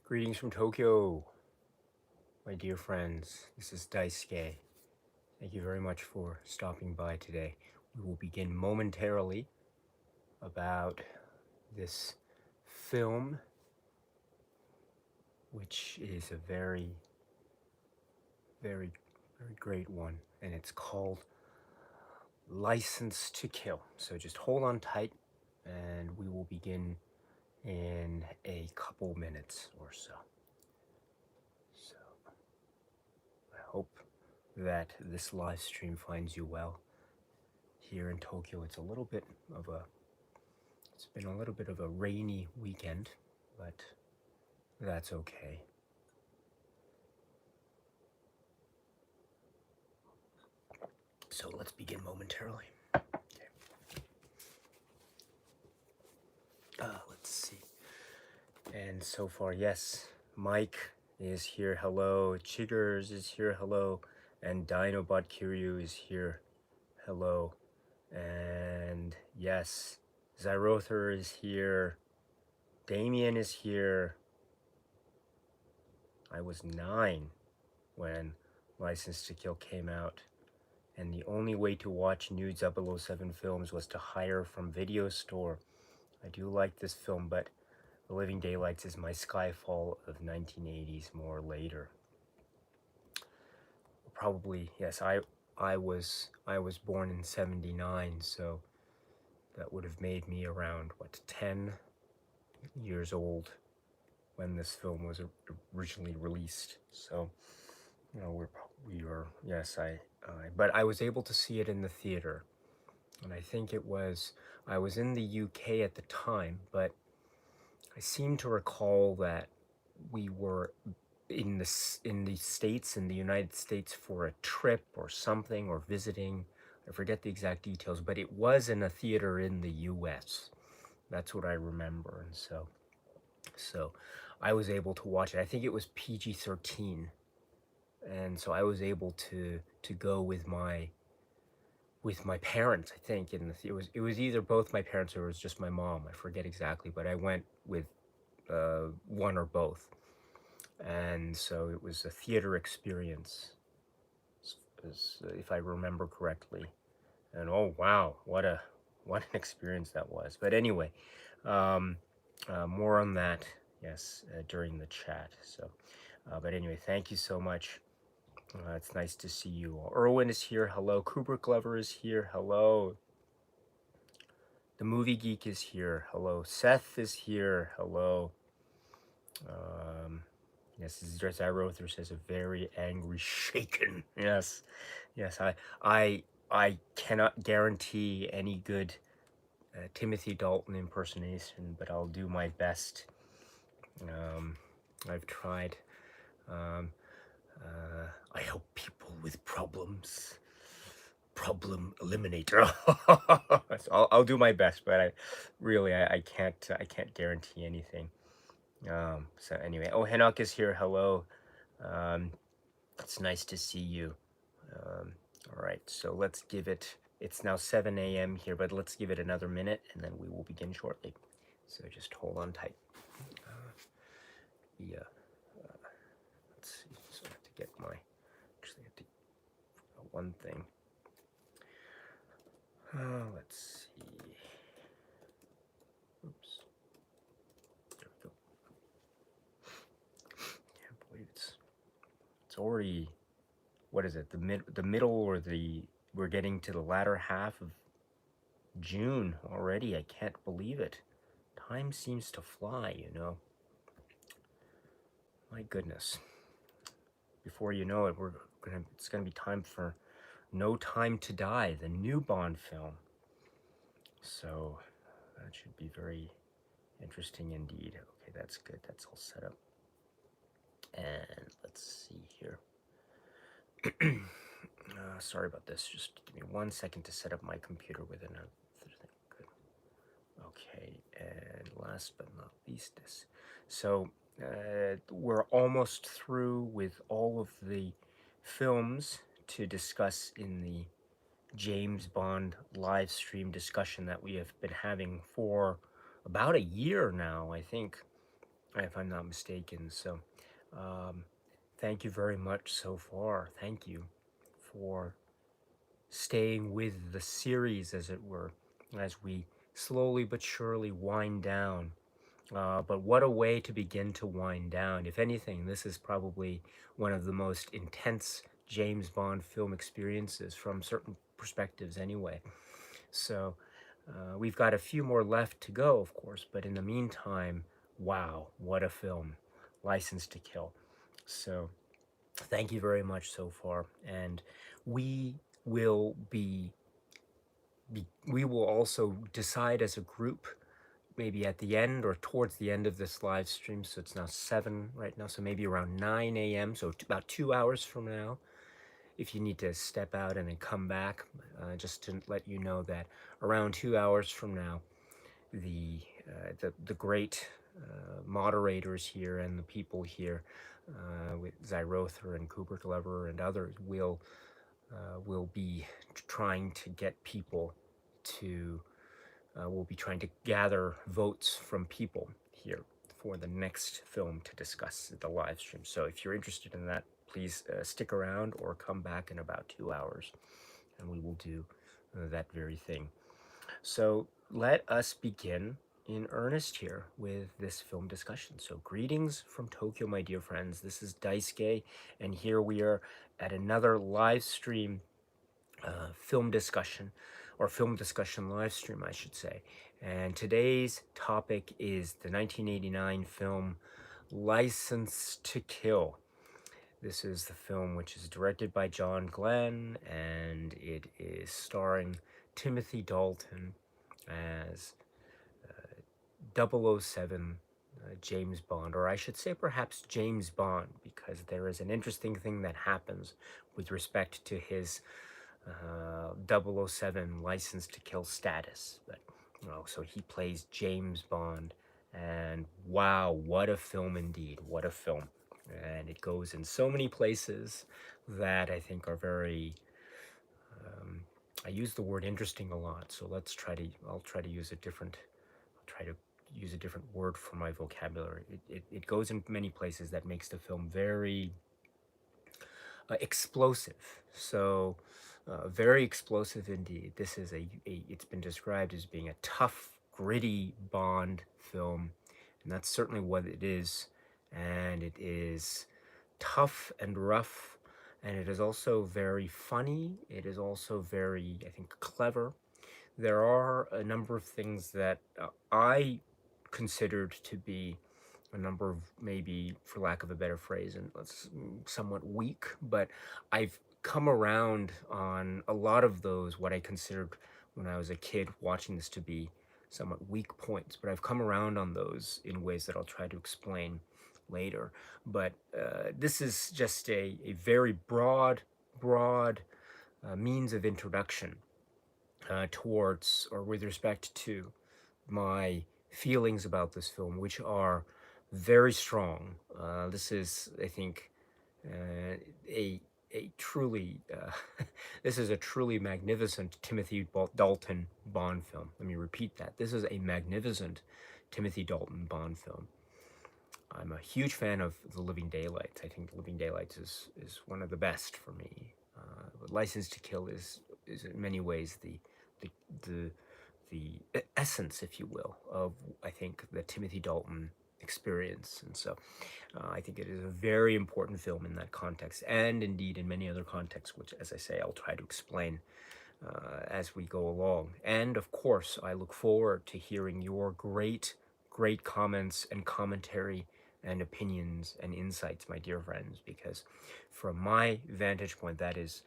Greetings from Tokyo, my dear friends. This is Daisuke. Thank you very much for stopping by today. We will begin momentarily about this film, which is a very, very, very great one, and it's called License to Kill. So just hold on tight, and we will begin in a couple minutes or so. So I hope that this live stream finds you well. Here in Tokyo, it's been a little bit of a rainy weekend, but that's okay. So let's begin momentarily. Okay. Let's see. And so far, yes, Mike is here. Hello. Chiggers is here. Hello. And Dinobot Kiryu is here. Hello. And yes, Zyrother is here. Damien is here. I was 9 when License to Kill came out, and the only way to watch new 007 films was to hire from video store. I do like this film, but The Living Daylights is my Skyfall of 1980s more later. Probably, yes, I was born in 79, so that would have made me around, 10 years old when this film was originally released. So, you know, but I was able to see it in the theater. And I think I was in the UK at the time, but I seem to recall that we were in the States, in the United States, for a trip or something, or visiting. I forget the exact details, but it was in a theater in the US. That's what I remember. And so I was able to watch it. I think it was PG-13. And so I was able to go with my parents. I think it was either both my parents or it was just my mom. I forget exactly, but I went with one or both, and so it was a theater experience, if I remember correctly. And oh wow, what an experience that was. But anyway, more on that, yes, during the chat. So, but anyway, thank you so much. It's nice to see you all. Erwin is here. Hello. Kubrick Glover is here. Hello. The Movie Geek is here. Hello. Seth is here. Hello. Yes, Zyrother says a very angry shaken. Yes. Yes, I cannot guarantee any good Timothy Dalton impersonation, but I'll do my best. I've tried. I help people with problems. Problem eliminator. So I'll do my best, but I can't guarantee anything. So anyway, oh, Henok is here. Hello. It's nice to see you. All right, so let's give it. It's now 7 a.m. here, but let's give it another minute, and then we will begin shortly. So just hold on tight. Let's see. So I have to get my. Actually, I have to one thing. Let's see. Oops. There we go. Can't believe it's already. What is it? The middle or we're getting to the latter half of June already. I can't believe it. Time seems to fly, you know. My goodness. Before you know it, it's gonna be time for No Time to Die, the new Bond film. So that should be very interesting indeed. Okay, that's good. That's all set up. And let's see here. Sorry about this. Just give me 1 second to set up my computer with another thing. Good. Okay, and last but not least, this. So we're almost through with all of the films to discuss in the James Bond live stream discussion that we have been having for about a year now, I think. if I'm not mistaken. So, um, thank you very much so far. Thank you for staying with the series, as it were, as we slowly but surely wind down. But what a way to begin to wind down. If anything, this is probably one of the most intense James Bond film experiences from certain perspectives, anyway. So we've got a few more left to go, of course, but in the meantime, wow, what a film! License to Kill. So thank you very much so far, and we will we will also decide as a group, maybe at the end or towards the end of this live stream. So it's now 7 right now, so maybe around 9 a.m., so about 2 hours from now, if you need to step out and then come back, just to let you know that around 2 hours from now, the the great moderators here and the people here, with Zyrother and Kubrick Lever and others, will be trying to get people to we'll be trying to gather votes from people here for the next film to discuss at the live stream. So if you're interested in that, please stick around or come back in about 2 hours, and we will do that very thing. So let us begin in earnest here with this film discussion. So greetings from Tokyo, my dear friends. This is Daisuke, and here we are at another live stream film discussion, or film discussion live stream, I should say. And today's topic is the 1989 film License to Kill. This is the film which is directed by John Glenn, and it is starring Timothy Dalton as 007 James Bond, or I should say perhaps James Bond, because there is an interesting thing that happens with respect to his 007 License to Kill status. But so he plays James Bond, and wow, what a film indeed! What a film! And it goes in so many places that I think are very. I use the word interesting a lot, so I'll try to use a different. I'll try to use a different word for my vocabulary. It goes in many places that makes the film very explosive. So, very explosive indeed. This is it's been described as being a tough, gritty Bond film, and that's certainly what it is. And it is tough and rough, and it is also very funny. It is also very, I think, clever. There are a number of things that I considered to be a number of, maybe for lack of a better phrase, and somewhat weak, but I've come around on a lot of those, what I considered when I was a kid watching this to be somewhat weak points, but I've come around on those in ways that I'll try to explain later. But this is just a very broad means of introduction towards, or with respect to, my feelings about this film, which are very strong. This is, I think, a truly this is a truly magnificent Timothy Dalton Bond film. Let me repeat that. This is a magnificent Timothy Dalton Bond film. I'm a huge fan of The Living Daylights. I think The Living Daylights is one of the best for me. License to Kill is in many ways the the essence, if you will, of, I think, the Timothy Dalton experience. And so I think it is a very important film in that context, and indeed in many other contexts, which, as I say, I'll try to explain as we go along. And of course, I look forward to hearing your great comments and commentary and opinions and insights, my dear friends, because from my vantage point, that is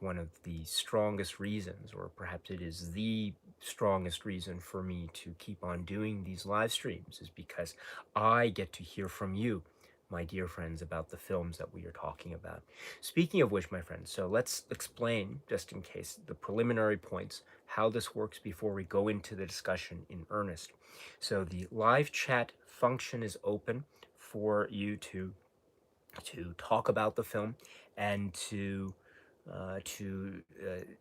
one of the strongest reasons, or perhaps it is the strongest reason for me to keep on doing these live streams, is because I get to hear from you, my dear friends, about the films that we are talking about. Speaking of which, my friends, so let's explain, just in case, the preliminary points, how this works before we go into the discussion in earnest. So the live chat function is open for you to talk about the film and to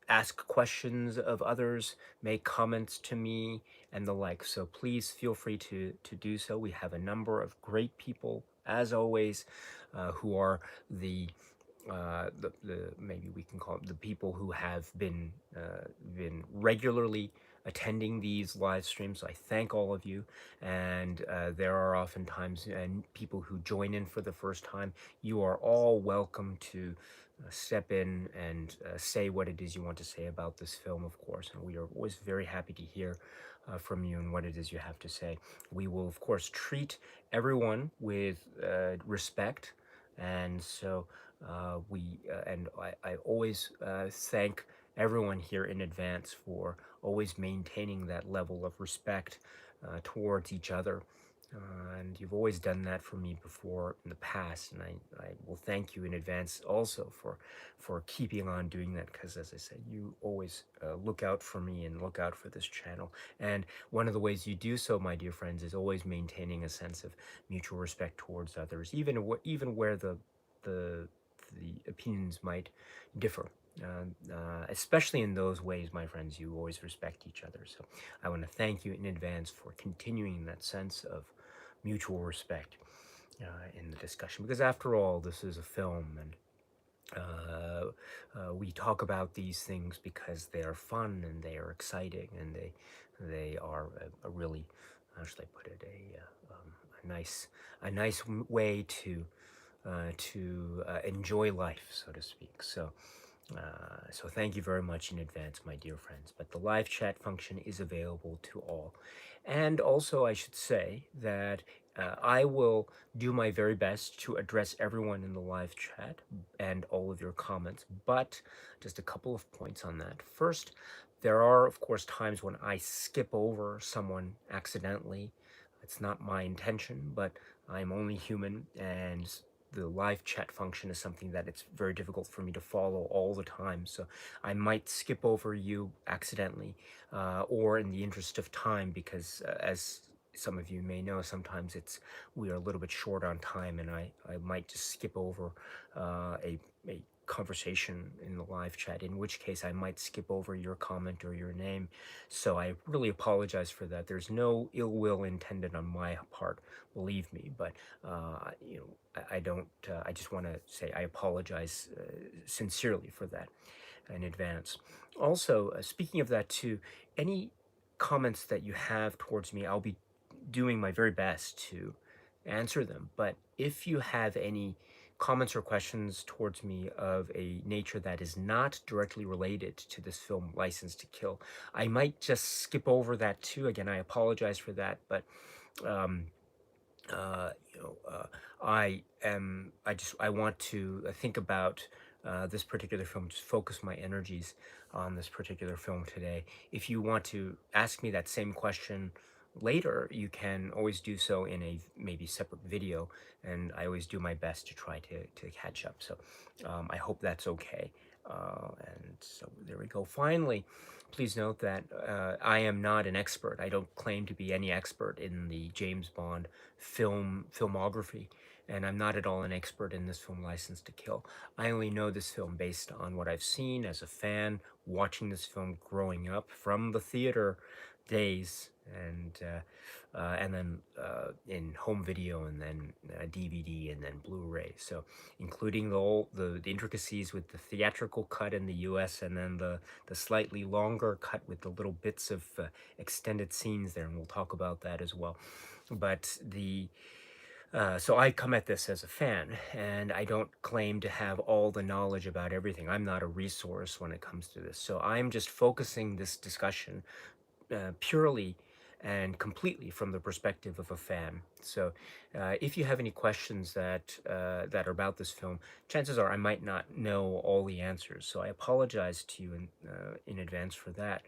ask questions of others, make comments to me, and the like. So please feel free to do so. We have a number of great people, as always, who are the maybe we can call it the people who have been regularly attending these live streams. I thank all of you, and there are oftentimes people who join in for the first time. You are all welcome to step in and say what it is you want to say about this film, of course, and we are always very happy to hear from you and what it is you have to say. We will, of course, treat everyone with respect, and so I always thank everyone here in advance for always maintaining that level of respect towards each other. And you've always done that for me before in the past, and I will thank you in advance also for keeping on doing that, because as I said, you always look out for me and look out for this channel. And one of the ways you do so, my dear friends, is always maintaining a sense of mutual respect towards others, even where the opinions might differ. Especially in those ways, my friends, you always respect each other. So I want to thank you in advance for continuing that sense of mutual respect in the discussion. Because after all, this is a film, and we talk about these things because they are fun and they are exciting, and they are a really, how should I put it, a nice way to enjoy life, so to speak. So thank you very much in advance, my dear friends. But the live chat function is available to all. And also, I should say that I will do my very best to address everyone in the live chat and all of your comments. But just a couple of points on that. First, there are, of course, times when I skip over someone accidentally. It's not my intention, but I'm only human, and the live chat function is something that it's very difficult for me to follow all the time. So I might skip over you accidentally, or in the interest of time, because as some of you may know, sometimes we are a little bit short on time, and I might just skip over a conversation in the live chat, in which case I might skip over your comment or your name. So I really apologize for that. There's no ill will intended on my part, believe me, but you know, I don't. I just want to say I apologize sincerely for that in advance. Also, speaking of that too, any comments that you have towards me, I'll be doing my very best to answer them. But if you have any comments or questions towards me of a nature that is not directly related to this film, License to Kill, I might just skip over that too. Again, I apologize for that, but um, you know, I want to think about this particular film, just focus my energies on this particular film today. If you want to ask me that same question later, you can always do so in a maybe separate video, and I always do my best to try to catch up. So I hope that's okay. And so there we go. Finally, please note that I am not an expert. I don't claim to be any expert in the James Bond filmography, and I'm not at all an expert in this film, License to Kill. I only know this film based on what I've seen as a fan, watching this film growing up from the theater days, and then in home video, and then DVD, and then Blu-ray. So including the intricacies with the theatrical cut in the U.S., and then the slightly longer cut with the little bits of extended scenes there, and we'll talk about that as well. But so I come at this as a fan, and I don't claim to have all the knowledge about everything. I'm not a resource when it comes to this. So I'm just focusing this discussion purely and completely from the perspective of a fan. So if you have any questions that are about this film, chances are I might not know all the answers. So I apologize to you in advance for that.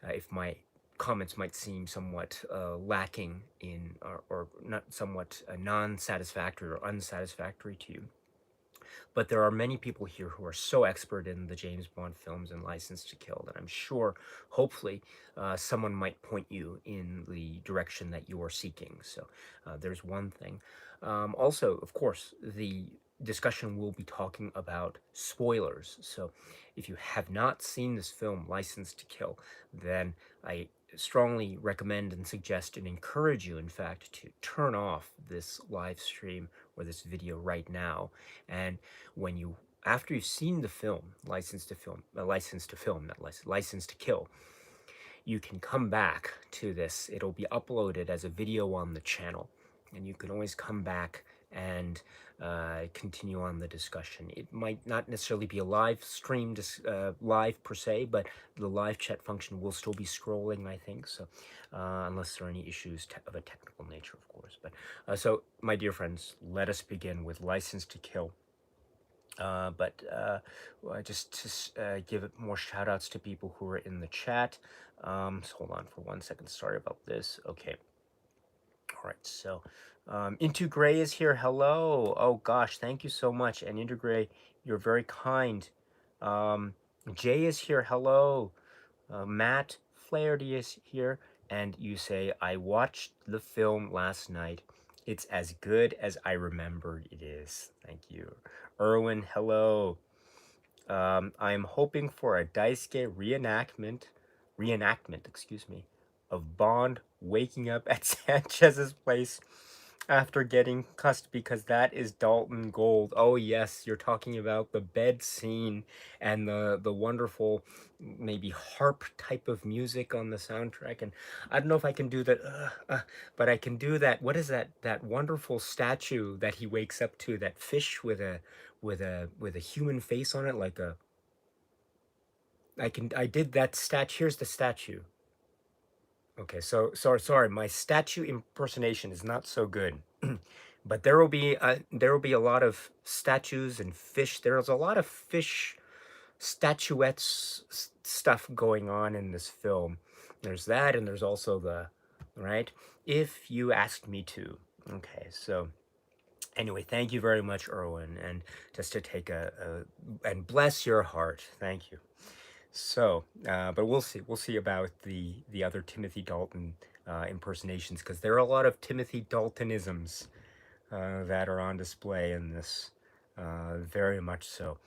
If my comments might seem somewhat lacking in, or not somewhat non-satisfactory or unsatisfactory to you. But there are many people here who are so expert in the James Bond films and License to Kill that I'm sure, hopefully, someone might point you in the direction that you are seeking. So there's one thing. Also, of course, the discussion will be talking about spoilers. So if you have not seen this film, License to Kill, then I strongly recommend and suggest and encourage you, in fact, to turn off this live stream or this video right now. And when you, after you've seen the film, License to Kill, you can come back to this. It'll be uploaded as a video on the channel, and you can always come back and continue on the discussion. It might not necessarily be a live stream, live per se, but the live chat function will still be scrolling, I think, so unless there are any issues of a technical nature, of course. But so, my dear friends, let us begin with License to Kill. Just to give it more shout outs to people who are in the chat. So hold on for 1 second. Sorry about this. Okay. All right. So, Into Gray is here. Hello. Oh gosh, thank you so much. And Into Gray, you're very kind. Jay is here. Hello. Matt Flaherty is here, and you say, I watched the film last night. It's as good as I remembered it is. Thank you. Erwin, hello. I'm hoping for a Daisuke reenactment, excuse me, of Bond waking up at Sanchez's place after getting cussed, because that is Dalton Gold. Oh yes, you're talking about the bed scene and the wonderful maybe harp type of music on the soundtrack. And I don't know if I can do that, but I can do that. What is that wonderful statue that he wakes up to? That fish with a human face on it, like a. I did that statue. Here's the statue. Okay, so sorry, my statue impersonation is not so good. But there will be a lot of statues and fish. There's a lot of fish statuettes stuff going on in this film. There's that, and there's also the right. If you asked me to. Okay, so anyway, thank you very much, Erwin, and just to take and bless your heart. Thank you. So, but we'll see. We'll see about the other Timothy Dalton impersonations, because there are a lot of Timothy Daltonisms that are on display in this. Very much so.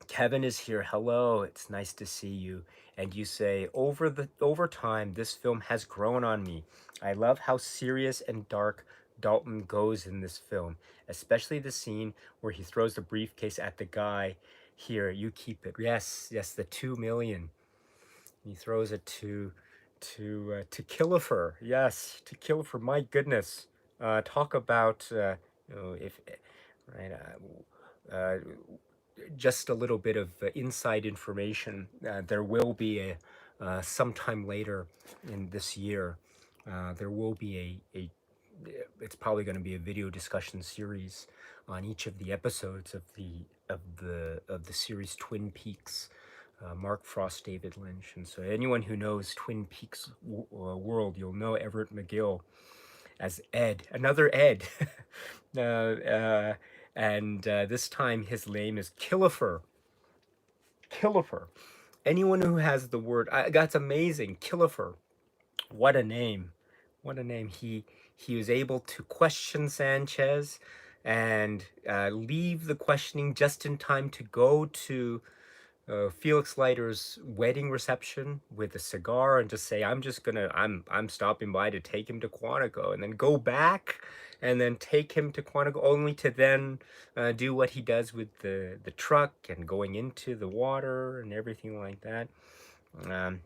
Kevin is here. Hello, it's nice to see you. And you say, over time, this film has grown on me. I love how serious and dark Dalton goes in this film, especially the scene where he throws the briefcase at the guy. Here, you keep it. Yes, yes, the 2 million. He throws it to Killifer. Yes, to Killifer. My goodness. Talk about if right. Just a little bit of inside information. There will be sometime later in this year. There will be it's probably going to be a video discussion series on each of the episodes of the series Twin Peaks. Mark Frost, David Lynch, and so anyone who knows Twin Peaks world, you'll know Everett McGill as Ed, another Ed. And this time his name is Killifer. Killifer. Anyone who has the word, that's amazing. Killifer. What a name. What a name. He was able to question Sanchez and leave the questioning just in time to go to Felix Leiter's wedding reception with a cigar and just say, I'm stopping by to take him to Quantico, and then go back and then take him to Quantico, only to then do what he does with the truck and going into the water and everything like that. And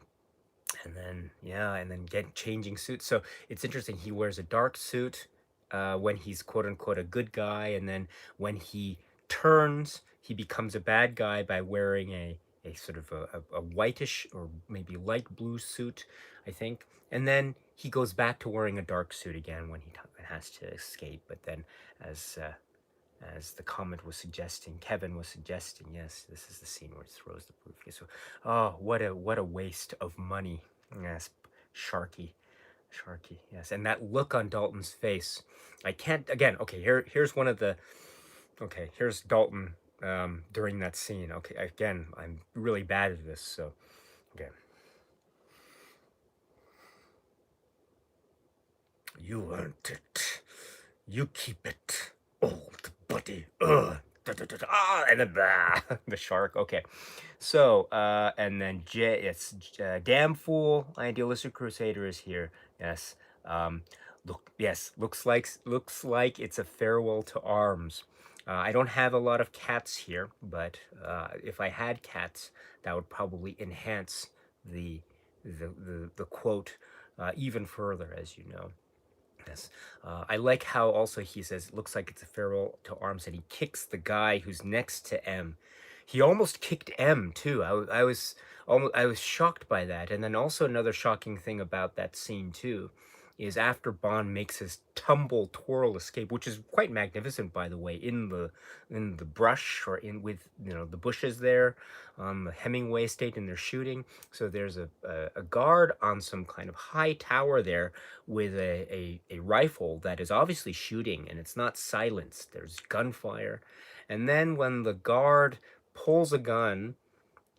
then get changing suits. So it's interesting. He wears a dark suit when he's quote unquote a good guy, and then when he turns, he becomes a bad guy by wearing a sort of a whitish or maybe light blue suit, I think. And then he goes back to wearing a dark suit again when he has to escape. But then, as the comment was suggesting, Kevin was suggesting, yes, this is the scene where he throws the briefcase. So, oh, what a waste of money. Yes, Sharky, yes. And that look on Dalton's face. I can't, again, okay, here's one of the, okay, here's Dalton during that scene. Okay, again, I'm really bad at this, so, okay. You earned it. You keep it, old buddy, and then the shark. Okay, so and then it's damn fool, idealistic crusader is here. Yes, um, looks like it's a farewell to arms. I don't have a lot of cats here, but if I had cats, that would probably enhance the the quote even further, as you know. Yes. I like how also he says, it looks like it's a farewell to arms, and he kicks the guy who's next to M. He almost kicked M too. I was shocked by that. And then also another shocking thing about that scene too is after Bond makes his tumble twirl escape, which is quite magnificent by the way, in the brush or in with the bushes there on the Hemingway estate, and they're shooting. So there's a guard on some kind of high tower there with a rifle that is obviously shooting, and it's not silenced. There's gunfire. And then when the guard pulls a gun,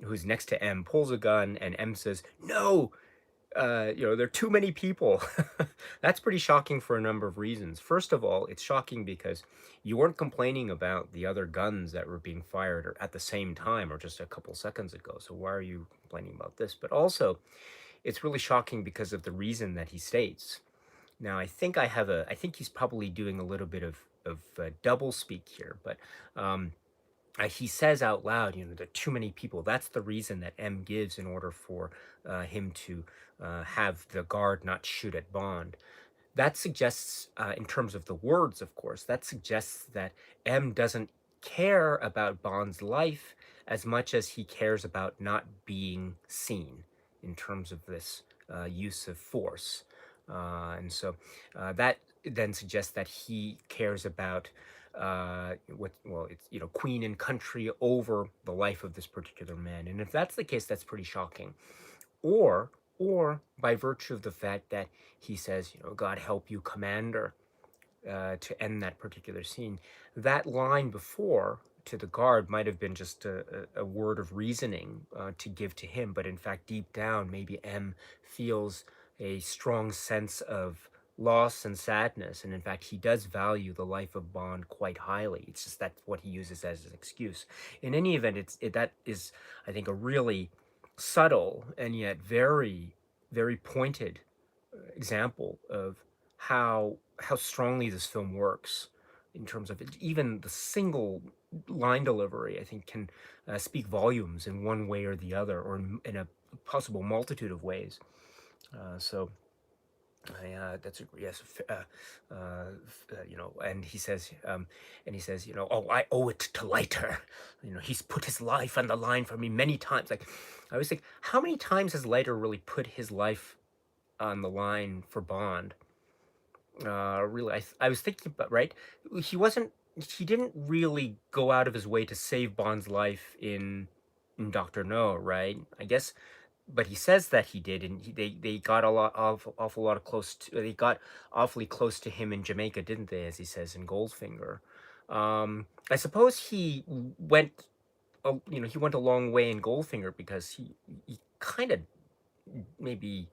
who's next to M, pulls a gun, and M says, no, there are too many people. That's pretty shocking for a number of reasons. First of all, it's shocking because you weren't complaining about the other guns that were being fired or at the same time or just a couple seconds ago. So why are you complaining about this? But also, it's really shocking because of the reason that he states. Now, I think he's probably doing a little bit of double speak here, but he says out loud, there are too many people. That's the reason that M gives in order for him to have the guard not shoot at Bond. That suggests, in terms of the words, of course, that suggests that M doesn't care about Bond's life as much as he cares about not being seen in terms of this use of force. And so that then suggests that he cares about it's queen and country over the life of this particular man. And if that's the case, that's pretty shocking. Or by virtue of the fact that he says, God help you, commander, to end that particular scene. That line before to the guard might have been just a word of reasoning to give to him, but in fact, deep down, maybe M feels a strong sense of loss and sadness, and in fact, he does value the life of Bond quite highly. It's just that's what he uses as an excuse. In any event, that is, I think, a really subtle and yet very, very pointed example of how strongly this film works in terms of it. Even the single line delivery, I think, can speak volumes in one way or the other, or in a possible multitude of ways. So that's a yes, and he says, oh, I owe it to Leiter. He's put his life on the line for me many times. Like, I always think, how many times has Leiter really put his life on the line for Bond? Really, I was thinking about, right, he didn't really go out of his way to save Bond's life in Dr. No, right? I guess, but he says that he did, and they got awful lot of they got awfully close to him in Jamaica, didn't they, as he says in Goldfinger. I suppose he went a long way in Goldfinger because he kind of maybe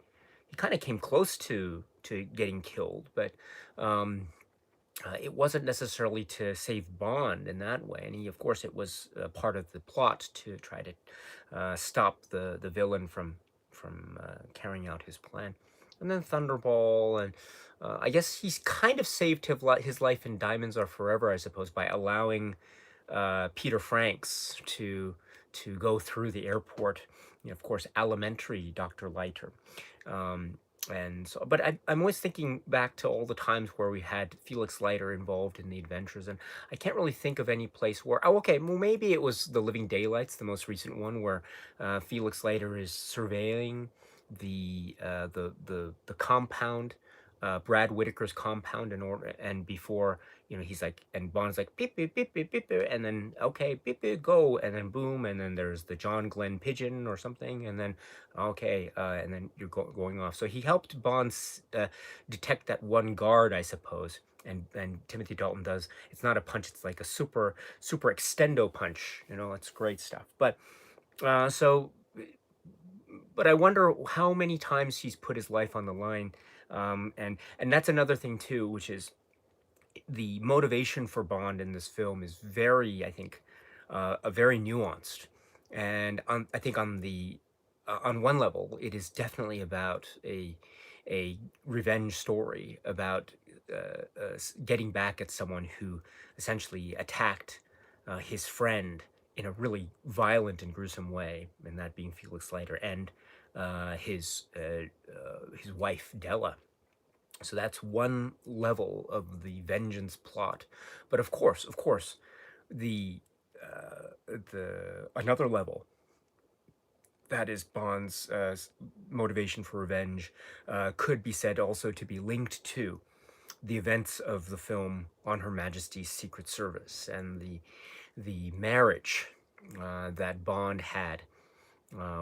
he kind of came close to getting killed, but um, it wasn't necessarily to save Bond in that way. And of course, it was part of the plot to try to stop the villain from carrying out his plan. And then Thunderball, and I guess he's kind of saved his life in Diamonds Are Forever, I suppose, by allowing Peter Franks to go through the airport. Of course, alimentary Dr. Leiter. And so, but I'm always thinking back to all the times where we had Felix Leiter involved in the adventures, and I can't really think of any place where. Oh, okay, well maybe it was The Living Daylights, the most recent one, where Felix Leiter is surveilling the compound, Brad Whitaker's compound, and before he's like, and Bond's like beep beep beep beep beep, beep, and then okay beep beep go, and then boom, and then there's the John Glenn pigeon or something, and then okay, and then you're going off. So he helped Bond detect that one guard, I suppose. And Timothy Dalton does. It's not a punch. It's like a super extendo punch. It's great stuff. But so, but I wonder how many times he's put his life on the line, and that's another thing too, which is the motivation for Bond in this film is very, I think, a very nuanced, and I think on one level, it is definitely about a revenge story about getting back at someone who essentially attacked his friend in a really violent and gruesome way, and that being Felix Leiter and his wife Della. So that's one level of the vengeance plot. But of course, the the another level, that is Bond's motivation for revenge, could be said also to be linked to the events of the film On Her Majesty's Secret Service and the marriage that Bond had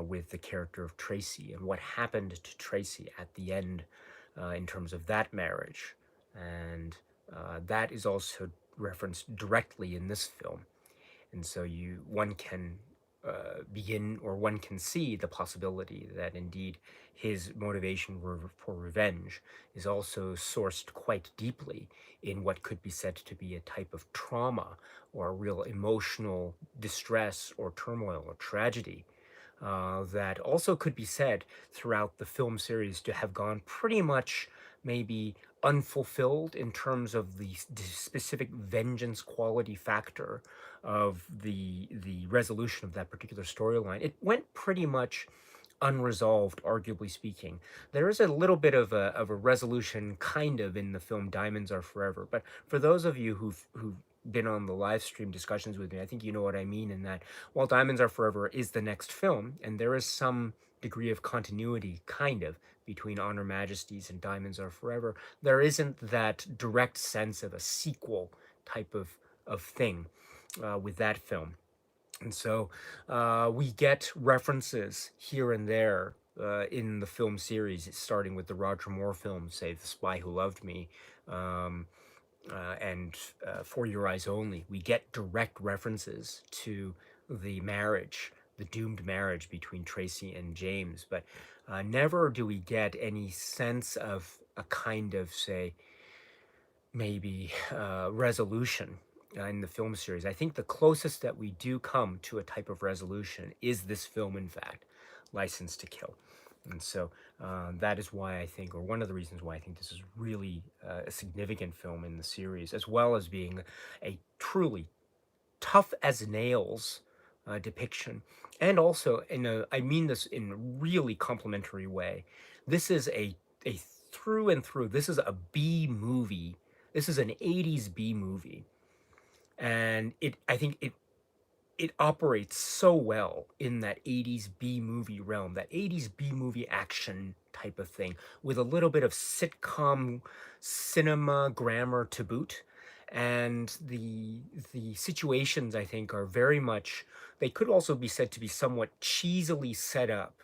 with the character of Tracy and what happened to Tracy at the end in terms of that marriage. And that is also referenced directly in this film. And so one can begin, or one can see the possibility that indeed his motivation for revenge is also sourced quite deeply in what could be said to be a type of trauma or a real emotional distress or turmoil or tragedy that also could be said throughout the film series to have gone pretty much maybe unfulfilled in terms of the specific vengeance quality factor of the resolution of that particular storyline. It went pretty much unresolved, arguably speaking. There is a little bit of a resolution, kind of, in the film Diamonds Are Forever. But for those of you who've been on the live stream discussions with me, I think you know what I mean in that while Diamonds Are Forever is the next film, and there is some degree of continuity, kind of, between On Her Majesty's and Diamonds Are Forever, there isn't that direct sense of a sequel type of thing with that film. And so we get references here and there in the film series, starting with the Roger Moore films, say The Spy Who Loved Me um, and For Your Eyes Only. We get direct references to the marriage, the doomed marriage between Tracy and James, but never do we get any sense of a kind of, say, maybe resolution in the film series. I think the closest that we do come to a type of resolution is this film, in fact, License to Kill. And so that is why I think, or one of the reasons why I think this is really a significant film in the series, as well as being a truly tough as nails depiction. And also, I mean this in a really complimentary way. This is a through and through. This is a B movie. This is an '80s B movie, and I think it operates so well in that '80s B movie realm, that '80s B movie action type of thing, with a little bit of sitcom cinema grammar to boot. And the situations, I think, are very much, they could also be said to be somewhat cheesily set up.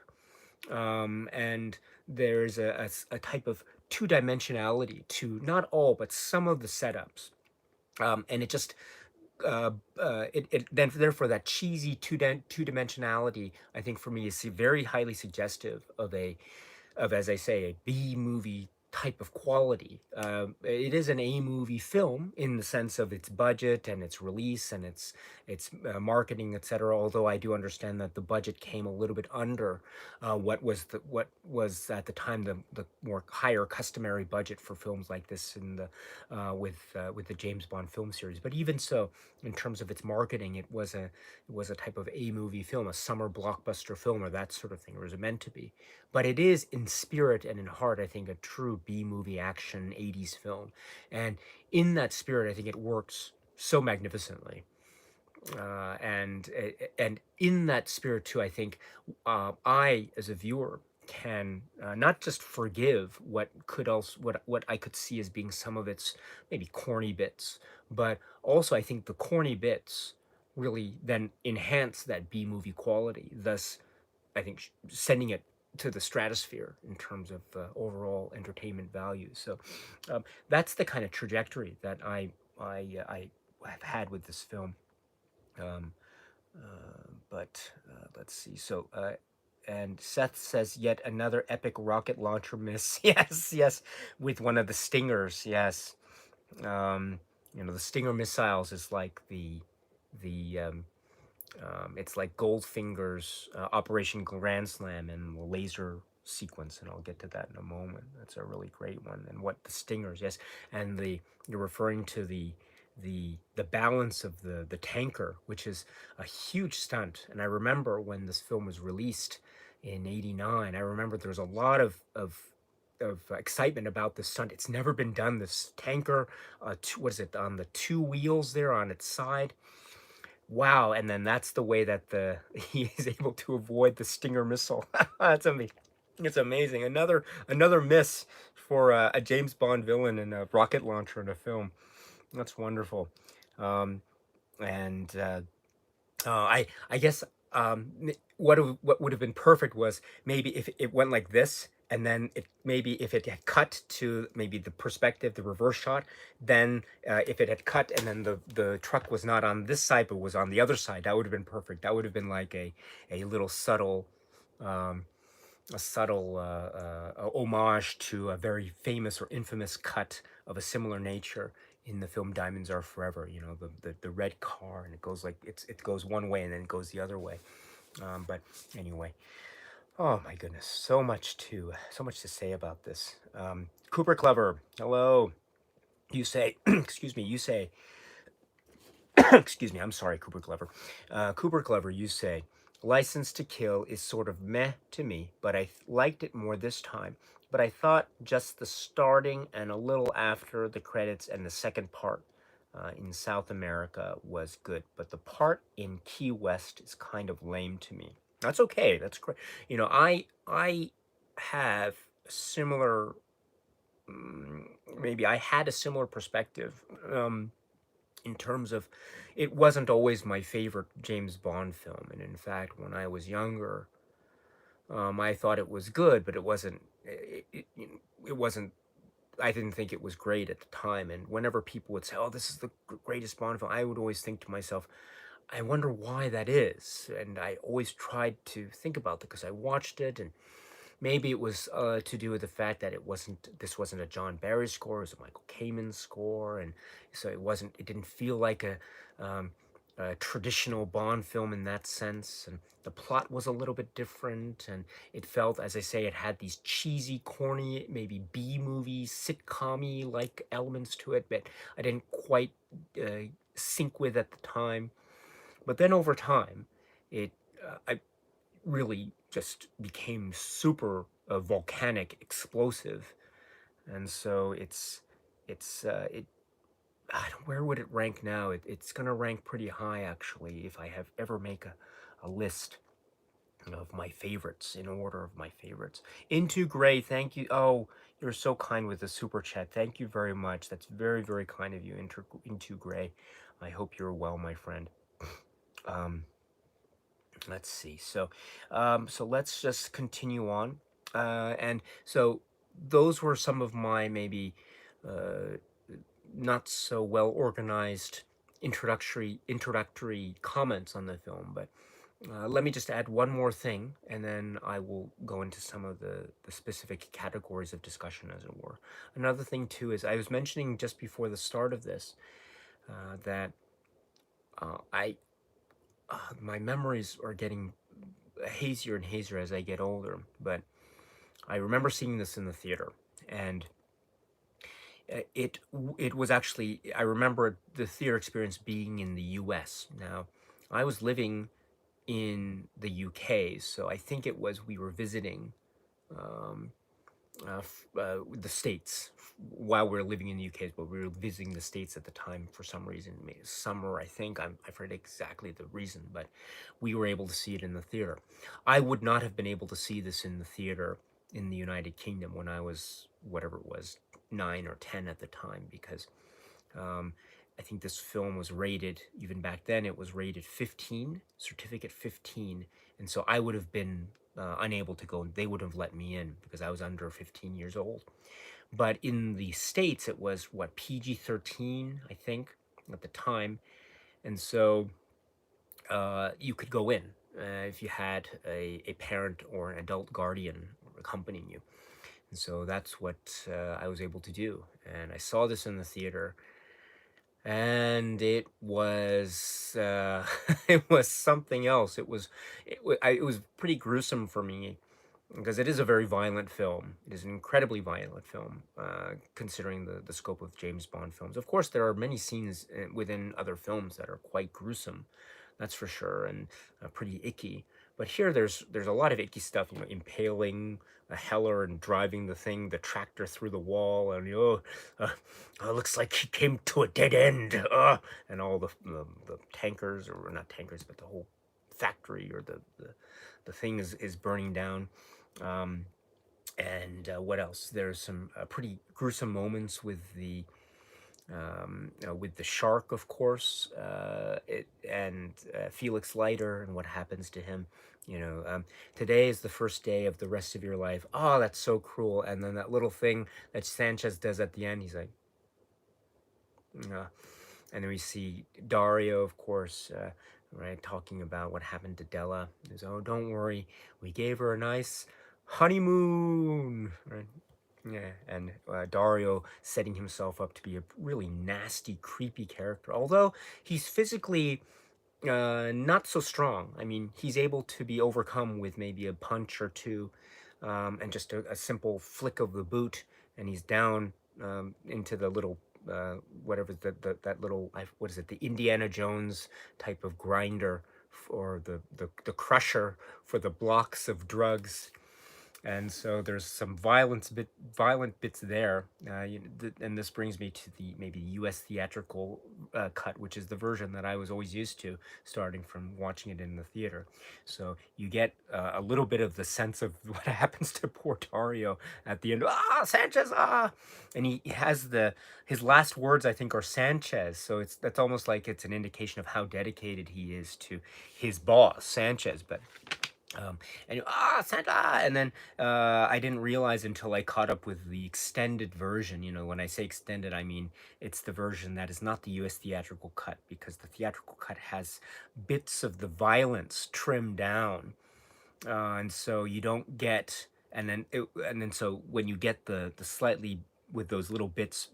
And there's a type of two-dimensionality to not all, but some of the setups. And it just it then therefore that cheesy two dimensionality, I think, for me, is very highly suggestive of, as I say, a B movie type of quality. It is an A movie film in the sense of its budget and its release and its marketing, etc. Although I do understand that the budget came a little bit under what was at the time the more higher customary budget for films like this in the with the James Bond film series. But even so, in terms of its marketing, it was a type of A movie film, a summer blockbuster film, or that sort of thing, or was it meant to be? But it is in spirit and in heart, I think, a true B movie action '80s film, and in that spirit, I think it works so magnificently. And in that spirit too, I think I, as a viewer, can not just forgive what I could see as being some of its maybe corny bits, but also I think the corny bits really then enhance that B movie quality. Thus, I think sending it to the stratosphere in terms of overall entertainment value. So that's the kind of trajectory that I have had with this film. Um, but let's see. So, and Seth says yet another epic rocket launcher miss. Yes, yes, with one of the stingers. Yes, You know, the Stinger missiles is like the it's like Goldfinger's Operation Grand Slam and the laser sequence, and I'll get to that in a moment. That's a really great one. And what the Stingers, yes, and the you're referring to the balance of the tanker, which is a huge stunt. And I remember when this film was released in '89, I remember there was a lot of excitement about this stunt. It's never been done. This tanker, what is it, on the two wheels there on its side, wow. And then that's the way that the he is able to avoid the Stinger missile. That's amazing. It's amazing. Another miss for a James Bond villain and a rocket launcher in a film. That's wonderful. Um, and I guess what would have been perfect was maybe if it went like this, and then it maybe if it had cut to maybe the perspective, the reverse shot, then if it had cut and then the truck was not on this side but was on the other side, that would have been perfect. That would have been like a little subtle. Um, a subtle homage to a very famous or infamous cut of a similar nature in the film Diamonds Are Forever. You know, the red car, and it goes like it goes one way and then it goes the other way. But anyway, oh my goodness, so much to say about this. Cooper Clever, hello. You say, excuse me. You say, excuse me, I'm sorry, Cooper Clever. Cooper Clever, you say, License to Kill is sort of meh to me, but I liked it more this time. But I thought just the starting and a little after the credits and the second part in South America was good. But the part in Key West is kind of lame to me. That's okay. That's great. You know, I have a similar, maybe I had a similar perspective. In terms of it wasn't always my favorite James Bond film, and in fact when I was younger, I thought it was good, but it wasn't. I didn't think it was great at the time. And whenever people would say, oh, this is the greatest Bond film, I would always think to myself, I wonder why that is. And I always tried to think about that because I watched it, and maybe it was to do with the fact that this wasn't a John Barry score, it was a Michael Kamen score, and so it didn't feel like a traditional Bond film in that sense, and the plot was a little bit different, and it felt, as I say, it had these cheesy, corny, maybe B movie, sitcom-y like elements to it, but I didn't quite sync with at the time. But then over time, I really just became super volcanic, explosive, and so it. Where would it rank now? It's gonna rank pretty high actually if I have ever make a list of my favorites in order of my favorites. Into Gray, thank you. Oh, you're so kind with the super chat. Thank you very much. That's very very kind of you. Into Gray. I hope you're well, my friend. Um, let's see. So let's just continue on. And so those were some of my maybe uh, not so well organized introductory comments on the film. But let me just add one more thing, and then I will go into some of the specific categories of discussion, as it were. Another thing too is I was mentioning just before the start of this that I my memories are getting hazier and hazier as I get older, but I remember seeing this in the theater, and it was actually, I remember the theater experience being in the U.S. Now, I was living in the UK, so I think it was we were visiting um, the states while we were living in the UK, but we were visiting the states at the time for some reason. Summer, I think. I forget exactly the reason, but we were able to see it in the theater. I would not have been able to see this in the theater in the United Kingdom when I was whatever it was, 9 or 10 at the time, because um, I think this film was rated, even back then, it was rated 15, certificate 15. And so I would have been unable to go. They would have let me in because I was under 15 years old. But in the States, it was what, PG 13, I think, at the time. And so you could go in if you had a parent or an adult guardian accompanying you. And so that's what I was able to do. And I saw this in the theater, and it was it was something else. It was pretty gruesome for me because it is a very violent film. It is an incredibly violent film, considering the scope of James Bond films. Of course, there are many scenes within other films that are quite gruesome, that's for sure, and pretty icky. But here, there's a lot of icky stuff. You know, impaling a heller and driving the tractor through the wall, and looks like he came to a dead end. And all the tankers, or not tankers, but the whole factory, or the thing is burning down. Um, and what else? There's some pretty gruesome moments with the shark, of course, and Felix Leiter and what happens to him. You know, today is the first day of the rest of your life. Oh, that's so cruel. And then that little thing that Sanchez does at the end, he's like, uh, and then we see Dario, of course, right, talking about what happened to Della. He goes, "Oh, don't worry, we gave her a nice honeymoon." Right? Yeah, and Dario setting himself up to be a really nasty, creepy character. Although he's physically not so strong. I mean, he's able to be overcome with maybe a punch or two, and just a simple flick of the boot, and he's down into the little whatever that little what is it, the Indiana Jones type of grinder, or the crusher for the blocks of drugs. And so there's some violent bits there, and this brings me to the maybe U.S. theatrical cut, which is the version that I was always used to, starting from watching it in the theater. So you get a little bit of the sense of what happens to poor Dario at the end. Ah, Sanchez, ah, and he has his last words, I think, are Sanchez. So that's almost like it's an indication of how dedicated he is to his boss, Sanchez. But um, and Santa, and then I didn't realize until I caught up with the extended version. You know, when I say extended, I mean it's the version that is not the U.S. theatrical cut, because the theatrical cut has bits of the violence trimmed down, and so you don't get, and then so when you get the slightly, with those little bits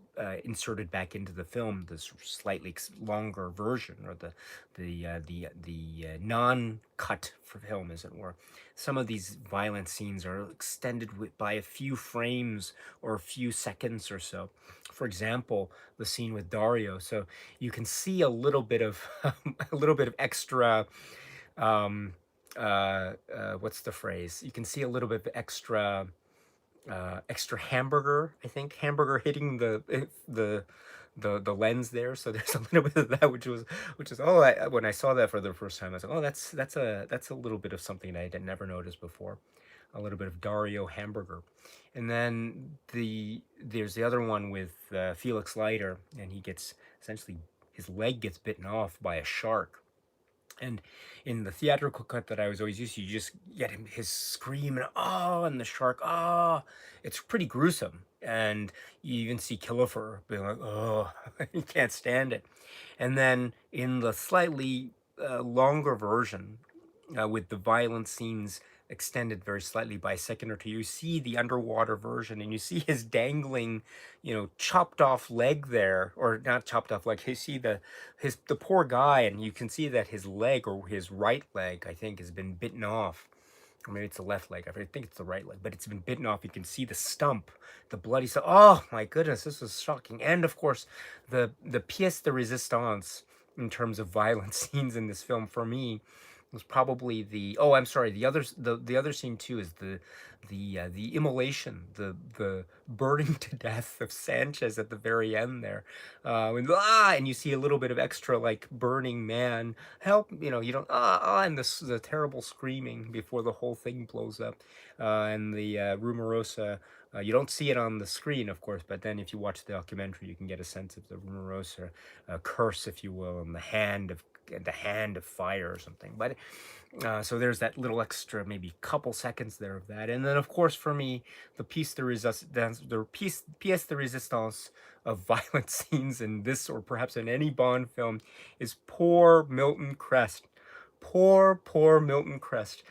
inserted back into the film, this slightly longer version, or the non-cut for film, as it were. Some of these violent scenes are extended by a few frames or a few seconds or so. For example, the scene with Dario. So you can see a little bit of a little bit of extra, um, what's the phrase? You can see a little bit of extra hamburger, I think, hamburger hitting the lens there. So there's a little bit of that, which is when I saw that for the first time, I was like, oh, that's a little bit of something I had never noticed before, a little bit of Dario hamburger. And then there's the other one with Felix Leiter, and he gets, essentially, his leg gets bitten off by a shark. And in the theatrical cut that I was always used to, you just get his scream and oh, and the shark, oh, it's pretty gruesome. And you even see Killifer being like, oh, he can't stand it. And then in the slightly longer version, with the violent scenes extended very slightly by a second or two, you see the underwater version, and you see his dangling, chopped off leg there, or not chopped off leg. You see the poor guy, and you can see that his leg, or his right leg, I think, has been bitten off. Or maybe it's the left leg. I think it's the right leg, but it's been bitten off. You can see the stump, the bloody stump. Oh my goodness, this was shocking. And of course, the pièce de résistance in terms of violent scenes in this film, for me, was probably I'm sorry, the other scene too is the immolation, the burning to death of Sanchez at the very end there, and you see a little bit of extra, like, burning man, help, you don't, and the terrible screaming before the whole thing blows up, and the Rumorosa. You don't see it on the screen, of course, but then if you watch the documentary, you can get a sense of the Rumorosa curse, if you will, and the hand of fire or something. But so there's that little extra, maybe couple seconds there of that. And then, of course, for me, the pièce de résistance of violent scenes in this, or perhaps in any Bond film, is poor Milton Crest. Poor Milton Crest.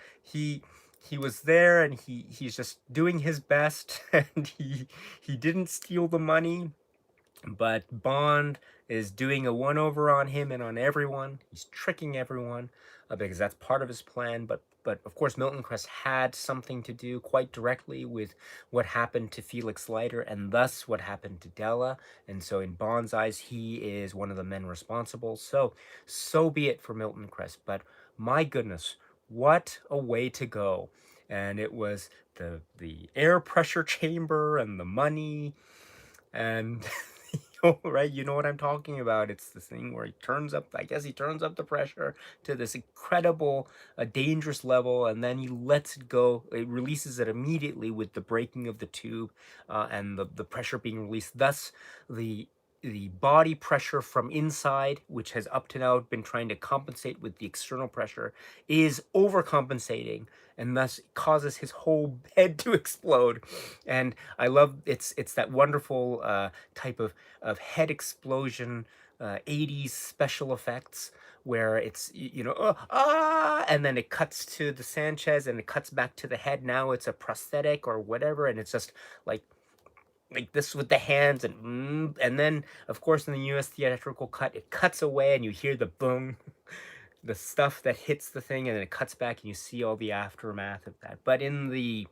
he was there, and he's just doing his best, and he didn't steal the money, but Bond is doing a one over on him and on everyone. He's tricking everyone, because that's part of his plan. But of course, Milton Crest had something to do quite directly with what happened to Felix Leiter, and thus what happened to Della. And so, in Bond's eyes, he is one of the men responsible. So be it for Milton Crest. But my goodness, what a way to go! And it was the air pressure chamber and the money and right, you know what I'm talking about. It's this thing where he turns up, I guess he turns up the pressure to this incredible dangerous level, and then he lets it go. It releases it immediately with the breaking of the tube, and the pressure being released. Thus the body pressure from inside, which has up to now been trying to compensate with the external pressure, is overcompensating, and thus causes his whole head to explode. And I love it's that wonderful type of head explosion, 80s special effects, where it's and then it cuts to the Sanchez, and it cuts back to the head. Now it's a prosthetic or whatever, and it's just like this with the hands, and then of course in the US theatrical cut, it cuts away and you hear the boom, the stuff that hits the thing, and then it cuts back and you see all the aftermath of that. But in the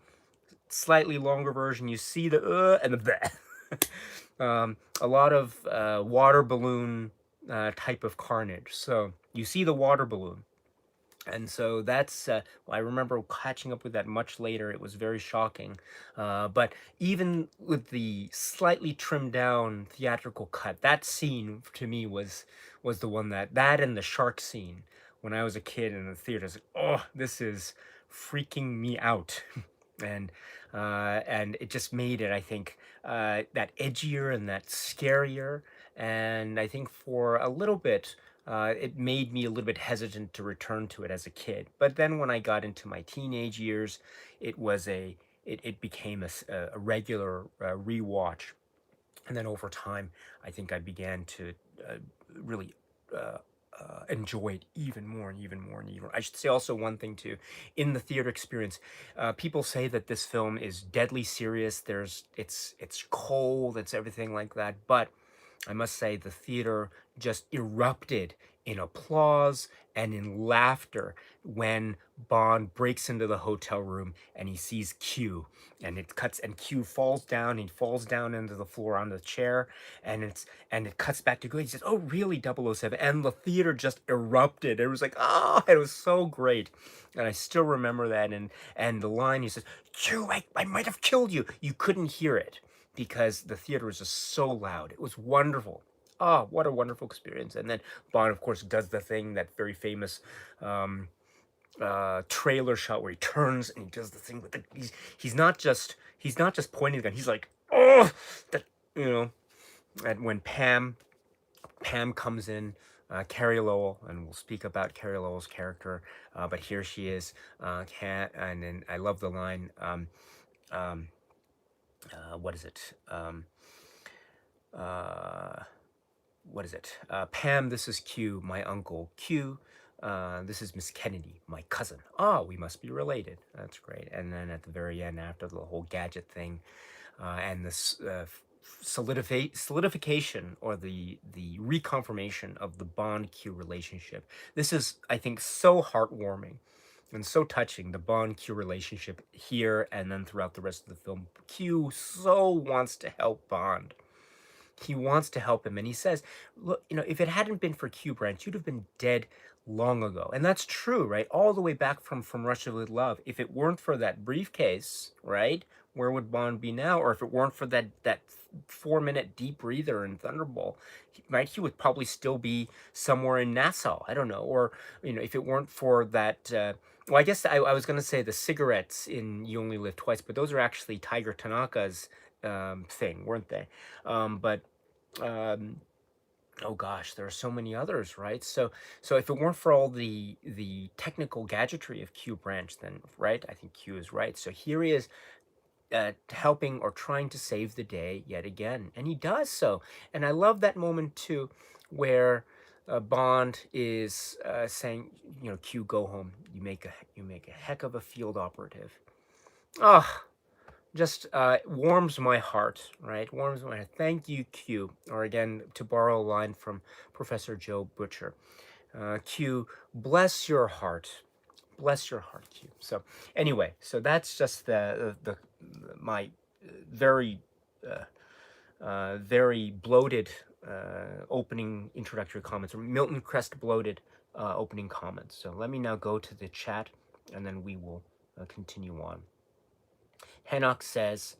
slightly longer version, you see the and the bleh. A lot of water balloon type of carnage. So you see the water balloon, and so that's I remember catching up with that much later. It was very shocking, but even with the slightly trimmed down theatrical cut, that scene to me was the one that and the shark scene when I was a kid in the theater. I was like, oh, this is freaking me out. And it just made it, I think, that edgier and that scarier. And I think for a little bit, it made me a little bit hesitant to return to it as a kid. But then when I got into my teenage years, it was it became a regular rewatch. And then over time, I think I began to really enjoy it even more and even more and even more. I should say also one thing too, in the theater experience, people say that this film is deadly serious. It's cold, it's everything like that, but I must say the theater just erupted in applause and in laughter when Bond breaks into the hotel room and he sees Q, and it cuts, and Q falls down, he falls down into the floor on the chair, and it cuts back to Q. He says, "Oh, really, 007?" And the theater just erupted. It was like, oh, it was so great. And I still remember that, and the line he says, "Q, I might have killed you." You couldn't hear it because the theater was just so loud. It was wonderful. Ah, what a wonderful experience. And then Bond, of course, does the thing, that very famous um, trailer shot where he turns and he does the thing with the he's not just pointing the gun. He's like, oh, that, you know. And when Pam comes in, Carrie Lowell, and we'll speak about Carrie Lowell's character, but here she is, and then I love the line. Um, what is it? Uh, what is it? Pam, this is Q, my uncle. Q, this is Miss Kennedy, my cousin. Ah, we must be related. That's great. And then at the very end, after the whole gadget thing, and this solidification, or the reconfirmation of the Bond Q relationship. This is, I think, so heartwarming and so touching, the Bond Q relationship here and then throughout the rest of the film. Q so wants to help Bond. He wants to help him, and he says, look, if it hadn't been for Q Branch, you'd have been dead long ago. And that's true, right? All the way back from Russia with Love. If it weren't for that briefcase, right, where would Bond be now? Or if it weren't for that 4-minute deep breather in Thunderball, right, he would probably still be somewhere in Nassau. I don't know. Or if it weren't for that. Well, I guess I was going to say the cigarettes in You Only Live Twice, but those are actually Tiger Tanaka's thing, weren't they? But um, oh gosh, there are so many others, right? So if it weren't for all the technical gadgetry of Q Branch, then right, I think Q is right. So here he is, helping or trying to save the day yet again, and he does so. And I love that moment too, where Bond is saying, Q, go home. You make a heck of a field operative. Ah, just warms my heart, right? Warms my heart. Thank you, Q. Or again, to borrow a line from Professor Joe Butcher, Q, bless your heart. Bless your heart, Q. So anyway, so that's just the my very very bloated opening introductory comments, or Milton Crest bloated opening comments. So let me now go to the chat, and then we will continue on. Henoch says,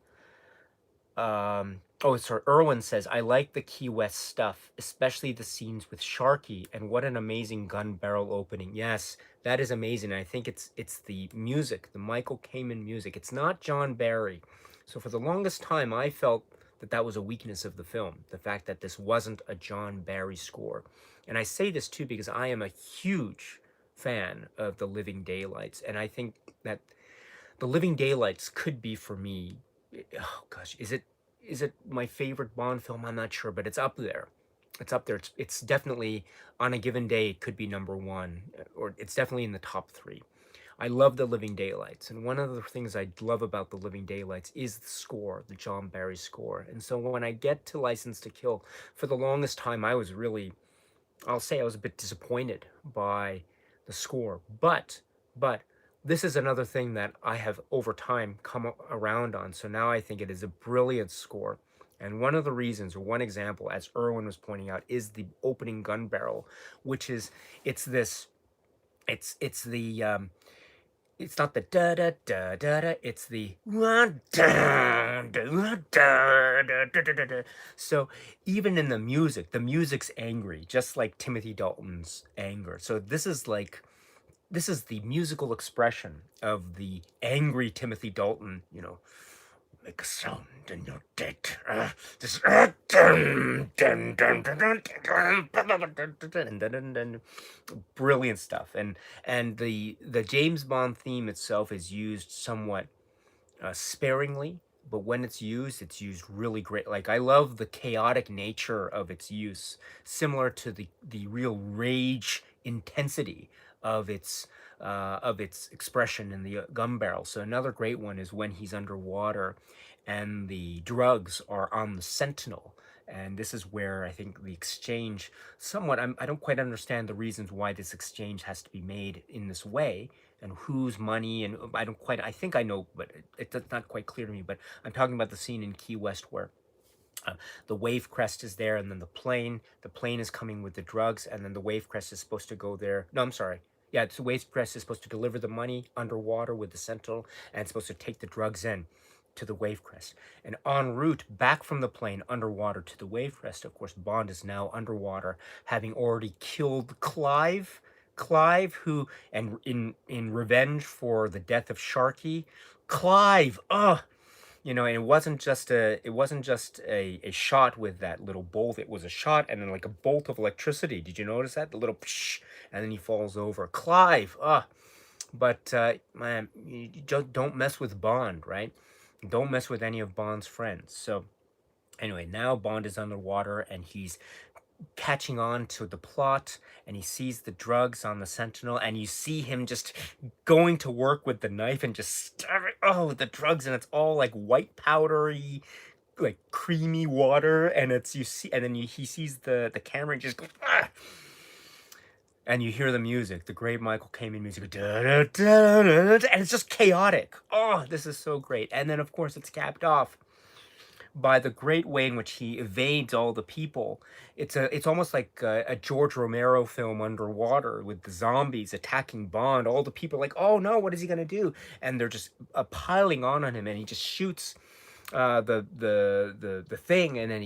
oh, sorry, Irwin says, I like the Key West stuff, especially the scenes with Sharky, and what an amazing gun barrel opening. Yes, that is amazing. I think it's the music, the Michael Kamen music. It's not John Barry. So for the longest time, I felt that that was a weakness of the film, the fact that this wasn't a John Barry score. And I say this too because I am a huge fan of The Living Daylights, and I think that The Living Daylights could be for me, oh gosh, is it my favorite Bond film? I'm not sure, but it's up there. It's up there. It's definitely, on a given day, it could be number one, or it's definitely in the top three. I love The Living Daylights, and one of the things I love about The Living Daylights is the score, the John Barry score. And so when I get to License to Kill, for the longest time, I was really, I'll say I was a bit disappointed by the score. But this is another thing that I have over time come around on. So now I think it is a brilliant score. And one of the reasons, or one example, as Irwin was pointing out, is the opening gun barrel, which is, it's this, it's the it's not the da da da da da, it's the da da da da da da. So even in the music's angry, just like Timothy Dalton's anger. So this is the musical expression of the angry Timothy Dalton, make a sound and you're dead. Just dun, dun, dun, dun, dun, dun, dun, dun, dun, dun. Brilliant stuff. And the James Bond theme itself is used somewhat sparingly, but when it's used really great. Like, I love the chaotic nature of its use, similar to the real rage intensity of its expression in the gun barrel. So another great one is when he's underwater and the drugs are on the Sentinel. And this is where I think the exchange somewhat, I don't quite understand the reasons why this exchange has to be made in this way, and whose money, and I don't quite, I think I know, but it's not quite clear to me. But I'm talking about the scene in Key West where the wave crest is there, and then the plane is coming with the drugs, and then the wave crest is supposed to go there. No, I'm sorry. Yeah, the wave crest is supposed to deliver the money underwater with the Sentinel, and it's supposed to take the drugs in to the wave crest. And en route back from the plane underwater to the wave crest, of course, Bond is now underwater, having already killed Clive. Clive, who, and in revenge for the death of Sharky, Clive, and it wasn't just a shot with that little bolt. It was a shot and then like a bolt of electricity. Did you notice that? The little psh, and then he falls over. Clive, but man, you don't mess with Bond, right? Don't mess with any of Bond's friends. So anyway, now Bond is underwater and he's catching on to the plot, and he sees the drugs on the Sentinel, and you see him just going to work with the knife and just stabbing, the drugs, and it's all like white powdery, like creamy water, and it's, you see, and then he sees the camera and just goes, ah! And you hear the music, the great Michael Kamen music, da, da, da, da, da, and it's just chaotic. Oh, this is so great. And then of course it's capped off by the great way in which he evades all the people. It's almost like a George Romero film underwater with the zombies attacking Bond. All the people are like, oh no, what is he gonna do? And they're just piling on him, and he just shoots the thing, and then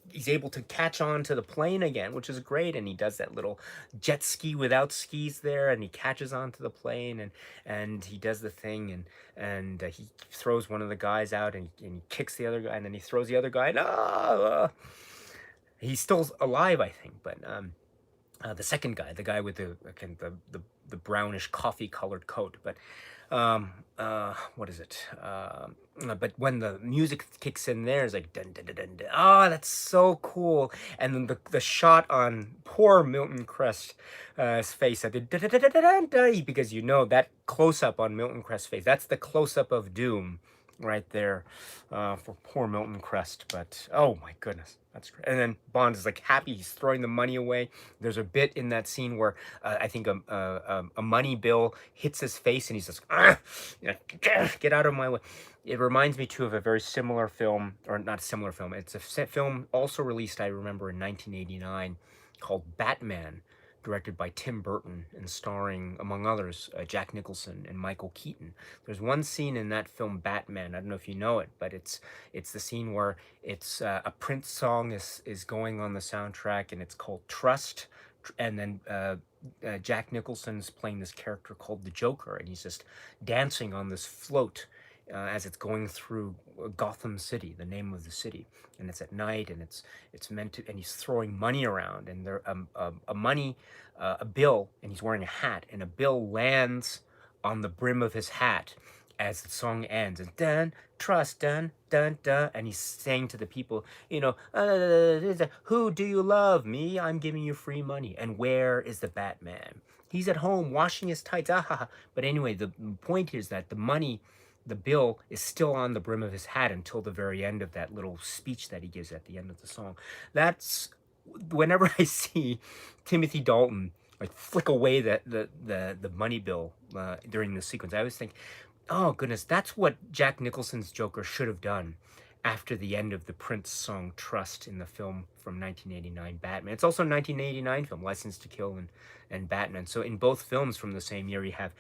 he's able to catch on to the plane again, which is great. And he does that little jet ski without skis there, and he catches onto the plane, and he does the thing, and he throws one of the guys out, and he kicks the other guy, and then he throws the other guy, and he's still alive, I think, but the second guy, the guy with the brownish coffee colored coat, but what is it? But when the music kicks in there, it's like dun dun dun dun. Dun. Oh, that's so cool. And then the shot on poor Milton Crest's face, I did dun, dun, dun, dun, dun, dun, because you know that close up on Milton Crest's face. That's the close up of doom right there for poor Milton Crest. But oh my goodness, that's great. And then Bond is like happy, he's throwing the money away. There's a bit in that scene where I think a money bill hits his face and he's just, get out of my way. It reminds me too of a very similar film, or not a similar film. It's a film also released, I remember, in 1989 called Batman, directed by Tim Burton and starring, among others, Jack Nicholson and Michael Keaton. There's one scene in that film, Batman. I don't know if you know it, but it's the scene where it's a Prince song is going on the soundtrack, and it's called Trust. And then Jack Nicholson's playing this character called the Joker, and he's just dancing on this float as it's going through Gotham City, the name of the city, and it's at night, and it's meant to, and he's throwing money around, and there a bill, and he's wearing a hat, and a bill lands on the brim of his hat as the song ends, and dun trust dun dun dun, and he's saying to the people, who do you love? Me, I'm giving you free money. And where is the Batman? He's at home washing his tights. But anyway, the point is that the bill is still on the brim of his hat until the very end of that little speech that he gives at the end of the song. That's whenever I see Timothy Dalton like flick away the money bill during the sequence, I always think, oh goodness, that's what Jack Nicholson's Joker should have done after the end of the Prince song Trust in the film from 1989, Batman. It's also a 1989 film, License to Kill and Batman. So in both films from the same year, you have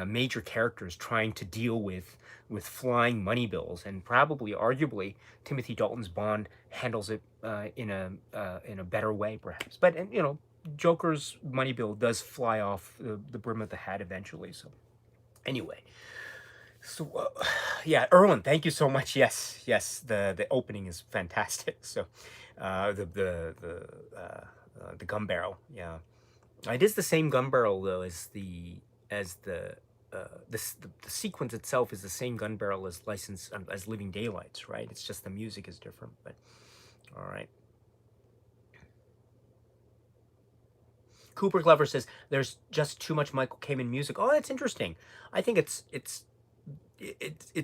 major characters trying to deal with flying money bills, and probably, arguably, Timothy Dalton's Bond handles it in a better way, perhaps. But Joker's money bill does fly off the brim of the hat eventually. So anyway, so yeah, Erwin, thank you so much. Yes, the opening is fantastic. So the gun barrel, yeah, it is the same gun barrel though as the sequence itself is the same gun barrel as as Living Daylights, right? It's just the music is different. But all right. Cooper Glover says there's just too much Michael Kamen music. Oh, that's interesting. I think it's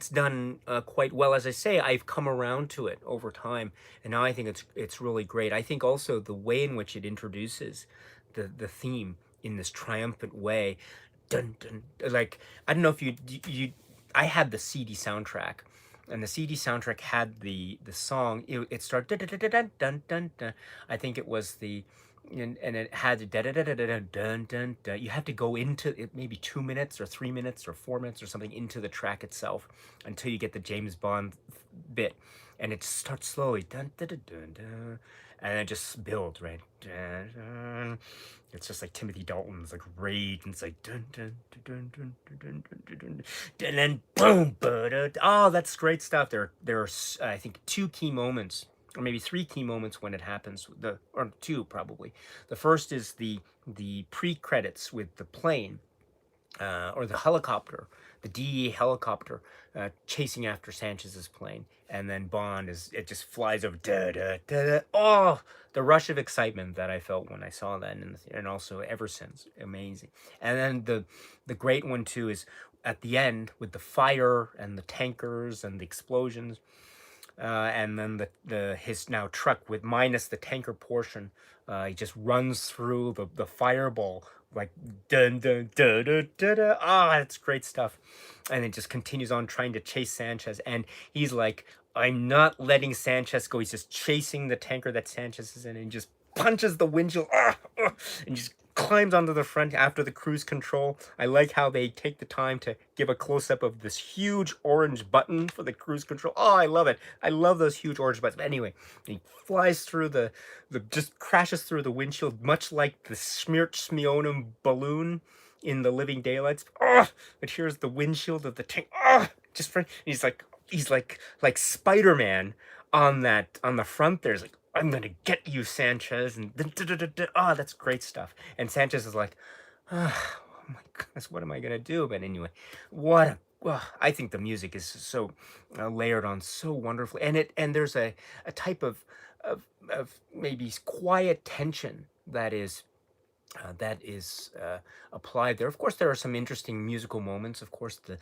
done quite well. As I say, I've come around to it over time, and now I think it's really great. I think also the way in which it introduces the theme in this triumphant way, dun dun. Like, I don't know if you I had the CD soundtrack, and the CD soundtrack had the song. It started dun dun dun dun dun dun. I think it was the. And it had da da da da da dun dun dun. You have to go into it maybe 2 minutes or 3 minutes or 4 minutes or something into the track itself until you get the James Bond bit, and it starts slowly dun dun dun dun, dun and it just builds, right? Dun, dun. It's just like Timothy Dalton's like rage, and it's like dun dun dun dun dun dun dun dun, and then boom, oh, that's great stuff. There are I think 2 key moments, or maybe 3 key moments when it happens, or 2 probably. The first is the pre-credits with the plane, or the helicopter, the DEA helicopter chasing after Sanchez's plane, and then Bond it just flies over, da da da da. Oh, the rush of excitement that I felt when I saw that, and also ever since, amazing. And then the great one too is at the end with the fire and the tankers and the explosions. And then his now truck with minus the tanker portion, he just runs through the fireball like dun dun dun dun dun dun. Ah, it's great stuff, and it just continues on trying to chase Sanchez, and he's like, I'm not letting Sanchez go. He's just chasing the tanker that Sanchez is in, and just punches the windshield, and just climbs onto the front after the cruise control. I like how they take the time to give a close-up of this huge orange button for the cruise control. Oh, I love it. I love those huge orange buttons. But anyway, he flies through just crashes through the windshield, much like the Smirch Smionim balloon in the Living Daylights. But here's the windshield of the tank. He's like Spider-Man on the front there. He's like, I'm gonna get you, Sanchez, and that's great stuff. And Sanchez is like, my goodness, what am I gonna do? But anyway, what a well, I think the music is so layered on so wonderfully, and there's a type of maybe quiet tension that is applied there. Of course, there are some interesting musical moments. Of course, the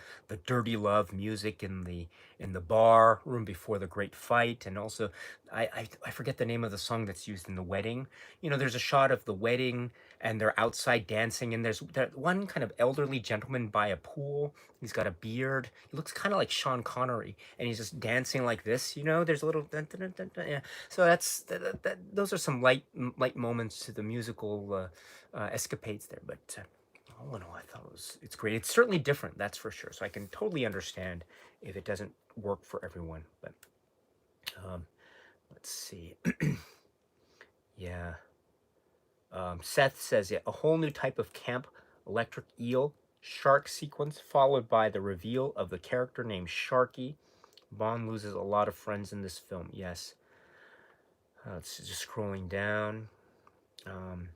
dirty love music in the bar room before the great fight, and also I forget the name of the song that's used in the wedding. You know, there's a shot of the wedding, and they're outside dancing, and there's that one kind of elderly gentleman by a pool. He's got a beard. He looks kind of like Sean Connery, and he's just dancing like this. You know, there's a little dun, dun, dun, dun, dun, yeah. So those are some light moments to the musical. Escapades there. But all in all, I thought it's great. It's certainly different, that's for sure. So I can totally understand if it doesn't work for everyone. But um, let's see. Yeah. Seth says, yeah, a whole new type of camp electric eel shark sequence followed by the reveal of the character named Sharky. Bond loses a lot of friends in this film. Yes. Let's just scrolling down. Um,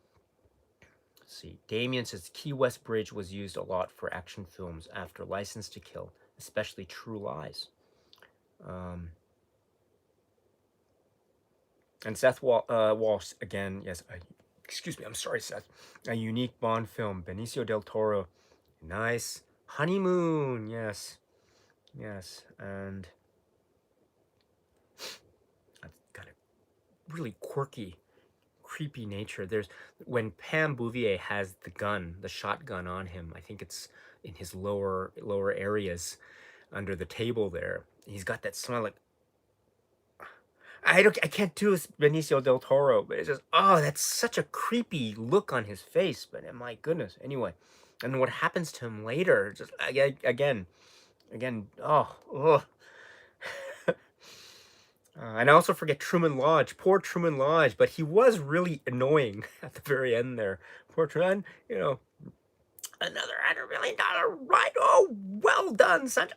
Let's see. Damien says Key West Bridge was used a lot for action films after License to Kill, especially True Lies. Um, and Walsh, again, yes, excuse me, I'm sorry, Seth. A unique Bond film, Benicio del Toro. Nice. Honeymoon, yes. Yes. And that's got a really quirky, creepy nature. There's when Pam Bouvier has the gun, the shotgun on him, I think it's in his lower areas under the table there. He's got that smell like I can't do Benicio del Toro, but it's just that's such a creepy look on his face. But my goodness, anyway, and what happens to him later? Just again. Oh. And I also forget Truman Lodge. Poor Truman Lodge, but he was really annoying at the very end there. Poor Truman, another $100 million ride. Oh, well done, son.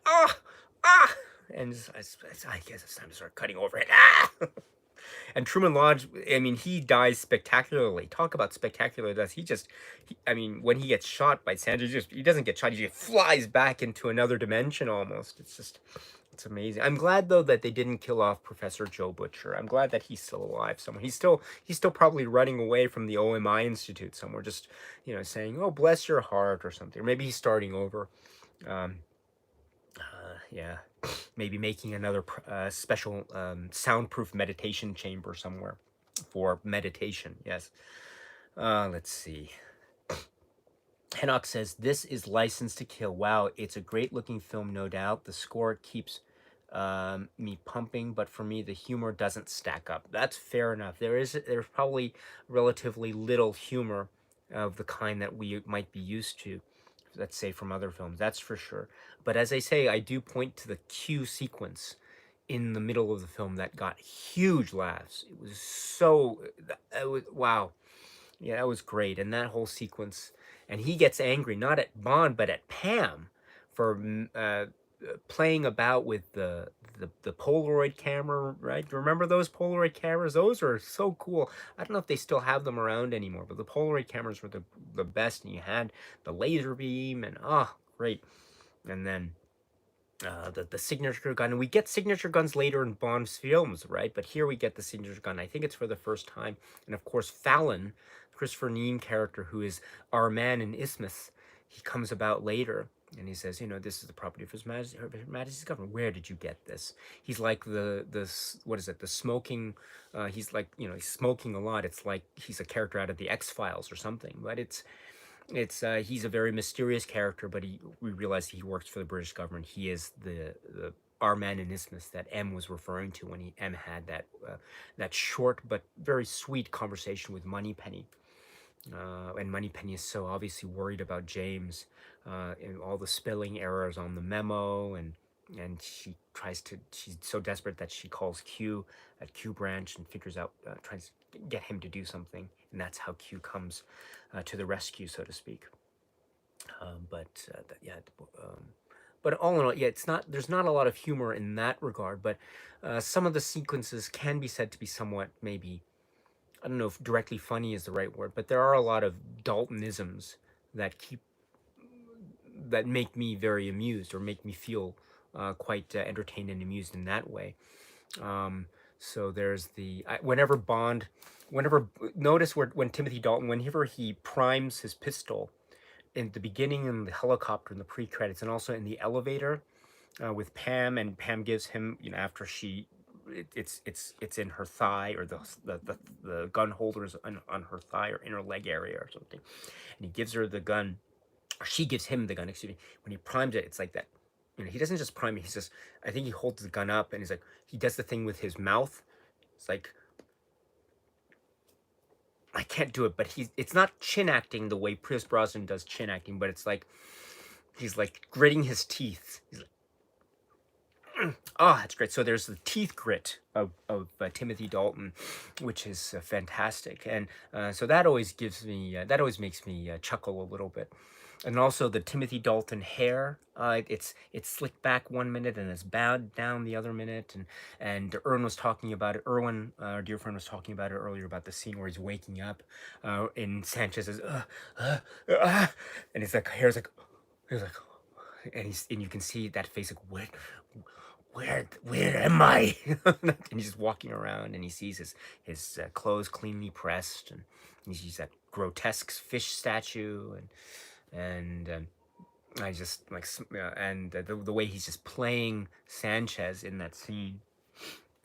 And I guess it's time to start cutting over it. And Truman Lodge, I mean, he dies spectacularly. Talk about spectacular death. I mean, when he gets shot by Sandra, he doesn't get shot. He just flies back into another dimension almost. It's amazing. I'm glad though that they didn't kill off Professor Joe Butcher. I'm glad that he's still alive somewhere. He's still probably running away from the OMI Institute somewhere, just saying, "Oh, bless your heart" or something. Or maybe he's starting over. Um, yeah, maybe making another special soundproof meditation chamber somewhere for meditation. Yes. Let's see. Henok says, this is License to Kill. Wow, it's a great looking film, no doubt. The score keeps me pumping, but for me, the humor doesn't stack up. That's fair enough. There's probably relatively little humor of the kind that we might be used to, let's say, from other films. That's for sure. But as I say, I do point to the Q sequence in the middle of the film that got huge laughs. It was wow. Yeah, that was great. And that whole sequence, and he gets angry not at Bond but at Pam for playing about with the Polaroid camera, right? Remember those Polaroid cameras? Those are so cool. I don't know if they still have them around anymore, but the Polaroid cameras were the best, and you had the laser beam, and great. And then the signature gun, and we get signature guns later in Bond's films, right? But here we get the signature gun. I think it's for the first time, and of course Fallon, Christopher Neame character, who is our man in Isthmus, he comes about later, and he says, this is the property of Her Majesty's government. Where did you get this? He's like the what is it? The smoking. He's like he's smoking a lot. It's like he's a character out of the X-Files or something. But he's a very mysterious character, but we realize he works for the British government. He is the our man in Isthmus that M was referring to when M had that short but very sweet conversation with Moneypenny. And Moneypenny is so obviously worried about James and all the spelling errors on the memo, and she's so desperate that she calls Q at Q branch and figures out, tries to get him to do something, and that's how Q comes to the rescue, so to speak. But all in all, yeah, there's not a lot of humor in that regard, but some of the sequences can be said to be somewhat, maybe, I don't know if directly funny is the right word, but there are a lot of Daltonisms that keep that make me very amused or make me feel quite entertained and amused in that way. Um, so there's whenever Bond, whenever notice where when Timothy Dalton, whenever he primes his pistol in the beginning in the helicopter in the pre-credits and also in the elevator with Pam, and Pam gives him, after it's in her thigh, or the gun holder is on her thigh or inner leg area or something, and he gives her the gun, or she gives him the gun, excuse me. When he primes it, it's like that. He doesn't just prime it. He's just, I think he holds the gun up and he's like, he does the thing with his mouth. It's like, I can't do it, but it's not chin acting the way Pierce Brosnan does chin acting, but it's like he's like gritting his teeth. He's like, oh, that's great. So there's the teeth grit of Timothy Dalton, which is fantastic, and so that always that always makes me chuckle a little bit. And also the Timothy Dalton hair, it's slicked back one minute and it's bowed down the other minute, and Erwin was talking about it. Erwin, our dear friend, was talking about it earlier about the scene where he's waking up, and Sanchez is, and his like hair's like, he's like, and you can see that face like, where am I? And he's just walking around and he sees his clothes cleanly pressed, and he sees that grotesque fish statue, and I just like, and the way he's just playing Sanchez in that scene,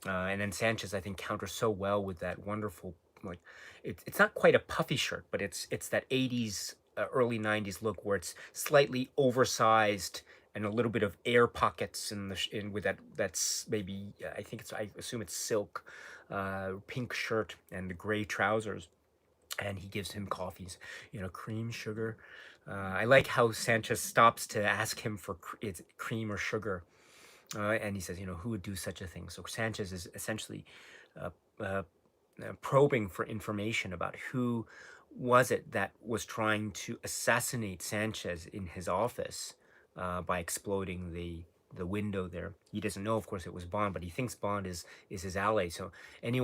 and then Sanchez, I think, counters so well with that wonderful, like, it's not quite a puffy shirt, but it's that 80s, early 90s look where it's slightly oversized and a little bit of air pockets in with that's maybe, I assume it's silk, pink shirt and the gray trousers, and he gives him coffees, cream, sugar. I like how Sanchez stops to ask him for it's cream or sugar, and he says, who would do such a thing? So Sanchez is essentially uh, uh, probing for information about who was it that was trying to assassinate Sanchez in his office by exploding the window there. He doesn't know, of course, it was Bond, but he thinks Bond is his ally. So an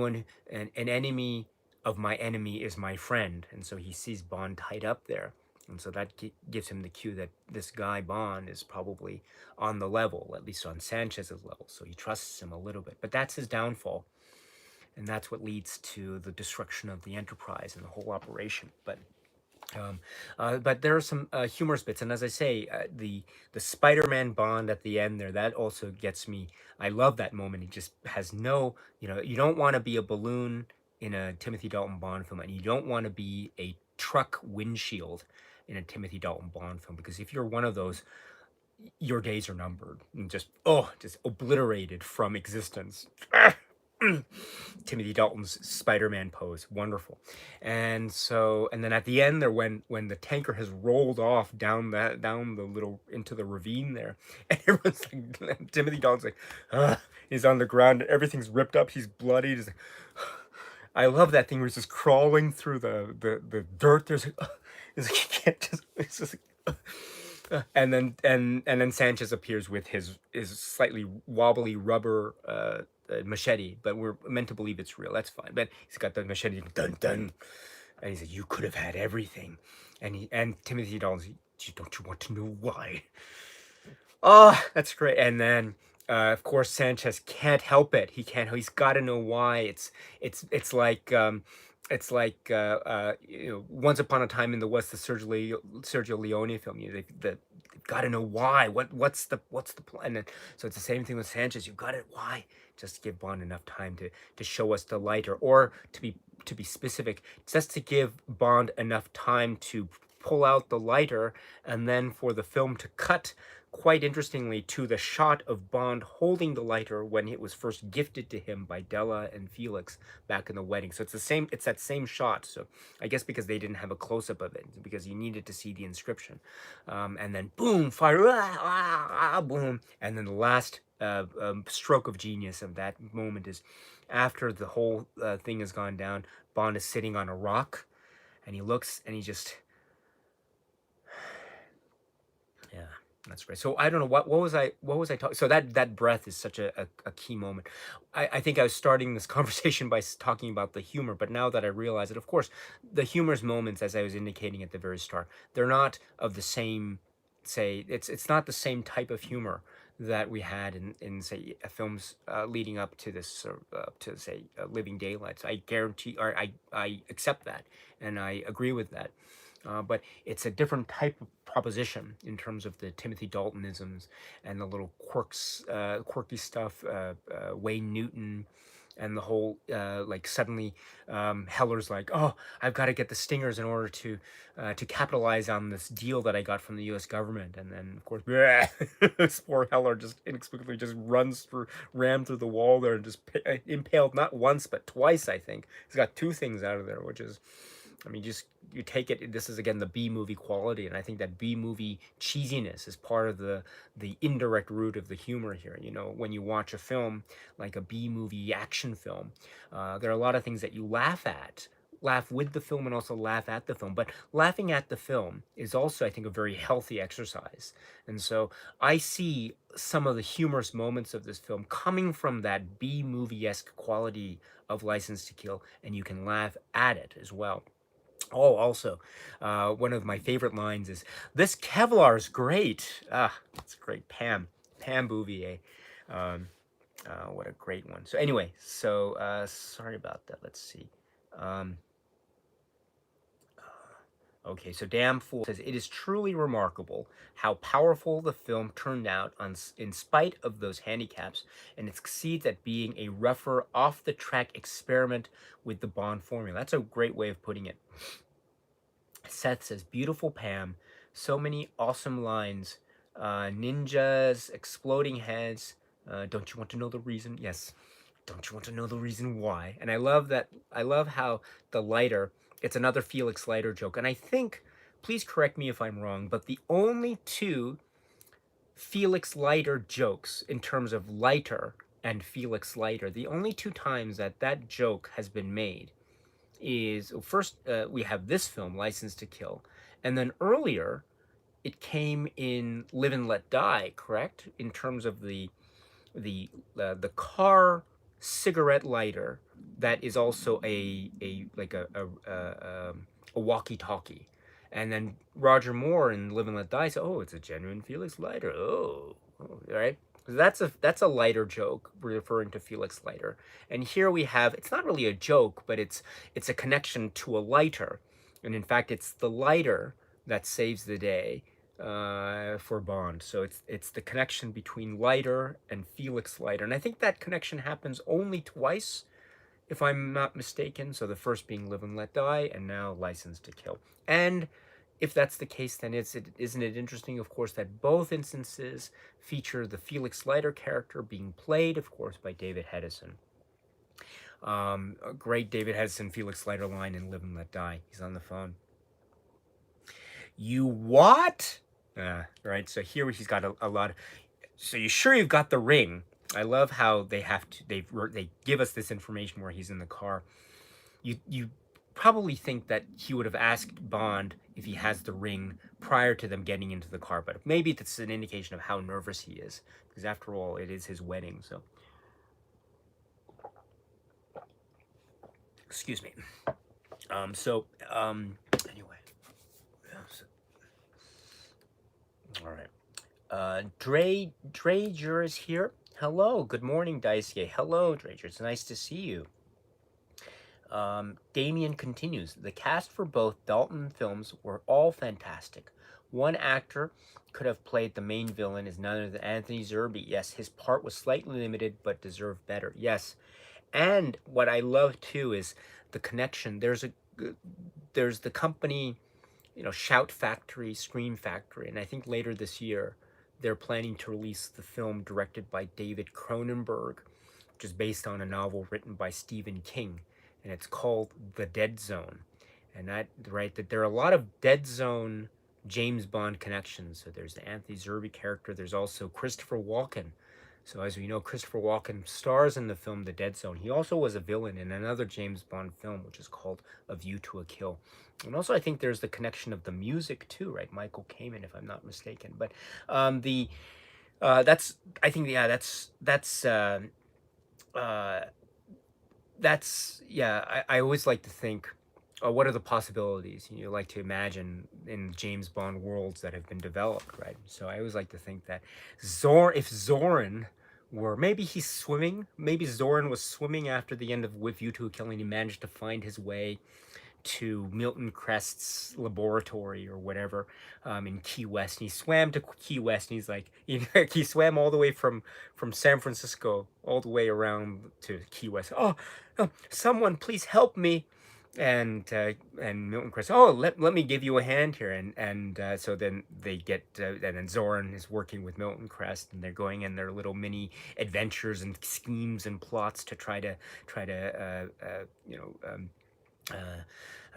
enemy of my enemy is my friend, and so he sees Bond tied up there. And so that gives him the cue that this guy Bond is probably on the level, at least on Sanchez's level. So he trusts him a little bit. But that's his downfall. And that's what leads to the destruction of the Enterprise and the whole operation. But there are some humorous bits. And as I say, the Spider-Man Bond at the end there, that also gets me. I love that moment. He just has no, you don't want to be a balloon in a Timothy Dalton Bond film, and you don't want to be a truck windshield in a Timothy Dalton Bond film, because if you're one of those, your days are numbered and just obliterated from existence. Timothy Dalton's Spider-Man pose, wonderful. And then at the end there, when the tanker has rolled off down the little into the ravine there, and everyone's like, Timothy Dalton's like, he's on the ground, everything's ripped up, he's bloodied. He's like, I love that thing where he's just crawling through the dirt. There's like, it's like he can't just. It's just like, and then Sanchez appears with his slightly wobbly rubber machete, but we're meant to believe it's real. That's fine. But he's got the machete, dun dun, and he's like, "You could have had everything," and Timothy Dalton's, "Don't you want to know why?" Oh, that's great. And then, of course, Sanchez can't help it. He's got to know why. It's like Once Upon a Time in the West, the Sergio Leone film. They've got to know why. What's the plan? And then, so it's the same thing with Sanchez. You've got it. Why? Just give Bond enough time to show us the lighter, or to be specific, just to give Bond enough time to pull out the lighter, and then for the film to cut, quite interestingly, to the shot of Bond holding the lighter when it was first gifted to him by Della and Felix back in the wedding. So it's that same shot. So I guess because they didn't have a close-up of it, because you needed to see the inscription. And then boom, fire, boom. And then the last stroke of genius of that moment is after the whole thing has gone down, Bond is sitting on a rock, and he looks and he just, yeah, that's great. So I don't know what was I talking. So that breath is such a key moment. I think I was starting this conversation by talking about the humor, but now that I realize it, of course, the humorous moments, as I was indicating at the very start, they're not of the same say it's not the same type of humor that we had in say films leading up to this to say Living Daylights. I guarantee, or I accept that, and I agree with that. But it's a different type of proposition in terms of the Timothy Daltonisms and the little quirky stuff, Wayne Newton, and the whole like suddenly Heller's like, oh, I've got to get the stingers in order to capitalize on this deal that I got from the U.S. government, and then of course, this poor Heller just inexplicably just rammed through the wall there and just impaled not once but twice. I think he's got two things out of there, which is, I mean, just you take it. This is again the B movie quality, and I think that B movie cheesiness is part of the indirect root of the humor here. You know, when you watch a film like a B movie action film, there are a lot of things that you laugh with the film, and also laugh at the film. But laughing at the film is also, I think, a very healthy exercise. And so I see some of the humorous moments of this film coming from that B movie esque quality of License to Kill, and you can laugh at it as well. Oh, also, one of my favorite lines is, "This Kevlar is great." Ah, it's great. Pam Bouvier. Um, what a great one. So anyway, so sorry about that. Let's see. Um, okay, so Damn Fool says, it is truly remarkable how powerful the film turned out in spite of those handicaps, and it succeeds at being a rougher, off-the-track experiment with the Bond formula. That's a great way of putting it. Seth says, beautiful Pam, so many awesome lines. Ninjas, exploding heads. Don't you want to know the reason? Yes. Don't you want to know the reason why? And I love that. I love how the lighter, it's another Felix Leiter joke. And I think, please correct me if I'm wrong, but the only two Felix Leiter jokes in terms of lighter and Felix Leiter, the only two times that that joke has been made is, first we have this film, License to Kill, and then earlier it came in Live and Let Die, correct? In terms of the car cigarette lighter that is also a like a walkie-talkie, and then Roger Moore in Live and Let Die said, "Oh, it's a genuine Felix lighter." Oh, right. That's a lighter joke referring to Felix Leiter, and here we have, it's not really a joke, but it's a connection to a lighter, and in fact, it's the lighter that saves the day for Bond. So it's the connection between Leiter and Felix Leiter, and I think that connection happens only twice, if I'm not mistaken. So the first being Live and Let Die, and now License to Kill. And if that's the case, then isn't it interesting, of course, that both instances feature the Felix Leiter character being played, of course, by David Hedison. A great David Hedison Felix Leiter line in Live and Let Die. He's on the phone. You what? Right. So here he's got a lot. So you sure you've got the ring? I love how they give us this information where he's in the car. You probably think that he would have asked Bond if he has the ring prior to them getting into the car, but maybe that's an indication of how nervous he is, because after all, it is his wedding. So, excuse me. Anyway, all right. Drager is here. Hello, good morning, Daisuke. Hello, Drager. It's nice to see you. Damien continues, the cast for both Dalton films were all fantastic. One actor could have played the main villain is none other than Anthony Zerbe. Yes, his part was slightly limited, but deserved better. Yes. And what I love too is the connection. There's the company, Shout Factory, Scream Factory, and I think later this year they're planning to release the film directed by David Cronenberg, which is based on a novel written by Stephen King, and it's called The Dead Zone. And that there are a lot of Dead Zone James Bond connections. So there's the Anthony Zerbe character. There's also Christopher Walken. So as we know, Christopher Walken stars in the film The Dead Zone. He also was a villain in another James Bond film, which is called A View to a Kill. And also, I think there's the connection of the music too, right? Michael Kamen, if I'm not mistaken. But that's, I think, yeah, I always like to think what are the possibilities you like to imagine in James Bond worlds that have been developed, right? So I always like to think that if Zorin were, maybe he's swimming, maybe Zorin was swimming after the end of With You Two Killing, he managed to find his way to Milton Crest's laboratory or whatever, in Key West. And he swam to Key West, and he's like, he swam all the way from San Francisco all the way around to Key West. Oh, someone please help me. And Milton Crest, oh, let me give you a hand here, and so then they get, and then Zoran is working with Milton Crest, and they're going in their little mini adventures and schemes and plots to try to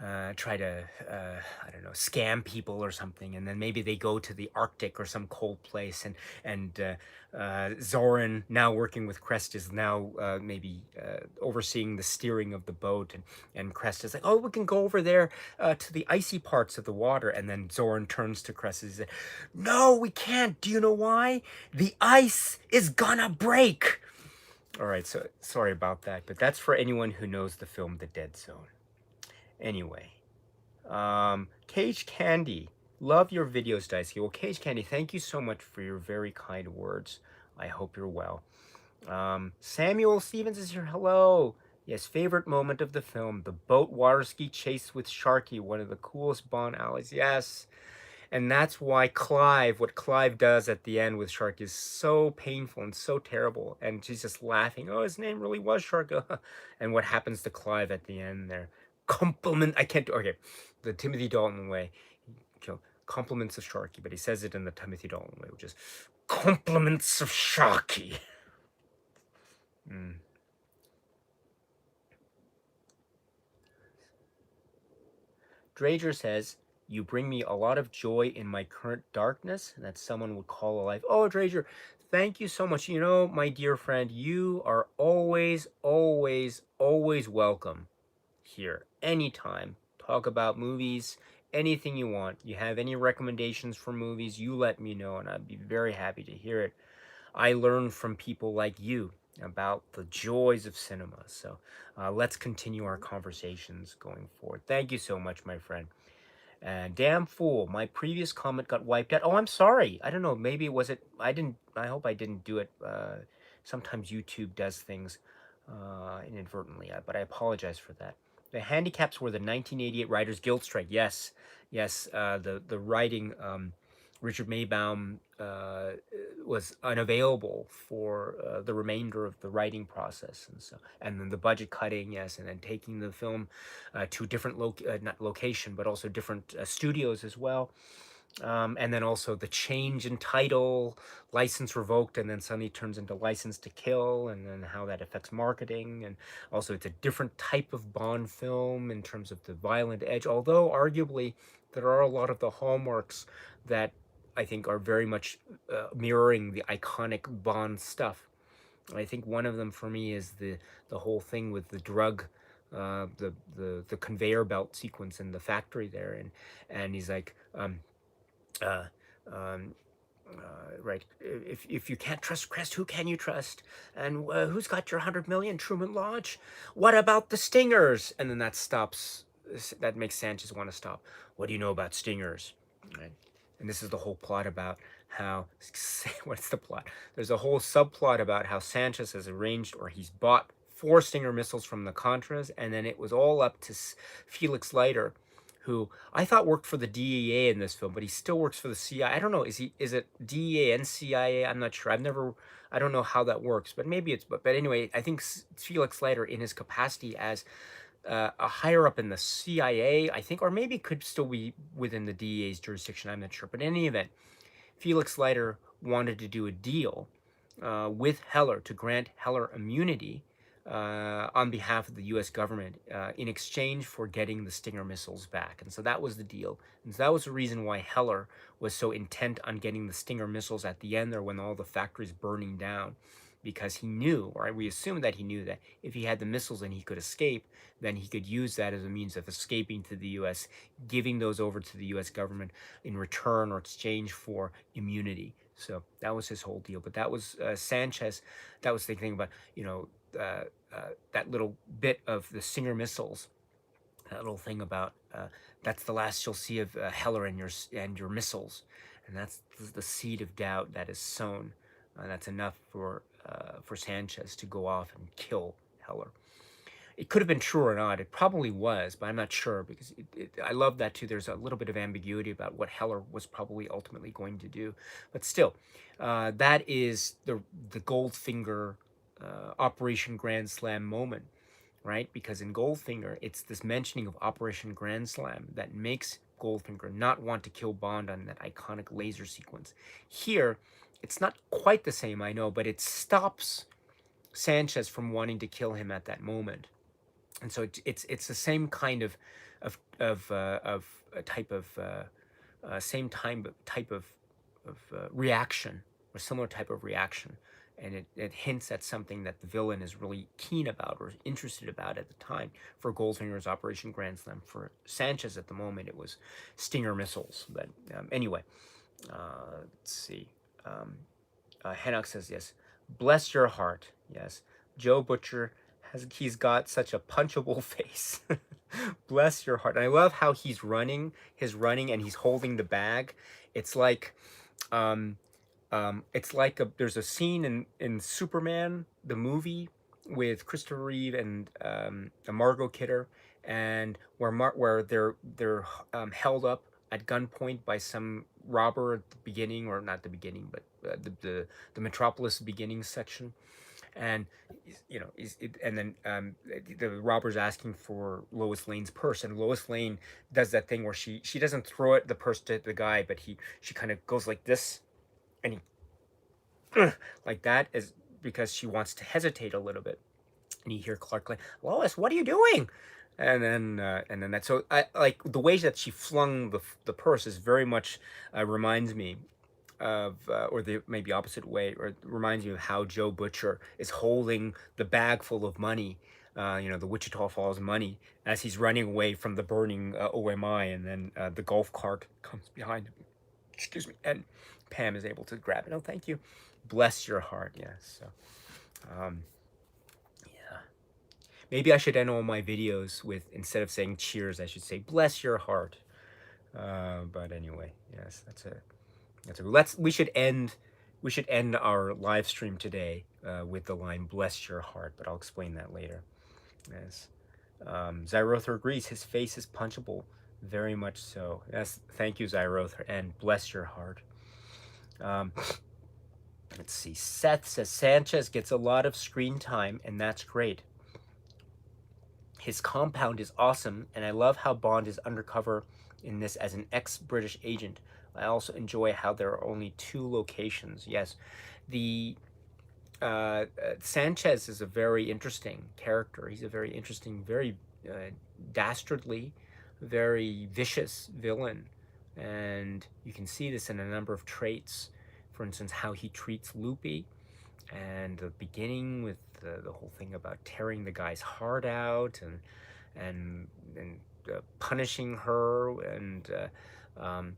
I don't know, scam people or something, and then maybe they go to the Arctic or some cold place, and Zoran, now working with Crest, is now maybe overseeing the steering of the boat, and Crest is like, oh, we can go over there to the icy parts of the water, and then Zoran turns to Crest and says, no, we can't. Do you know why? The ice is gonna break. All right, so sorry about that, but that's for anyone who knows the film The Dead Zone. Anyway, Cage Candy, love your videos, Daisuke. Well, Cage Candy, thank you so much for your very kind words. I hope you're well. Samuel Stevens is here. Hello. Yes, favorite moment of the film, the boat water ski chase with Sharky, one of the coolest Bond alleys. Yes. And that's why what Clive does at the end with Shark is so painful and so terrible. And she's just laughing. Oh, his name really was Shark. And what happens to Clive at the end there? I can't do, okay. The Timothy Dalton way. Compliments of Sharky, but he says it in the Timothy Dalton way, which is compliments of Sharky. Drager says, you bring me a lot of joy in my current darkness that someone would call a life. Oh, Drager, thank you so much. You know, my dear friend, you are always, always, always welcome here. Anytime. Talk about movies, anything you want. You have any recommendations for movies, you let me know, and I'd be very happy to hear it. I learn from people like you about the joys of cinema. So let's continue our conversations going forward. Thank you so much, my friend. And damn fool, my previous comment got wiped out. Oh, I'm sorry. I don't know. Maybe it was it. I hope I didn't do it. Sometimes YouTube does things inadvertently, but I apologize for that. The handicaps were the 1988 Writers Guild strike. Yes, yes. The writing. Richard Maybaum was unavailable for the remainder of the writing process, and then the budget cutting, yes, and then taking the film to different not location, but also different studios as well. And then also the change in title, license revoked, and then suddenly turns into License to Kill, and then how that affects marketing. And also it's a different type of Bond film in terms of the violent edge, although arguably there are a lot of the hallmarks that I think are very much mirroring the iconic Bond stuff. I think one of them for me is the whole thing with the drug, the conveyor belt sequence in the factory there, and he's like, uh, um, right, if you can't trust Crest, who can you trust? And who's got your 100 million, Truman Lodge? What about the Stingers? And then that stops. That makes Sanchez want to stop. What do you know about Stingers? Right. And this is the whole plot about how, what's the plot? There's a whole subplot about how Sanchez has arranged, or he's bought 4 Stinger missiles from the Contras, and then it was all up to Felix Leiter, who I thought worked for the DEA in this film, but he still works for the CIA. I don't know. Is it DEA and CIA? I'm not sure. I don't know how that works, but maybe it's, but anyway, I think Felix Leiter, in his capacity as a higher up in the CIA, I think, or maybe could still be within the DEA's jurisdiction. I'm not sure. But in any event, Felix Leiter wanted to do a deal with Heller to grant Heller immunity on behalf of the U.S. government in exchange for getting the Stinger missiles back. And so that was the deal. And so that was the reason why Heller was so intent on getting the Stinger missiles at the end there when all the factories burning down, because he knew, or we assumed that he knew, that if he had the missiles and he could escape, then he could use that as a means of escaping to the U.S., giving those over to the U.S. government in return or exchange for immunity. So that was his whole deal. But that was Sanchez. That was the thing about, that little bit of the Stinger missiles That little thing about that's the last you'll see of Heller and your missiles, and that's the seed of doubt that is sown. That's enough for Sanchez to go off and kill Heller. It could have been true or not. It probably was, but I'm not sure because I love that too. There's a little bit of ambiguity about what Heller was probably ultimately going to do, but still, that is the Goldfinger Operation Grand Slam moment, right? Because in Goldfinger, it's this mentioning of Operation Grand Slam that makes Goldfinger not want to kill Bond on that iconic laser sequence. Here, it's not quite the same, I know, but it stops Sanchez from wanting to kill him at that moment, and so it's the same kind of a type of same time type of reaction, or similar type of reaction, and it hints at something that the villain is really keen about or interested about at the time. For Goldfinger's Operation Grand Slam, for Sanchez at the moment it was Stinger missiles. But anyway, let's see. Hannock says yes. Bless your heart. Yes, Joe Butcher he's got such a punchable face. Bless your heart. And I love how his running, and he's holding the bag. It's like um, there's a scene in Superman the movie with Christopher Reeve and Margot Kidder, and where they're held up at gunpoint by some robber at the beginning, or not the beginning, but the Metropolis beginning section, and and then the robber's asking for Lois Lane's purse, and Lois Lane does that thing where she doesn't throw the purse to the guy, but she kind of goes like this, and he like that, is because she wants to hesitate a little bit. And you hear Clark like, Lois, what are you doing? And then that, so I like the way that she flung the purse is very much reminds me of or the maybe opposite way, or it reminds me of how Joe Butcher is holding the bag full of money, the Wichita Falls money, as he's running away from the burning OMI, and then the golf cart comes behind him. Excuse me, and Pam is able to grab it. Oh, thank you. Bless your heart. Yes. So, yeah. Maybe I should end all my videos with, instead of saying cheers, I should say bless your heart. But anyway, yes, we should end our live stream today with the line "Bless your heart," but I'll explain that later. Yes, Zyrother agrees. His face is punchable, very much so. Yes, thank you, Zyrother, and bless your heart. Let's see. Seth says Sanchez gets a lot of screen time, and that's great. His compound is awesome, and I love how Bond is undercover in this as an ex-British agent. I also enjoy how there are only 2 locations. Yes, the Sanchez is a very interesting character. He's a very interesting, very dastardly, very vicious villain, and you can see this in a number of traits. For instance, how he treats Loopy, and the beginning with the whole thing about tearing the guy's heart out, and punishing her, and um,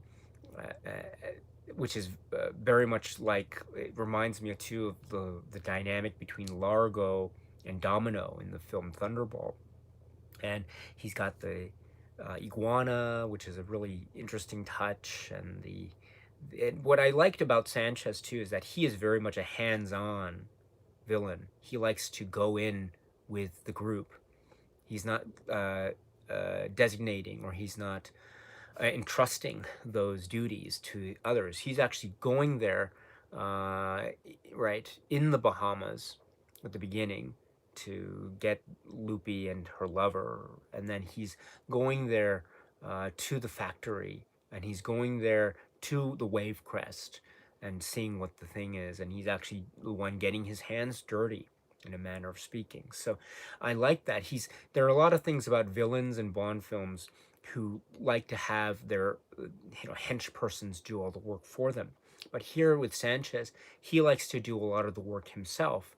which is very much like, it reminds me too of the dynamic between Largo and Domino in the film Thunderball. And he's got the iguana, which is a really interesting touch, and what I liked about Sanchez too is that he is very much a hands-on villain. He likes to go in with the group. He's not designating, or he's not entrusting those duties to others. He's actually going there, right in the Bahamas at the beginning, to get Loopy and her lover, and then he's going there to the factory, and he's going there to the wave crest and seeing what the thing is, and he's actually the one getting his hands dirty, in a manner of speaking. So I like that. There are a lot of things about villains in Bond films who like to have their hench persons do all the work for them. But here with Sanchez, he likes to do a lot of the work himself.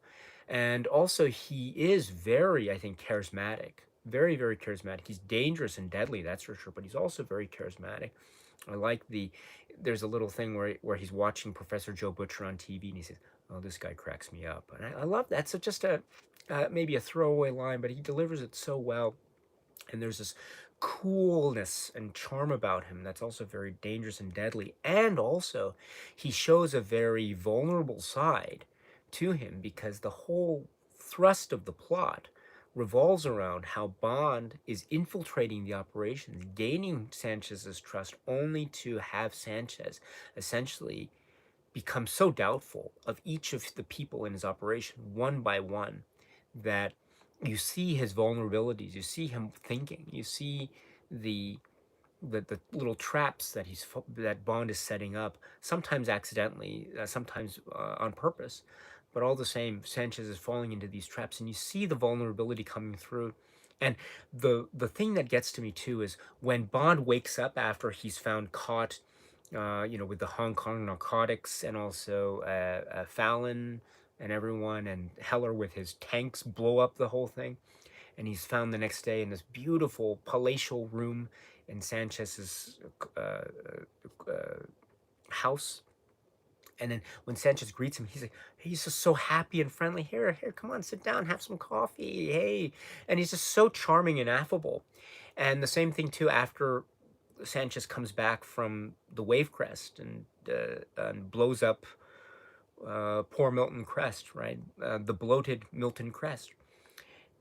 And also he is very, I think, charismatic. Very, very charismatic. He's dangerous and deadly, that's for sure, but he's also very charismatic. I like there's a little thing where he's watching Professor Joe Butcher on TV, and he says, "Oh, this guy cracks me up." And I love that. So just maybe a throwaway line, but he delivers it so well. And there's this coolness and charm about him that's also very dangerous and deadly. And also, he shows a very vulnerable side to him because the whole thrust of the plot revolves around how Bond is infiltrating the operations, gaining Sanchez's trust, only to have Sanchez essentially become so doubtful of each of the people in his operation one by one that you see his vulnerabilities, you see him thinking, you see the the little traps that that Bond is setting up, sometimes accidentally, sometimes on purpose, but all the same, Sanchez is falling into these traps, and you see the vulnerability coming through. And the thing that gets to me too is when Bond wakes up after he's found caught, with the Hong Kong narcotics, and also Fallon and everyone, and Heller with his tanks blow up the whole thing. And he's found the next day in this beautiful palatial room in Sanchez's house. And then when Sanchez greets him, he's just so happy and friendly. Here, come on, sit down, have some coffee. Hey, and he's just so charming and affable. And the same thing too after Sanchez comes back from the Wave Crest and blows up poor Milton Crest, right? The bloated Milton Crest.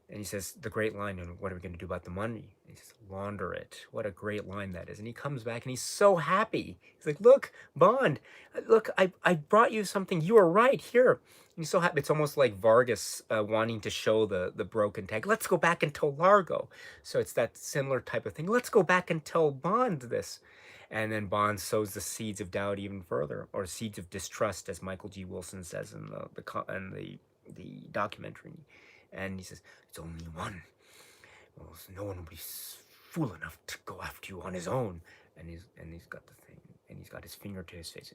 And he says the great line, and what are we going to do about the money? And he says, launder it. What a great line that is. And he comes back and he's so happy. He's like, look, Bond, look, I brought you something. You were right here. And he's so happy. It's almost like Vargas wanting to show the broken tag. Let's go back and tell Largo. So it's that similar type of thing. Let's go back and tell Bond this. And then Bond sows the seeds of doubt even further, or seeds of distrust, as Michael G. Wilson says in the documentary. And he says, it's only one. Well, no one will be fool enough to go after you on his own. And he's got the thing, and he's got his finger to his face.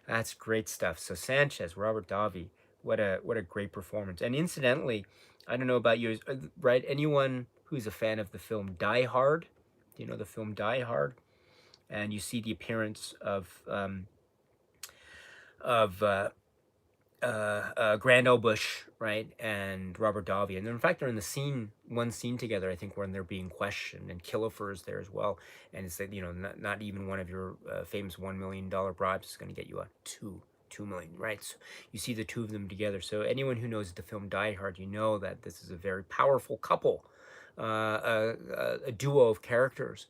That's great stuff. So Sanchez, Robert Davi, what a great performance. And incidentally, I don't know about you, right? Anyone who's a fan of the film Die Hard, do you know the film Die Hard? And you see the appearance of Grandel Bush, right, and Robert Davi, and in fact they're in one scene together. I think when they're being questioned, and Killifer is there as well, and it's that not even one of your famous $1 million bribes is going to get you a two million, right? So you see the two of them together. So anyone who knows the film Die Hard, you know that this is a very powerful couple, a duo of characters,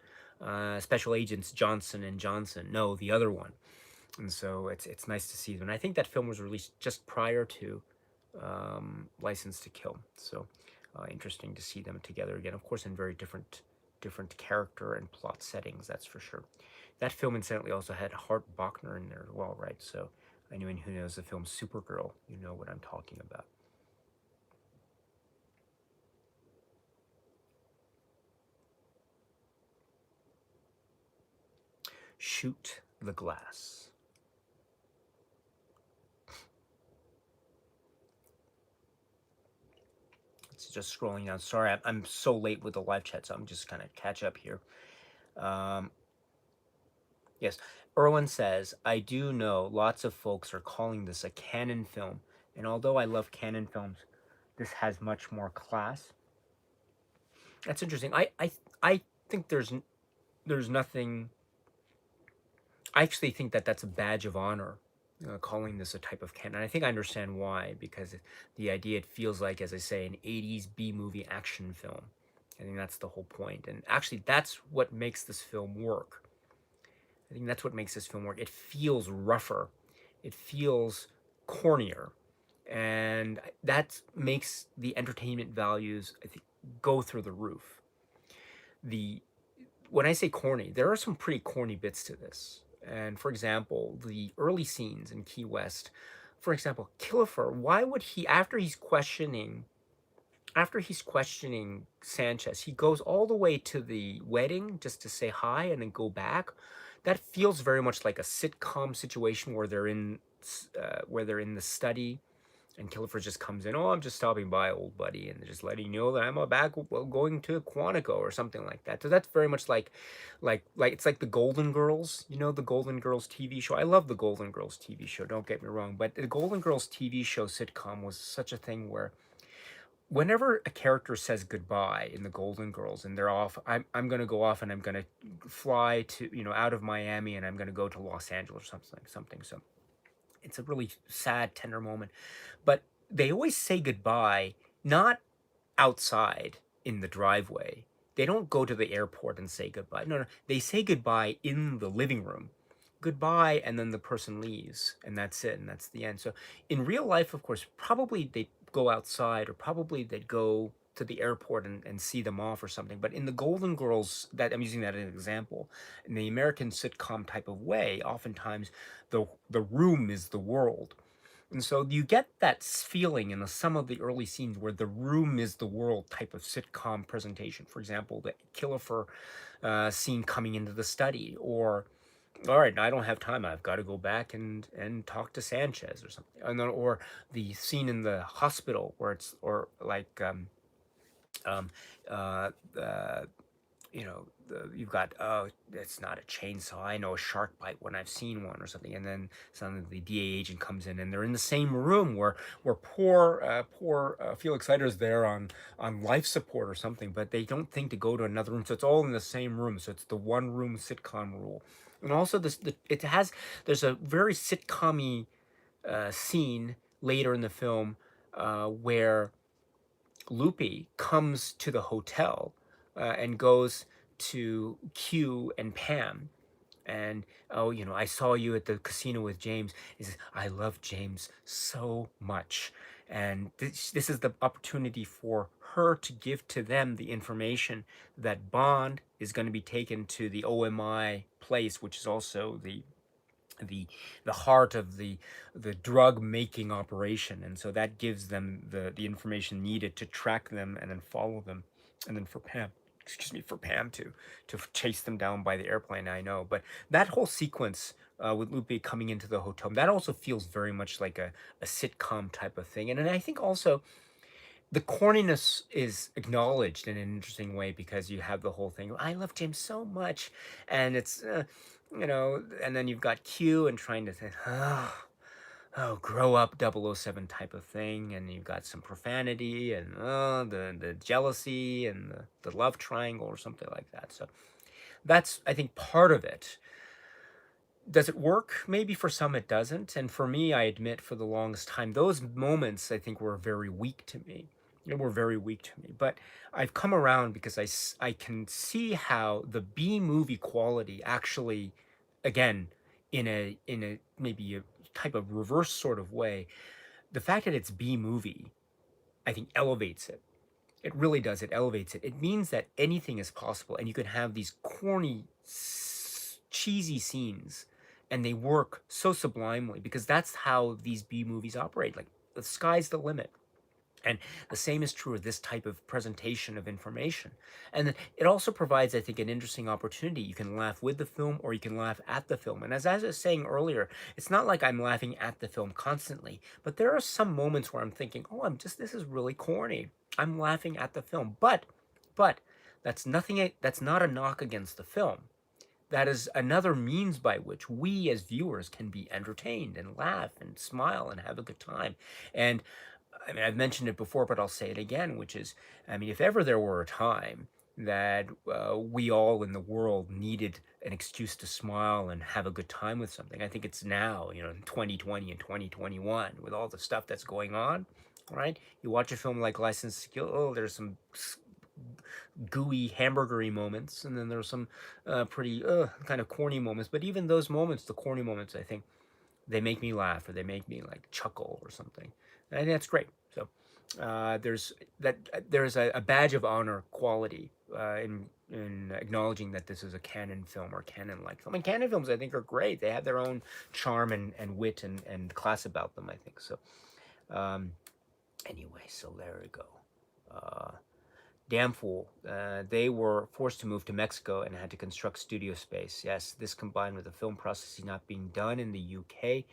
special agents Johnson and Johnson. No, the other one. And so it's nice to see them. And I think that film was released just prior to License to Kill. So interesting to see them together again. Of course, in very different character and plot settings. That's for sure. That film, incidentally, also had Hart Bochner in there as well, right? So anyone who knows the film Supergirl, you know what I'm talking about. Shoot the glass. Just scrolling down. Sorry, I'm so late with the live chat, so I'm just kind of catch up here. Yes, Erwin says, I do know lots of folks are calling this a canon film, and although I love canon films, this has much more class. That's interesting. I think there's nothing. I actually think that that's a badge of honor, calling this a type of canon. I think I understand why, because the idea, it feels like, as I say, an 80s B-movie action film. I think that's the whole point. And actually, that's what makes this film work. I think that's what makes this film work. It feels rougher. It feels cornier. And that makes the entertainment values, I think, go through the roof. When I say corny, there are some pretty corny bits to this. And for example, the early scenes in Key West, for example, Killifer, why would he, after he's questioning Sanchez, he goes all the way to the wedding just to say hi and then go back? That feels very much like a sitcom situation where they're in the study, and Killifer just comes in. Oh, I'm just stopping by, old buddy, and just letting you know that I'm back, going to Quantico or something like that. So that's very much like it's like the Golden Girls. You know, the Golden Girls TV show. I love the Golden Girls TV show. Don't get me wrong, but the Golden Girls TV show sitcom was such a thing where whenever a character says goodbye in the Golden Girls and they're off, I'm gonna go off and I'm gonna fly to, out of Miami, and I'm gonna go to Los Angeles or something. So it's a really sad, tender moment. But they always say goodbye, not outside in the driveway. They don't go to the airport and say goodbye. No, no, they say goodbye in the living room. Goodbye, and then the person leaves, and that's it, and that's the end. So in real life, of course, probably they go outside, or probably they'd go to the airport and see them off or something. But in the Golden Girls, that I'm using that as an example, in the American sitcom type of way, oftentimes the room is the world. And so you get that feeling in some of the early scenes where the room is the world type of sitcom presentation. For example, the Killifer scene coming into the study, or all right, I don't have time. I've got to go back and talk to Sanchez or something, and then, or the scene in the hospital where it's, or like um, uh, uh, you've got, oh, it's not a chainsaw, I know a shark bite when I've seen one or something, and then suddenly the DA agent comes in and they're in the same room where poor Felix Leiter's there on life support or something, but they don't think to go to another room, so it's all in the same room. So it's the one room sitcom rule. And also there's a very sitcom-y scene later in the film where Loopy comes to the hotel and goes to Q and Pam. And, oh, I saw you at the casino with James. He says, I love James so much. And this is the opportunity for her to give to them the information that Bond is going to be taken to the OMI place, which is also the the heart of the drug making operation. And so that gives them the information needed to track them and then follow them, and then for Pam to chase them down by the airplane. I know, but that whole sequence with Lupe coming into the hotel, that also feels very much like a sitcom type of thing. And I think also the corniness is acknowledged in an interesting way, because you have the whole thing, I love James so much, and it's and then you've got Q and trying to think, oh, grow up, 007 type of thing, and you've got some profanity and the jealousy and the love triangle or something like that. So that's, I think, part of it. Does it work? Maybe for some it doesn't. And for me, I admit, for the longest time, those moments I think were very weak to me. They were very weak to me. But I've come around, because I can see how the B movie quality actually, again, in a maybe a type of reverse sort of way, the fact that it's B movie, I think, elevates it. It really does. It elevates it. It means that anything is possible, and you can have these corny, cheesy scenes, and they work so sublimely, because that's how these B movies operate. Like, the sky's the limit. And the same is true of this type of presentation of information. And it also provides, I think, an interesting opportunity. You can laugh with the film, or you can laugh at the film. And as I was saying earlier, it's not like I'm laughing at the film constantly, but there are some moments where I'm thinking, oh, this is really corny. I'm laughing at the film. But that's nothing, that's not a knock against the film. That is another means by which we as viewers can be entertained and laugh and smile and have a good time. And I mean, I've mentioned it before, but I'll say it again, which is, I mean, if ever there were a time that we all in the world needed an excuse to smile and have a good time with something, I think it's now, in 2020 and 2021, with all the stuff that's going on, right? You watch a film like License to Kill, oh, there's some gooey, hamburgery moments, and then there's some pretty kind of corny moments. But even those moments, the corny moments, I think, they make me laugh, or they make me like chuckle or something. And I think that's great. So there's a badge of honor quality in acknowledging that this is a canon film, or canon-like film. And canon films, I think, are great. They have their own charm and wit and class about them, I think. So anyway, so there we go. Damn fool. They were forced to move to Mexico and had to construct studio space. Yes, this, combined with the film processing not being done in the UK,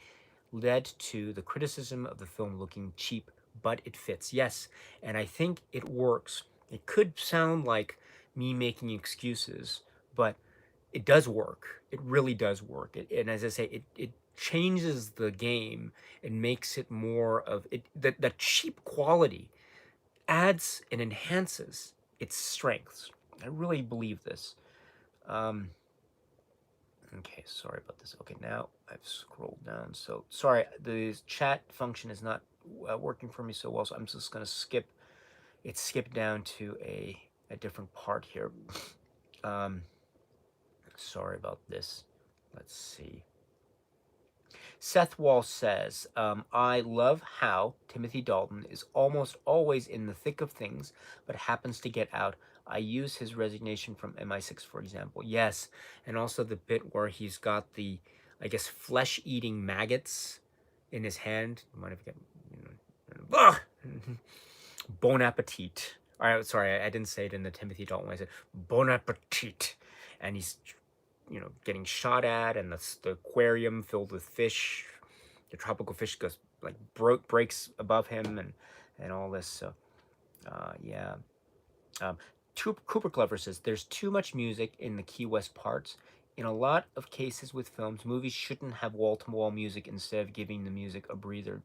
led to the criticism of the film looking cheap, but it fits. Yes, and I think it works. It could sound like me making excuses, but it does work. It really does work. And as I say, it changes the game and makes it more of it. That cheap quality adds and enhances its strengths. I really believe this. Um, okay, sorry about this. Okay, now I've scrolled down. So sorry, the chat function is not working for me so well. So I'm just gonna skip. It skipped down to a different part here. Um, sorry about this. Let's see. Seth Wall says, I love how Timothy Dalton is almost always in the thick of things, but happens to get out. I use his resignation from MI6, for example. Yes, and also the bit where he's got the, I guess, flesh-eating maggots in his hand. You might have gotten, bon appetit. All right, sorry, I didn't say it in the Timothy Dalton way. I said bon appetit, and he's getting shot at, and the aquarium filled with fish. The tropical fish goes like breaks above him, and all this. So, yeah. Um, Cooper Clever says there's too much music in the Key West parts. In a lot of cases with films, movies shouldn't have wall-to-wall music instead of giving the music a breather.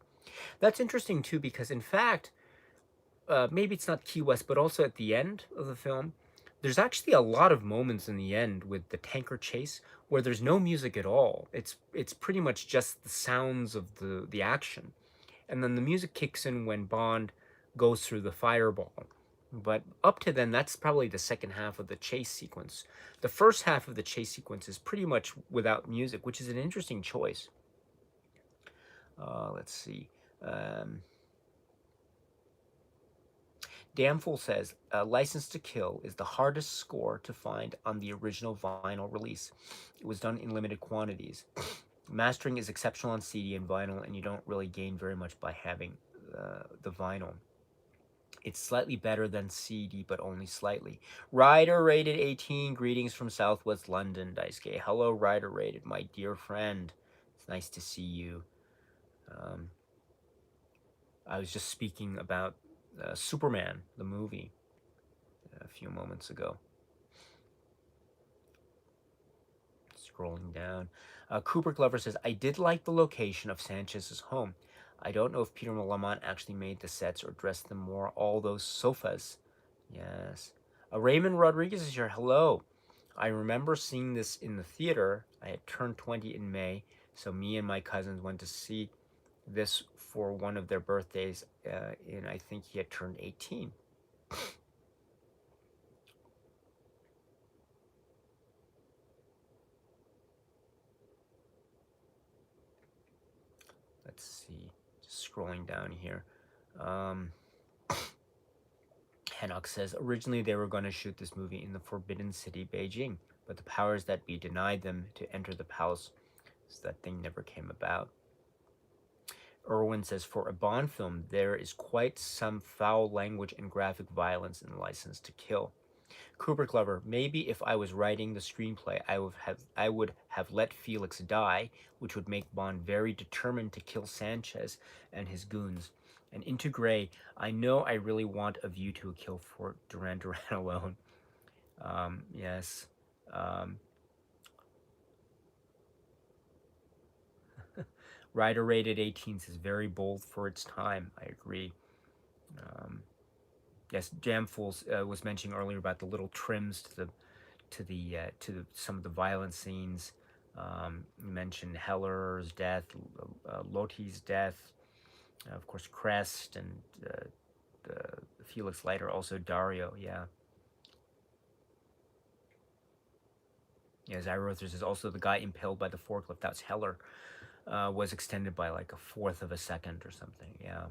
That's interesting too, because in fact, maybe it's not Key West, but also at the end of the film, there's actually a lot of moments in the end with the tanker chase where there's no music at all. It's pretty much just the sounds of the action, and then the music kicks in when Bond goes through the fireball. But up to then, that's probably the second half of the chase sequence. The first half of the chase sequence is pretty much without music, which is an interesting choice. Let's see. Um, Damfool says, License to Kill is the hardest score to find on the original vinyl release. It was done in limited quantities. Mastering is exceptional on CD and vinyl, and you don't really gain very much by having the vinyl. It's slightly better than CD, but only slightly. Rider Rated 18, greetings from Southwest London, Daisuke. Hello, Rider Rated, my dear friend. It's nice to see you. I was just speaking about Superman, the movie, a few moments ago. Scrolling down. Cooper Glover says, I did like the location of Sanchez's home. I don't know if Peter Lamont actually made the sets or dressed them more. All those sofas. Yes. Raymond Rodriguez is here. Hello. I remember seeing this in the theater. I had turned 20 in May, so me and my cousins went to see this for one of their birthdays, and I think he had turned 18. Let's see. Just scrolling down here. Hanok says, originally they were going to shoot this movie in the Forbidden City, Beijing, but the powers that be denied them to enter the palace, so that thing never came about. Irwin says, for a Bond film, there is quite some foul language and graphic violence in License to Kill. Cooper Clever, maybe if I was writing the screenplay, I would have let Felix die, which would make Bond very determined to kill Sanchez and his goons. And Into Grey, I know I really want A View to a Kill for Duran Duran alone. Yes. Rider Rated 18 is very bold for its time. I agree. Yes, Jamfools was mentioning earlier about the little trims to some of the violent scenes. You mentioned Heller's death, Loti's death, of course Crest, and Felix Leiter, also Dario. Yeah. Yeah, as I wrote, there's also the guy impaled by the forklift. That's Heller. Was extended by like a fourth of a second or something. Yeah.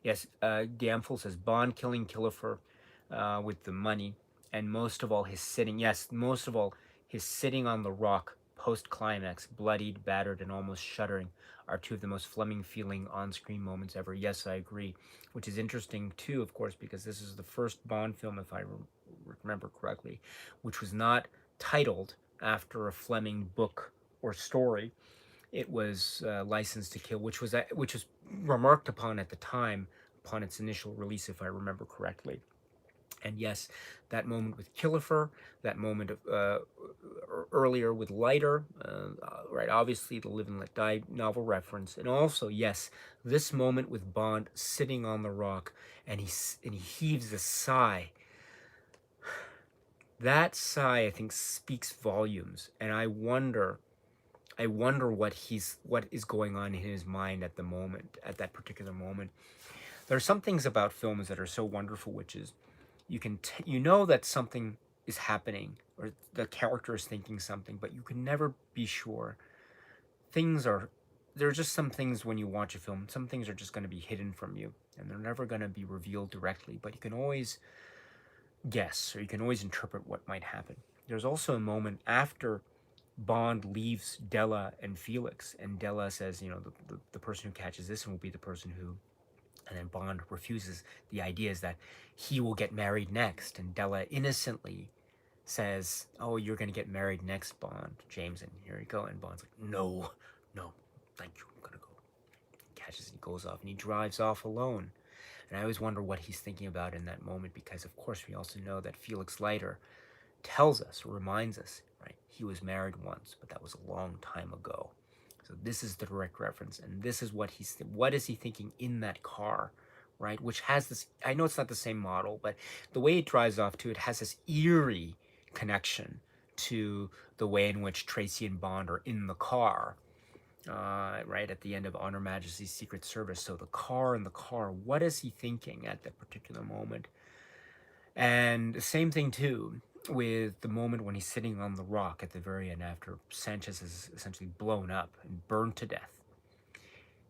Yes, Damful says Bond killing Killifer with the money, and most of all his sitting. Yes, most of all his sitting on the rock post climax, bloodied, battered, and almost shuddering, are two of the most Fleming feeling on screen moments ever. Yes, I agree. Which is interesting too, of course, because this is the first Bond film, if I remember correctly, which was not titled after a Fleming book or story. It was License to Kill, which was remarked upon at the time upon its initial release, if I remember correctly. And yes, that moment with Killefer, that moment of earlier with Leiter, right? Obviously, the Live and Let Die novel reference, and also yes, this moment with Bond sitting on the rock, and he heaves a sigh. That sigh, I think, speaks volumes, and I wonder what is going on in his mind at the moment, at that particular moment. There are some things about films that are so wonderful, which is you know that something is happening or the character is thinking something, but you can never be sure. Things are There are just some things when you watch a film, some things are just going to be hidden from you, and they're never going to be revealed directly, but you can always guess or you can always interpret what might happen. There's also a moment after Bond leaves Della and Felix, and Della says, the person who catches this one will be the person who, and then Bond refuses. The idea is that he will get married next, and Della innocently says, "Oh, you're gonna get married next, Bond, James." And here you go, and Bond's like, "No, no, thank you, I'm gonna go." He catches and he goes off, and he drives off alone. And I always wonder what he's thinking about in that moment, because of course we also know that Felix Leiter tells us, reminds us, right? He was married once, but that was a long time ago. So this is the direct reference, and this is what is he thinking in that car, right? Which has this. I know it's not the same model, but the way it drives off to it has this eerie connection to the way in which Tracy and Bond are in the car, right at the end of On Her Majesty's Secret Service. So the car in the car. What is he thinking at that particular moment? And the same thing too with the moment when he's sitting on the rock at the very end after Sanchez is essentially blown up and burned to death.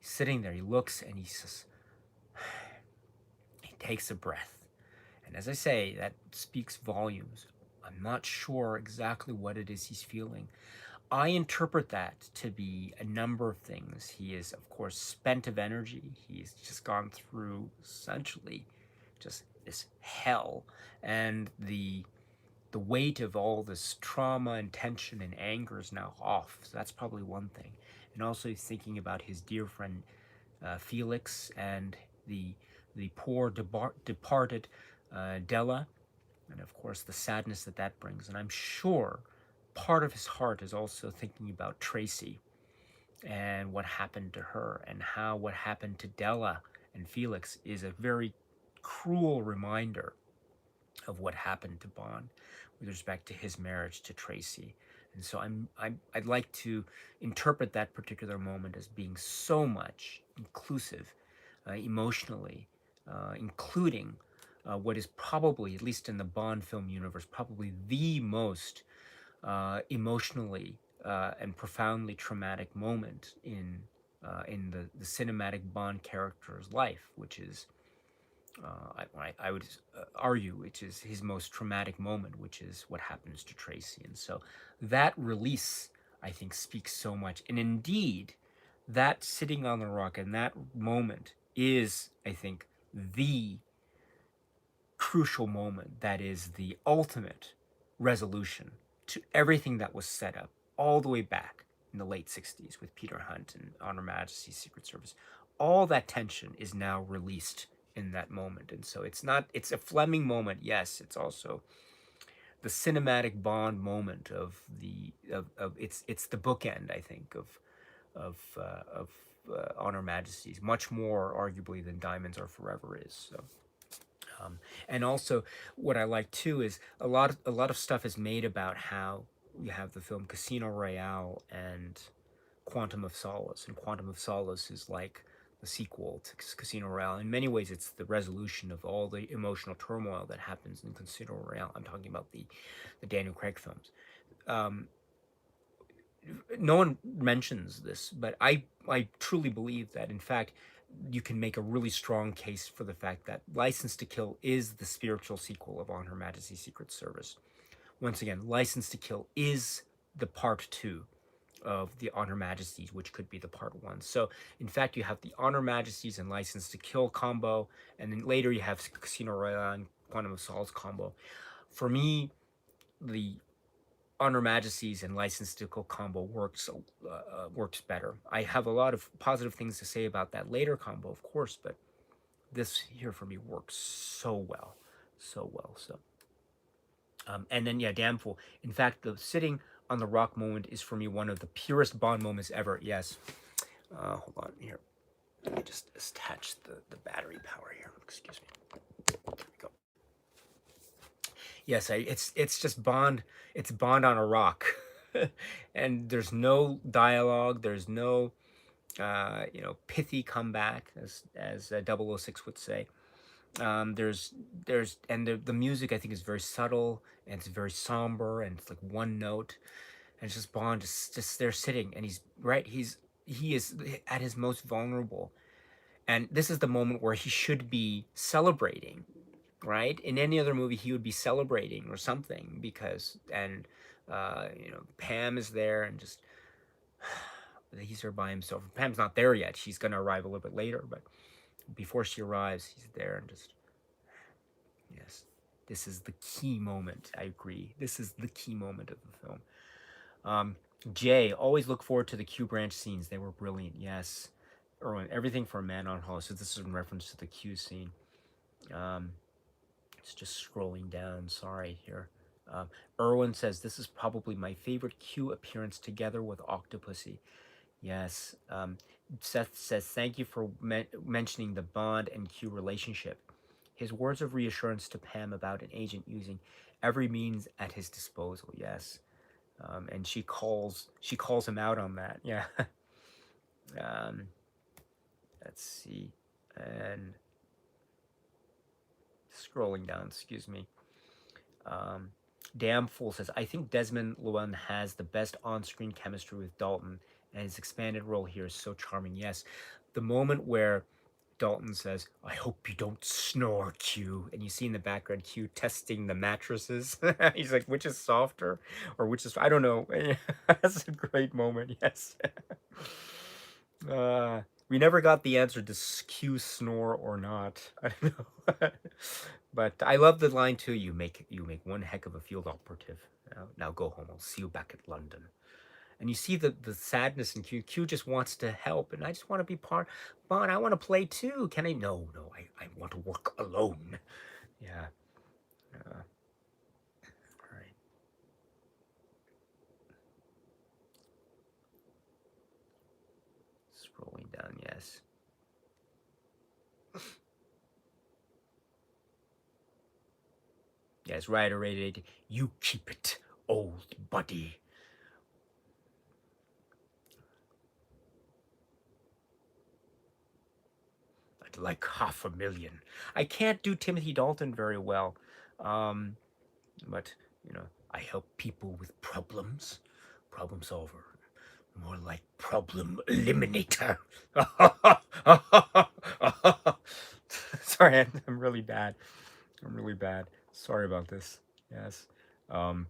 He's sitting there, he looks and he says, he takes a breath. And as I say, that speaks volumes. I'm not sure exactly what it is he's feeling. I interpret that to be a number of things. He is, of course, spent of energy. He's just gone through essentially just this hell, and the weight of all this trauma and tension and anger is now off. So that's probably one thing. And also he's thinking about his dear friend Felix and the poor departed Della, and of course the sadness that that brings. And I'm sure part of his heart is also thinking about Tracy and what happened to her, and how what happened to Della and Felix is a very cruel reminder of what happened to Bond with respect to his marriage to Tracy. And so I'd like to interpret that particular moment as being so much inclusive, emotionally, including what is probably, at least in the Bond film universe, probably the most emotionally and profoundly traumatic moment in the cinematic Bond character's life, which is I would argue, which is his most traumatic moment, which is what happens to Tracy. And so that release, I think, speaks so much. And indeed, that sitting on the rock and that moment is, I think, the crucial moment that is the ultimate resolution to everything that was set up all the way back in the late 60s with Peter Hunt and On Her Majesty's Secret Service. All that tension is now released in that moment. And so it's a Fleming moment, yes. It's also the cinematic Bond moment of it's the bookend, I think, of On Her Majesty's, much more arguably than Diamonds Are Forever is. So and also, what I like too is a lot of stuff is made about how you have the film Casino Royale and Quantum of Solace, and Quantum of Solace is like the sequel to Casino Royale. In many ways, it's the resolution of all the emotional turmoil that happens in Casino Royale. I'm talking about the Daniel Craig films. Um, no one mentions this, but I truly believe that, in fact, you can make a really strong case for the fact that License to Kill is the spiritual sequel of On Her Majesty's Secret Service. Once again, License to Kill is the part 2 of the On Her Majesty's, which could be the part 1. So, in fact, you have the On Her Majesty's and License to Kill combo, and then later you have Casino Royale and Quantum of Solace combo. For me, the On Her Majesty's and License to Kill combo works better. I have a lot of positive things to say about that later combo, of course, but This here for me works so well, so well. So, and then yeah, damn fool. In fact, the sitting on the rock moment is for me one of the purest Bond moments ever. Yes. Hold on here. Let me just attach the battery power here. Excuse me. There we go. Yes, it's just Bond. It's Bond on a rock, and there's no dialogue. There's no pithy comeback, as 006 would say. There's and the music I think is very subtle and it's very somber and it's like one note and it's just Bond just there sitting and he's right he is at his most vulnerable, and this is the moment where he should be celebrating, right? In any other movie he would be celebrating or something because and Pam is there and just he's there by himself. Pam's not there yet. She's going to arrive a little bit later, but before she arrives he's there and just yes, this is the key moment. I agree. This is the key moment of the film. Um, Jay, always look forward to the Q branch scenes. They were brilliant. Yes. Erwin, everything for a man on Hollow. So this is in reference to the Q scene. Um, it's just scrolling down. Sorry here. Erwin says this is probably my favorite Q appearance together with Octopussy. Yes. Seth says thank you for mentioning the Bond and Q relationship. His words of reassurance to Pam about an agent using every means at his disposal. Yes, and she calls him out on that. Yeah. um, let's see, and scrolling down. Excuse me. Um, Damn Fool says I think Desmond Llewellyn has the best on-screen chemistry with Dalton, and his expanded role here is so charming. Yes, the moment where Dalton says, I hope you don't snore, Q. And you see in the background Q testing the mattresses. He's like, which is softer? Or which is, I don't know. That's a great moment, yes. We never got the answer, does Q snore or not? I don't know. But I love the line too, you make one heck of a field operative. Now go home, I'll see you back at London. And you see the sadness in Q. Q just wants to help, and I just want to be part. Bond, I want to play too. Can I? No, no, I want to work alone. Yeah. All right. Scrolling down. Yes. Yes. Ryder rated. You keep it, old buddy. I'd like 500,000. I can't do Timothy Dalton very well, um, but I help people with problems. Problem solver. More like problem eliminator. Sorry, I'm really bad. I'm really bad. Sorry about this. Yes. Um,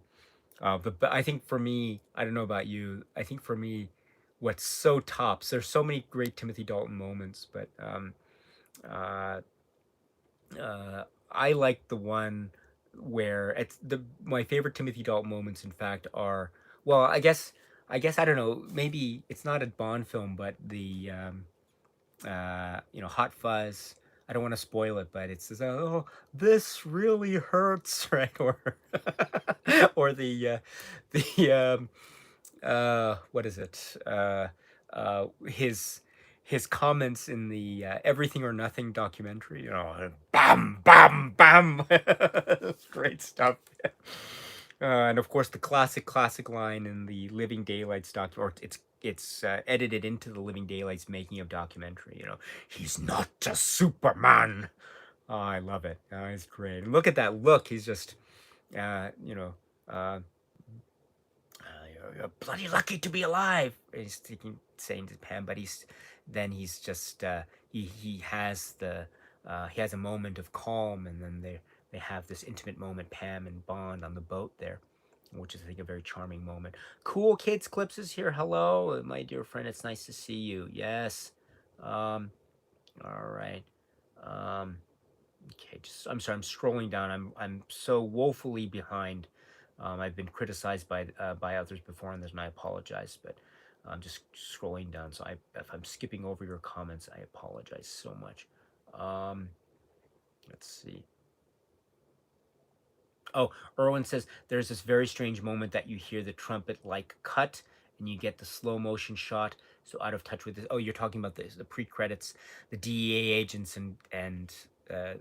but I think for me, I don't know about you. I think for me, what's so tops. There's so many great Timothy Dalton moments, but uh, I like the one where it's the my favorite Timothy Dalton moments. In fact, are well, I guess I don't know. Maybe it's not a Bond film, but the Hot Fuzz. I don't want to spoil it, but it says, "Oh, this really hurts," right? Or or the what is it? His comments in the Everything or Nothing documentary. Bam, bam, bam. Great stuff. And of course, the classic line in the Living Daylights doc, or it's edited into the Living Daylights making of documentary. He's not a Superman. Oh, I love it. Oh, it's great. And look at that look. He's just, uh, you know, uh, you're bloody lucky to be alive. He's saying to Pam, but he's just he has a moment of calm, and then they have this intimate moment, Pam and Bond on the boat there, which is I think a very charming moment. Cool Kids Clips is here. Hello, my dear friend. It's nice to see you. Yes. Um. All right. Um. Okay, I'm sorry. I'm scrolling down. I'm so woefully behind. I've been criticized by others before on this, and I apologize. But I'm just scrolling down. So if I'm skipping over your comments, I apologize so much. Um, let's see. Oh, Erwin says there's this very strange moment that you hear the trumpet like cut and you get the slow motion shot. So out of touch with this. Oh, you're talking about the pre credits, the DEA agents and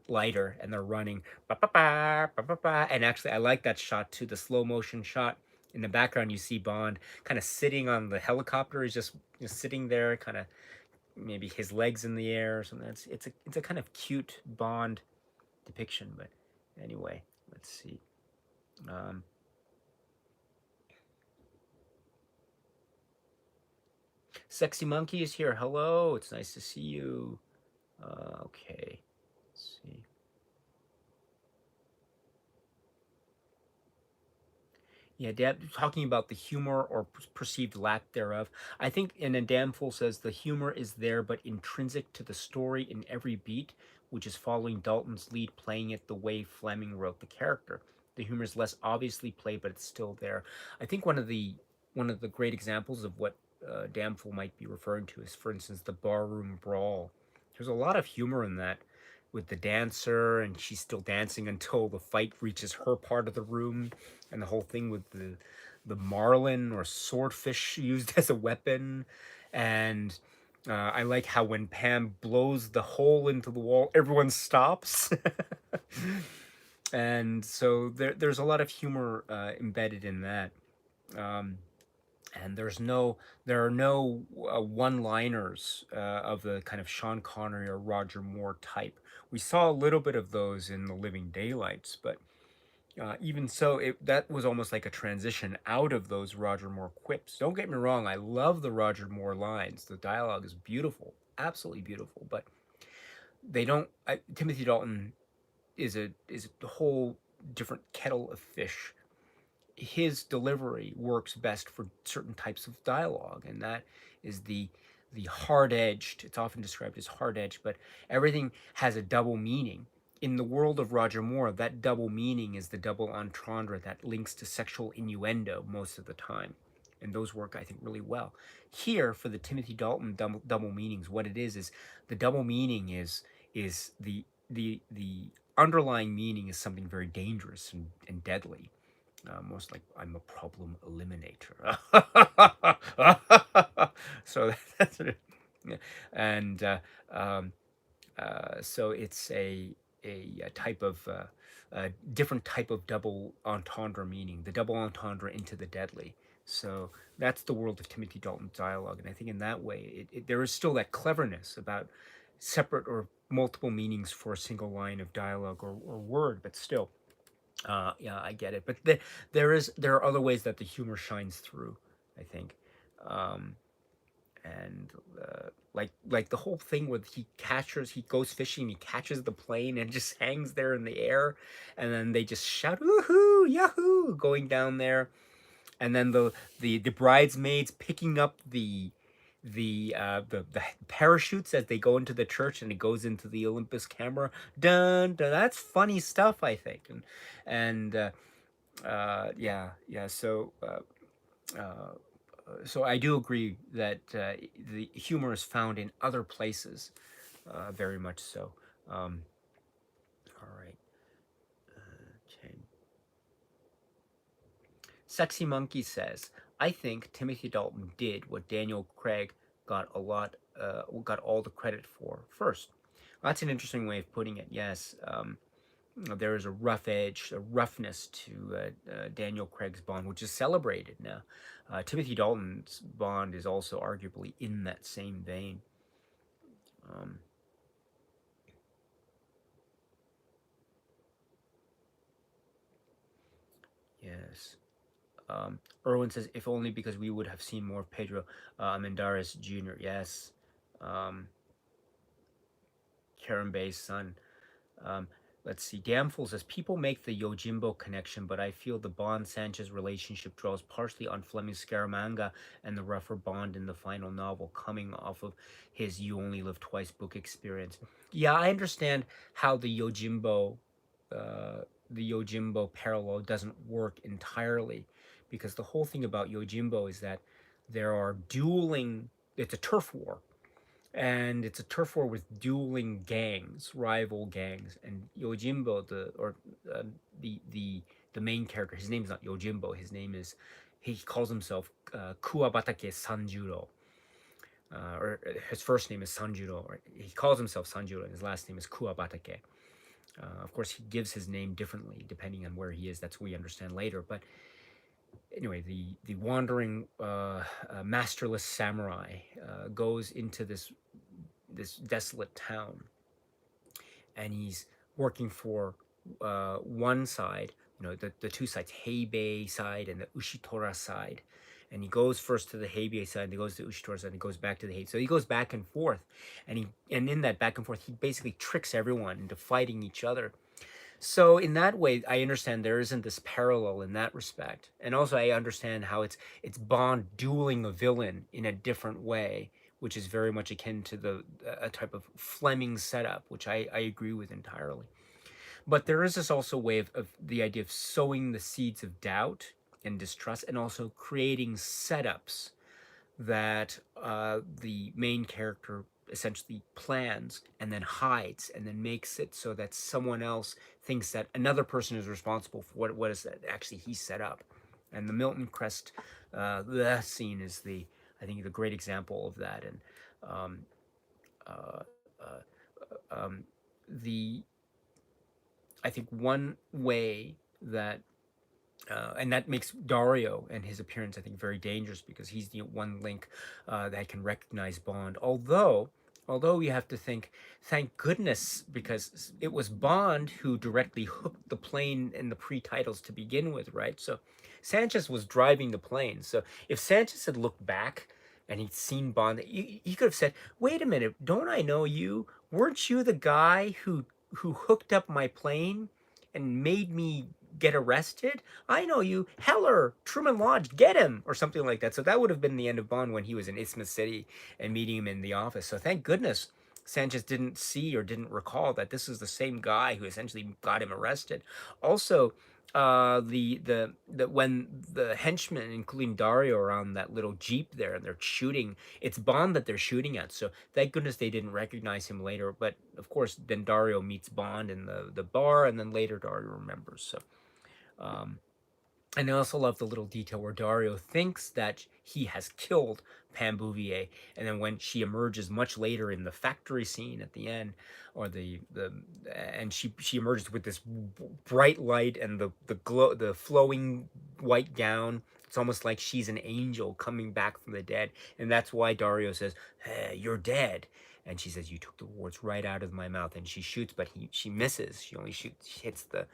Lighter, and they're running, ba, ba, ba, ba, ba, ba. And actually, I like that shot too. The slow motion shot in the background. You see Bond kind of sitting on the helicopter. He's just sitting there, kind of maybe his legs in the air or something. It's a kind of cute Bond depiction. But anyway, let's see. Um, Sexy Monkey is here. Hello, it's nice to see you. Okay, let's see. Yeah, talking about the humor or perceived lack thereof. I think, and then Damful says the humor is there, but intrinsic to the story in every beat, which is following Dalton's lead, playing it the way Fleming wrote the character. The humor is less obviously played, but it's still there. I think one of the great examples of what Damful might be referring to is, for instance, the barroom brawl. There's a lot of humor in that, with the dancer, and she's still dancing until the fight reaches her part of the room, and the whole thing with the marlin or swordfish used as a weapon. And I like how when Pam blows the hole into the wall, everyone stops. And so there's a lot of humor embedded in that. Um, and there are no one-liners of the kind of Sean Connery or Roger Moore type. We saw a little bit of those in The Living Daylights, but even so, that was almost like a transition out of those Roger Moore quips. Don't get me wrong, I love the Roger Moore lines. The dialogue is beautiful, absolutely beautiful. But they don't. Timothy Dalton is a whole different kettle of fish. His delivery works best for certain types of dialogue, and that is the hard edged. It's often described as hard edged, but everything has a double meaning. In the world of Roger Moore, that double meaning is the double entendre that links to sexual innuendo most of the time, and those work, I think, really well. Here, for the Timothy Dalton double meanings, what it is the double meaning is the underlying meaning is something very dangerous and deadly, most like I'm a problem eliminator. So that's what yeah. And um, so it's a type of a different type of double entendre meaning, the double entendre into the deadly. So that's the world of Timothy Dalton's dialogue, and I think in that way, there is still that cleverness about separate or multiple meanings for a single line of dialogue or word, but still, yeah, I get it. But there are other ways that the humor shines through, I think. Um, and like the whole thing with he goes fishing, he catches the plane and just hangs there in the air, and then they just shout woohoo, yahoo, going down there, and then the bridesmaids picking up the parachutes as they go into the church, and it goes into the Olympus camera. Dun, dun, that's funny stuff, I think. And yeah, yeah. Uh, so I do agree that the humor is found in other places, very much so. Um, all right. Okay. Sexy Monkey says, "I think Timothy Dalton did what Daniel Craig got all the credit for first." Well, that's an interesting way of putting it. Yes. There is a rough edge, a roughness to Daniel Craig's Bond, which is celebrated now. Timothy Dalton's Bond is also arguably in that same vein. Um, yes. Irwin says, if only because we would have seen more of Pedro Mendares Jr. Yes. Um, Karen Bay's son. Um, let's see. Damful says people make the Yojimbo connection, but I feel the Bond Sanchez relationship draws partially on Fleming's Scaramanga and the rougher Bond in the final novel, coming off of his "You Only Live Twice" book experience. Yeah, I understand how the Yojimbo parallel doesn't work entirely, because the whole thing about Yojimbo is that there are dueling. It's a turf war, and it's a turf war with dueling gangs, rival gangs. And Yojimbo, uh, the the the main character, his name is not Yojimbo. His name is, he calls himself Kuwabatake Sanjuro, or his first name is Sanjuro, or he calls himself Sanjuro, and his last name is Kuwabatake. Of course, he gives his name differently depending on where he is. That's what we understand later. But anyway, the wandering, masterless samurai goes into this desolate town, and he's working for one side, the two sides, Heibei side and the Ushitora side. And he goes first to the Heibei side, and he goes to the Ushitora side, and he goes back to the Heibei. So he goes back and forth, and in that back and forth, he basically tricks everyone into fighting each other. So in that way, I understand there isn't this parallel in that respect, and also I understand how it's Bond dueling a villain in a different way, which is very much akin to the a type of Fleming setup, which I agree with entirely. But there is this also way of the idea of sowing the seeds of doubt and distrust, and also creating setups that the main character essentially plans and then hides and then makes it so that someone else thinks that another person is responsible for what is that actually he set up. And the Milton Crest the scene is the, I think, the great example of that. And um, uh, um, the I think one way that and that makes Dario and his appearance, I think, very dangerous, because he's the one link that can recognize Bond. Although you have to think, thank goodness, because it was Bond who directly hooked the plane in the pre-titles to begin with, right? So Sanchez was driving the plane. So if Sanchez had looked back and he'd seen Bond, he could have said, "Wait a minute, don't I know you? Weren't you the guy who hooked up my plane and made me get arrested? I know you, Heller, Truman Lodge, get him," or something like that. So that would have been the end of Bond when he was in Isthmus City and meeting him in the office. So thank goodness Sanchez didn't see or didn't recall that this is the same guy who essentially got him arrested. Also, the when the henchmen, including Dario, are on that little jeep there and they're shooting, it's Bond that they're shooting at. So thank goodness they didn't recognize him later. But of course, then Dario meets Bond in the bar, and then later Dario remembers. So um, and I also love the little detail where Dario thinks that he has killed Pam Bouvier, and then when she emerges much later in the factory scene at the end, or the and she emerges with this bright light and the glow, the flowing white gown. It's almost like she's an angel coming back from the dead, and that's why Dario says, "Hey, you're dead." And she says, "You took the words right out of my mouth." And she shoots, but she misses. She only shoots, she hits the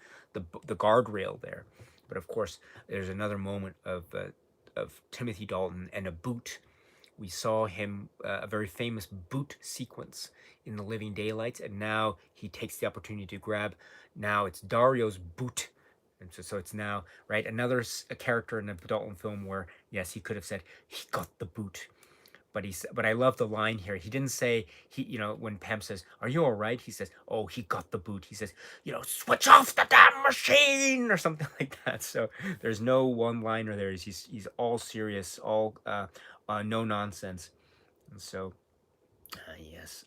guardrail there. But of course, there's another moment of Timothy Dalton and a boot. We saw him, a very famous boot sequence in The Living Daylights, and now he takes the opportunity to grab. Now it's Dario's boot, and so it's now, right, another a character in a Dalton film where yes, he could have said he got the boot, but I love the line here. He didn't say he, when Pam says, "Are you all right?" He says, "Oh, he got the boot." He says, "Switch off the damn machine," or something like that. So there's no one liner there. He's all serious, all no nonsense. And so yes.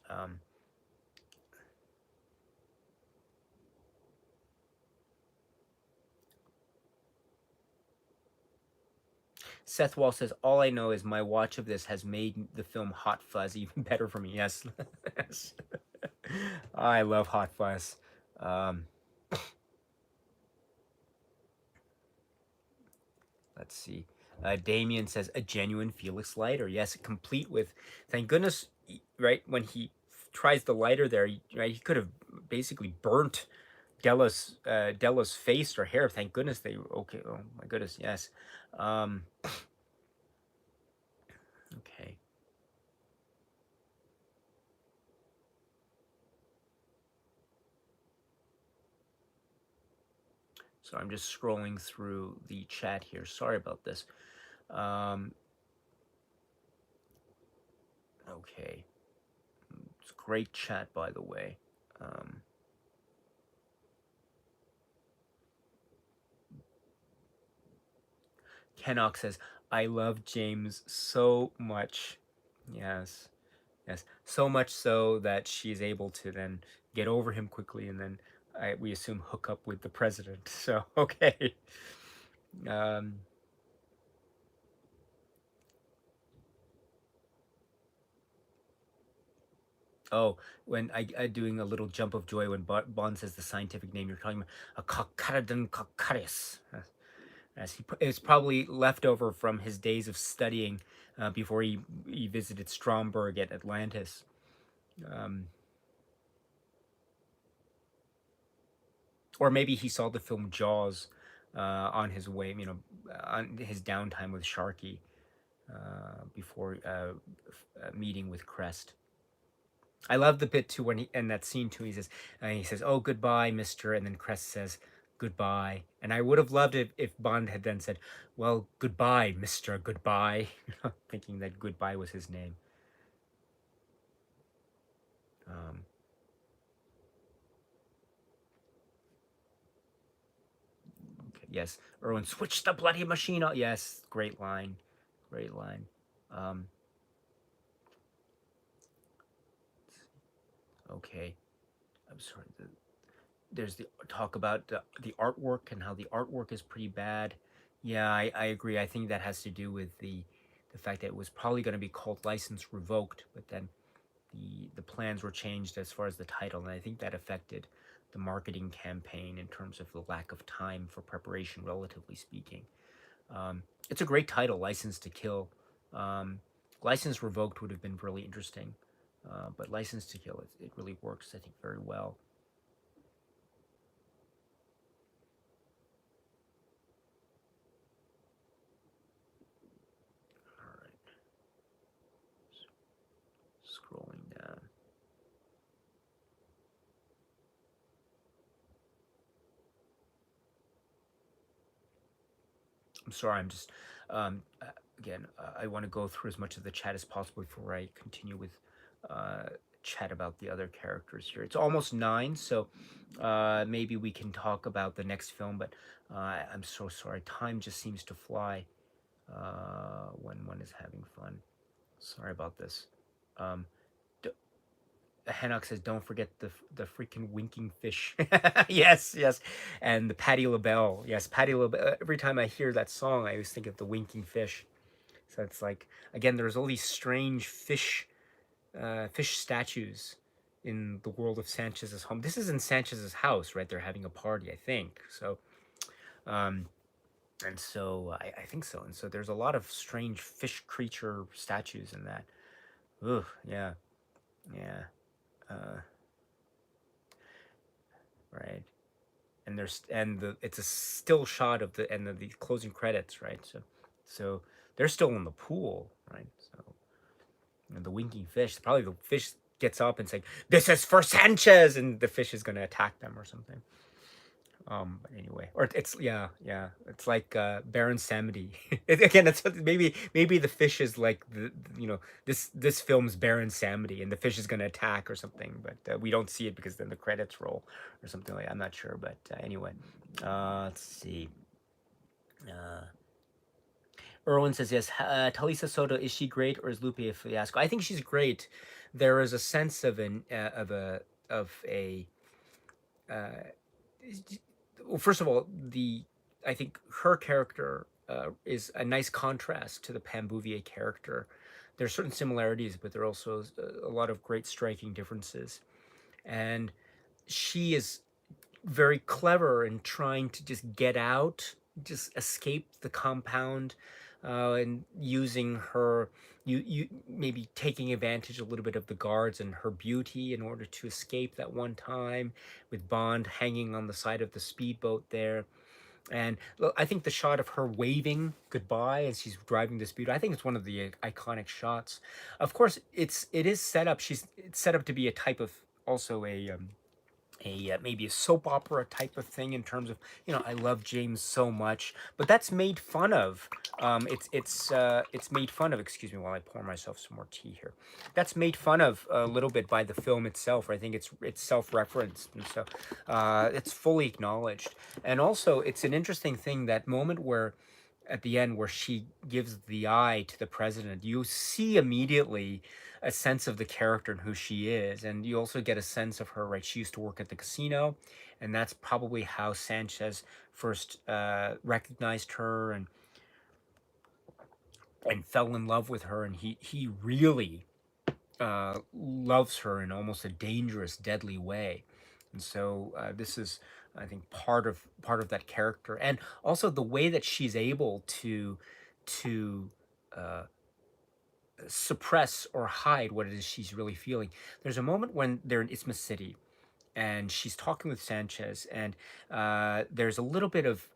Seth Wall says, "All I know is my watch of this has made the film Hot Fuzz even better for me." Yes, yes. I love Hot Fuzz. Um, Let's see. Damien says a genuine Felix lighter. Yes, complete with. Thank goodness, right when he tries the lighter there, right, he could have basically burnt Della's face or hair. Thank goodness they. Okay. Oh my goodness. Yes. Um, okay. So I'm just scrolling through the chat here. Sorry about this. Um, okay. It's great chat, by the way. Um, Kenok says, "I love James so much." Yes. Yes, so much so that she is able to then get over him quickly, and then we assume hook up with the president. So okay. Um, oh, when I doing a little jump of joy when Bond says the scientific name, you're talking about a Coccardin coccaris. As it's probably leftover from his days of studying before he visited Stromberg at Atlantis. Um, or maybe he saw the film Jaws on his way, on his downtime with Sharky before meeting with Crest. I love the bit too when he in that scene too. He says, "Oh, goodbye, Mister," and then Crest says, "Goodbye." And I would have loved it if Bond had then said, "Well, goodbye, Mister, goodbye," thinking that goodbye was his name. Um, okay, yes, Erwin, switch the bloody machine on. Yes, great line, great line. Um, okay, I'm sorry. There's the talk about the artwork and how the artwork is pretty bad. Yeah, I agree. I think that has to do with the fact that it was probably going to be called License Revoked, but then the plans were changed as far as the title, and I think that affected the marketing campaign in terms of the lack of time for preparation, relatively speaking. It's a great title, License to Kill. Um, License Revoked would have been really interesting, but License to Kill, it really works, I think, very well. All right, scrolling down. I'm sorry, I'm just again. I want to go through as much of the chat as possible before I continue with uh, chat about the other characters here. It's almost 9, so maybe we can talk about the next film. But I'm so sorry. Time just seems to fly when one is having fun. Sorry about this. Um, Hanok says, "Don't forget the freaking winking fish." Yes, yes, and the Patti LaBelle. Yes, Patti LaBelle. Every time I hear that song, I always think of the winking fish. So it's like again, there's all these strange fish statues in the world of Sanchez's home. This is in Sanchez's house, right? They're having a party, I think. So, um, and so I think so. And so there's a lot of strange fish creature statues in that. Ugh, yeah, yeah. Uh, right. And it's a still shot of the closing credits, right? So they're still in the pool, right? So and the winking fish, probably the fish gets up and saying, "This is for Sanchez," and the fish is going to attack them or something. But anyway, or it's yeah, it's like Baron Samedi. Again, it's maybe the fish is like this film's Baron Samedi, and the fish is gonna attack or something, but we don't see it because then the credits roll or something like that. I'm not sure, but anyway, let's see. Uh, Erwin says yes. Talisa Soto, is she great or is Lupe a fiasco? I think she's great. There is a sense of a uh, well, first of all, the I think her character is a nice contrast to the Pam Bouvier character. There are certain similarities, but there are also a lot of great striking differences. And she is very clever in trying to just get out, just escape the compound, and using her, you maybe taking advantage a little bit of the guards and her beauty in order to escape that one time, with Bond hanging on the side of the speedboat there. And I think the shot of her waving goodbye as she's driving this speedboat, I think it's one of the iconic shots. Of course, it is set up. It's set up to be a type of also a maybe a soap opera type of thing in terms of I love James so much, but that's made fun of. It's made fun of. Excuse me while I pour myself some more tea here. That's made fun of a little bit by the film itself. I think it's self-referenced, and so it's fully acknowledged. And also, it's an interesting thing, that moment where at the end where she gives the eye to the president, you see immediately a sense of the character and who she is, and you also get a sense of her. Right, she used to work at the casino, and that's probably how Sanchez first recognized her and fell in love with her, and he really loves her in almost a dangerous, deadly way. And so this is, I think, part of that character, and also the way that she's able to uh, suppress or hide what it is she's really feeling. There's a moment when they're in Isthmus City, and she's talking with Sanchez, and there's a little bit of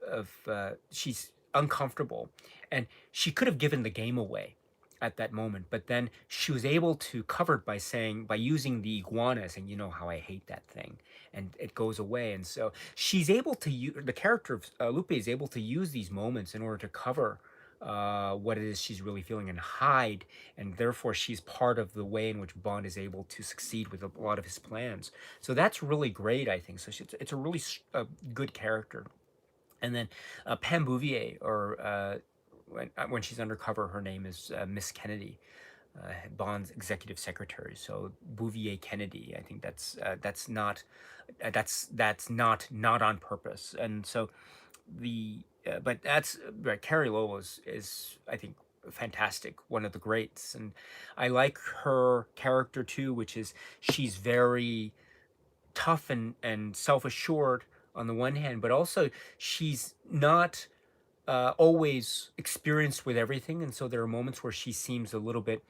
she's uncomfortable, and she could have given the game away at that moment, but then she was able to cover it by saying, by using the iguana, saying, "You know how I hate that thing," and it goes away. And so she's able to use, the character of Lupe is able to use these moments in order to cover what it is she's really feeling and hide, and therefore she's part of the way in which Bond is able to succeed with a lot of his plans. So that's really great, I think. So it's a really good character. And then Pam Bouvier, or when she's undercover, her name is Miss Kennedy, Bond's executive secretary. So Bouvier Kennedy, I think that's not on purpose. And so the but that's right. Carrie Lowell is I think fantastic, one of the greats, and I like her character too, which is she's very tough and self assured on the one hand, but also she's not always experienced with everything, and so there are moments where she seems a little bit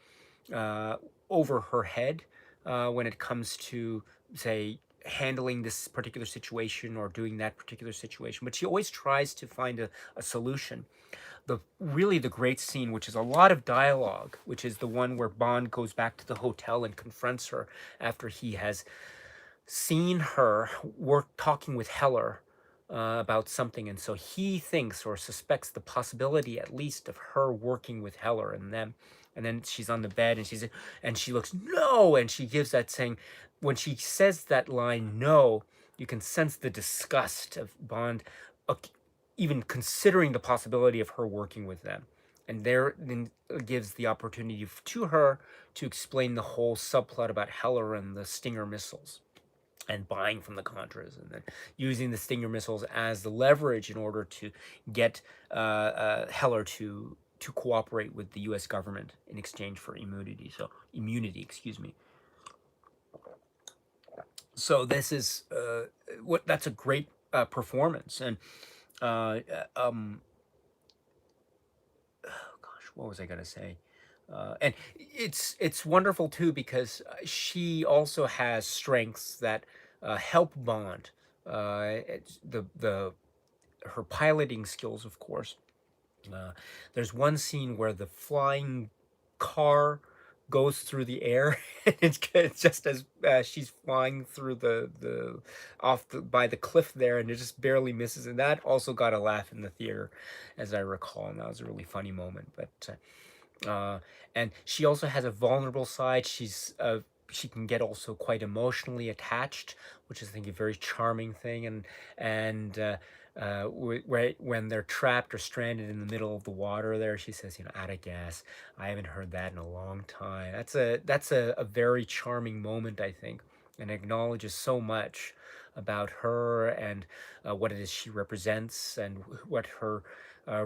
uh, over her head when it comes to, say, handling this particular situation or doing that particular situation. But she always tries to find a solution. The great scene, which is a lot of dialogue, which is the one where Bond goes back to the hotel and confronts her after he has seen her work talking with Heller about something, and so he thinks or suspects the possibility, at least, of her working with Heller and them. And then she's on the bed, and she looks no, and she gives that saying. When she says that line no, you can sense the disgust of Bond, uh, even considering the possibility of her working with them. And there then gives the opportunity to her to explain the whole subplot about Heller and the Stinger missiles and buying from the Contras, and then using the Stinger missiles as the leverage in order to get Heller to cooperate with the U.S. government in exchange for immunity. So immunity, excuse me. So this is what that's a great performance, and uh, um, gosh, what was I gonna say? And it's wonderful too because she also has strengths that help Bond. It's the her piloting skills, of course. Uh, there's one scene where the flying car goes through the air. It's just as she's flying through the off the by the cliff there, and it just barely misses. And that also got a laugh in the theater, as I recall. And that was a really funny moment. But and she also has a vulnerable side. She can get also quite emotionally attached, which is, I think, a very charming thing. And when they're trapped or stranded in the middle of the water, there she says, "Out of gas." I haven't heard that in a long time. That's a very charming moment, I think, and acknowledges so much about her and what it is she represents and what her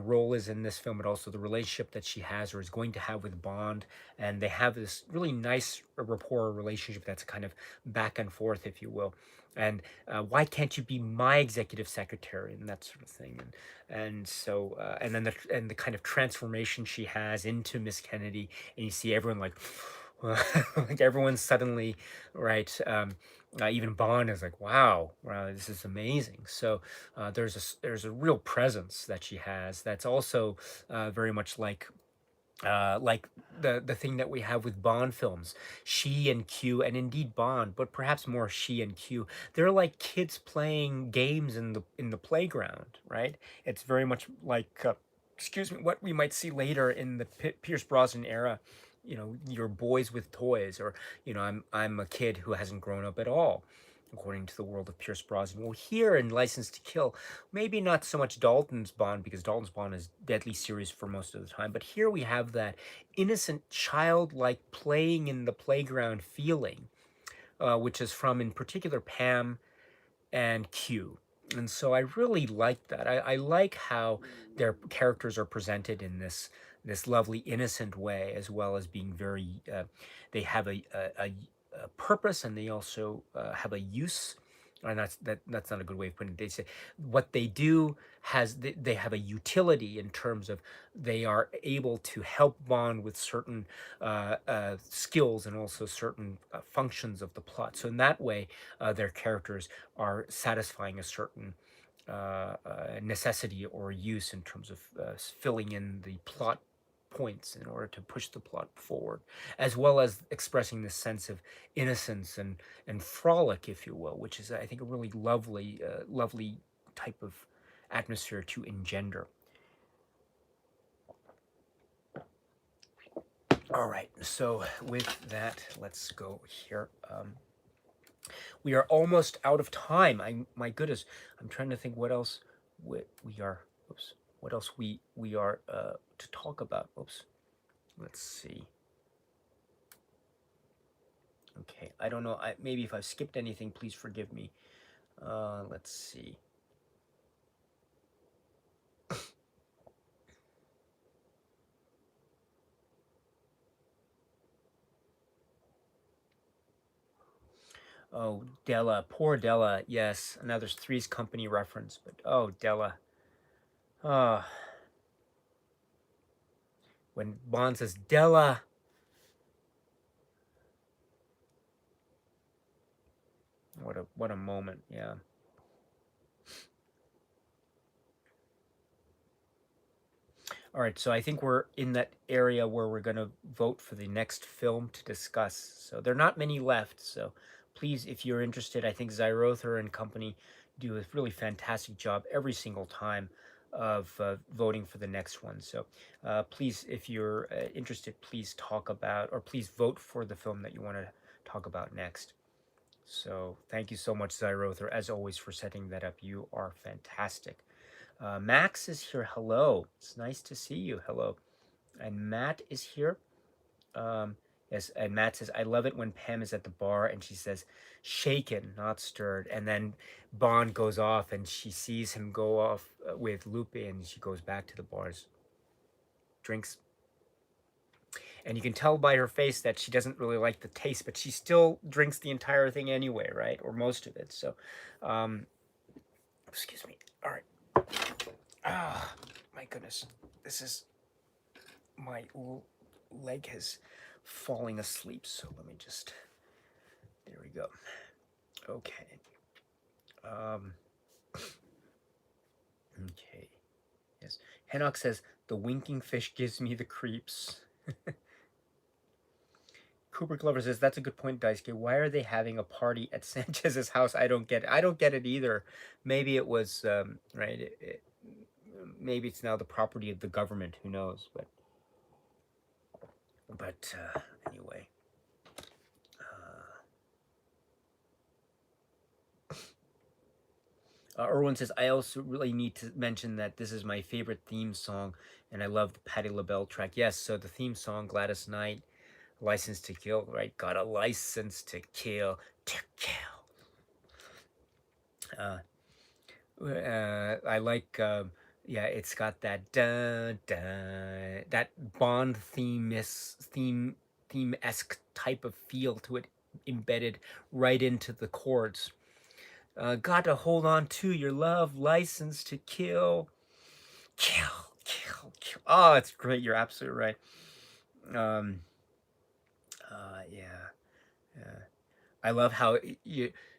role is in this film, but also the relationship that she has or is going to have with Bond. And they have this really nice rapport relationship that's kind of back and forth, if you will. And why can't you be my executive secretary and that sort of thing? And so and then the kind of transformation she has into Miss Kennedy, and you see everyone like. Like everyone's suddenly right. Even Bond is like, wow, this is amazing. So there's a real presence that she has that's also very much like the thing that we have with Bond films. She and Q, and indeed Bond, but perhaps more she and Q. They're like kids playing games in the playground, right? It's very much like excuse me, what we might see later in the Pierce Brosnan era. Your boys with toys, or I'm a kid who hasn't grown up at all. according to the world of Pierce Brosnan. Well, here in License to Kill, maybe not so much Dalton's Bond, because Dalton's Bond is deadly serious for most of the time, but here we have that innocent, childlike playing in the playground feeling, which is from, in particular, Pam and Q. And so I really like that. I like how their characters are presented in this lovely innocent way, as well as being very. They have a purpose, and they also have a use. And that's not a good way of putting it. They say what they do has they have a utility in terms of they are able to help Bond with certain skills and also certain functions of the plot. So in that way, their characters are satisfying a certain necessity or use in terms of filling in the plot points in order to push the plot forward, as well as expressing this sense of innocence and frolic, if you will, which is, I think, a really lovely type of atmosphere to engender. All right, so with that, let's go here. We are almost out of time. My goodness, I'm trying to think what else we are. Oops, what else we are to talk about. Oops, let's see. Okay, I don't know. Maybe if I've skipped anything, please forgive me. Let's see. Oh, Della, poor Della. Yes, another Three's Company reference, but oh, Della. Ah, when Bond says Della. What a moment. Yeah. All right, so I think we're in that area where we're going to vote for the next film to discuss. So there are not many left. So please, if you're interested, I think Zyrother and company do a really fantastic job every single time of voting for the next one. So please, if you're interested, please talk about, or please vote for the film that you want to talk about next. So thank you so much, Zyrother, as always, for setting that up. You are fantastic. Max is here. Hello. It's nice to see you. Hello. And Matt is here. Um, yes, and Matt says, I love it when Pam is at the bar and she says, shaken, not stirred. And then Bond goes off and she sees him go off with Lupe and she goes back to the bars, drinks. And you can tell by her face that she doesn't really like the taste, but she still drinks the entire thing anyway, right? Or most of it. So, um, excuse me. All right. Ah, my goodness. This is my leg is falling asleep, so let me just, there we go. Okay. Okay. Yes. Henok says, the winking fish gives me the creeps. Cooper Glover says, that's a good point, Daisuke. Why are they having a party at Sanchez's house? I don't get it. I don't get it either. Maybe it was, right, maybe it's now the property of the government. Who knows? But anyway. Erwin says, I also really need to mention that this is my favorite theme song, and I love the Patti LaBelle track. Yes, so the theme song, Gladys Knight, License to Kill, right? Got a license to kill, to kill. I like, yeah, it's got that that Bond theme-esque type of feel to it, embedded right into the chords. Got to hold on to your love, license to kill, kill, kill, kill. Oh, it's great. You're absolutely right. Um, yeah, yeah. I love how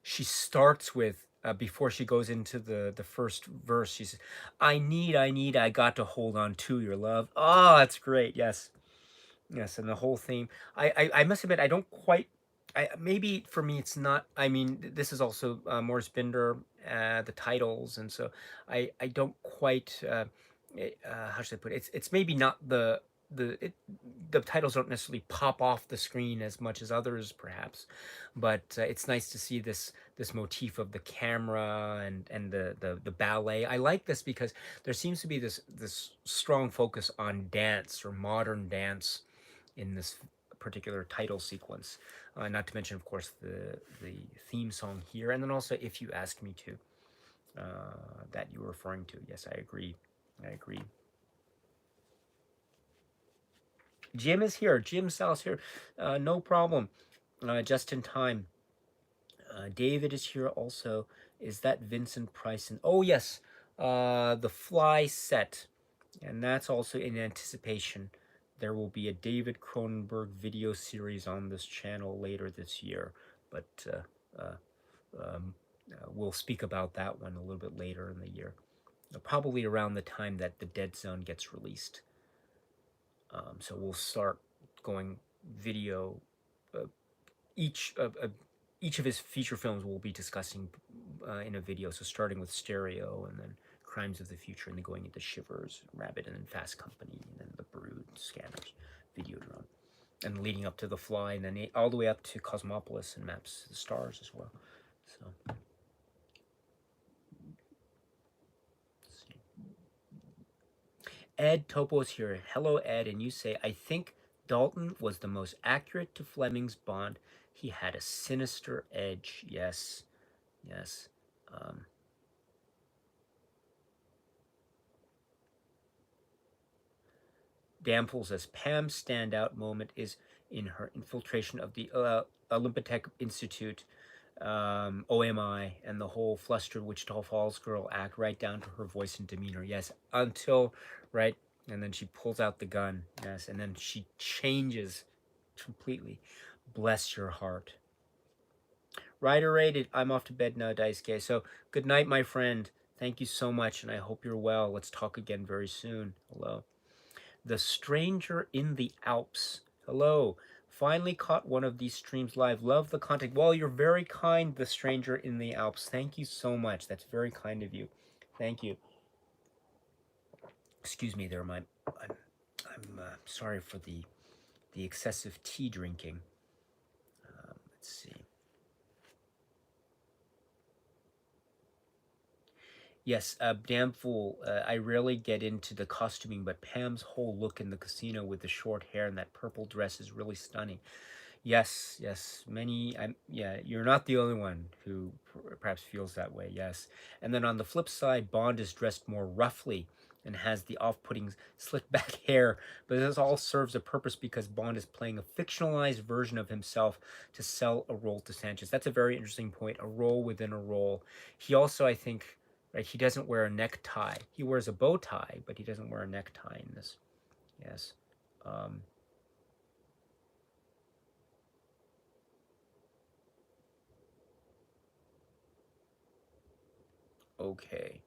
she starts with before she goes into the first verse. She says, I got to hold on to your love." Oh, that's great. Yes, yes, and the whole theme. I must admit, I don't quite. Maybe for me, it's not. I mean, this is also Morris Binder, the titles, and so I don't quite. How should I put it? It's maybe not the titles don't necessarily pop off the screen as much as others, perhaps, but it's nice to see this motif of the camera and the ballet. I like this because there seems to be this strong focus on dance or modern dance in this particular title sequence. Not to mention, of course, the theme song here, and then also "If You Ask Me To," that you were referring to. Yes, I agree. I agree. Jim is here. Jim Sal's here. No problem. Just in time. David is here also. Is that Vincent Price? And oh yes, the Fly set, and that's also in anticipation. There will be a David Cronenberg video series on this channel later this year, but we'll speak about that one a little bit later in the year, probably around the time that the Dead Zone gets released. So we'll start going video. Uh, each of each of his feature films we'll be discussing in a video. So starting with Stereo, and then Crimes of the Future, and then going into Shivers, Rabbit, and then Fast Company, and then The Brood, Scanners, Videodrome, and leading up to The Fly, and then all the way up to Cosmopolis and Maps to the Stars as well. So let's see. Ed Topo is here. Hello, Ed, and you say, I think Dalton was the most accurate to Fleming's Bond. He had a sinister edge. Yes, yes. Um, Dample says Pam's standout moment is in her infiltration of the Olympitech Institute, OMI, and the whole flustered Wichita Falls girl act, right down to her voice and demeanor. Yes, until, right, and then she pulls out the gun. Yes, and then she changes completely. Bless your heart. Rider rated. I'm off to bed now, Daisuke. So good night, my friend. Thank you so much, and I hope you're well. Let's talk again very soon. Hello. The Stranger in the Alps. Hello. Finally caught one of these streams live. Love the content. Well, you're very kind, The Stranger in the Alps. Thank you so much. That's very kind of you. Thank you. Excuse me there, I'm sorry for the excessive tea drinking. Let's see. Yes, damn fool. I rarely get into the costuming, but Pam's whole look in the casino with the short hair and that purple dress is really stunning. Yes, yes, many. Yeah, you're not the only one who perhaps feels that way. Yes, and then on the flip side, Bond is dressed more roughly and has the off-putting slick back hair, but this all serves a purpose because Bond is playing a fictionalized version of himself to sell a role to Sanchez. That's a very interesting point. A role within a role. He also, I think, right, he doesn't wear a necktie. He wears a bow tie, but he doesn't wear a necktie in this. Yes. Um, okay.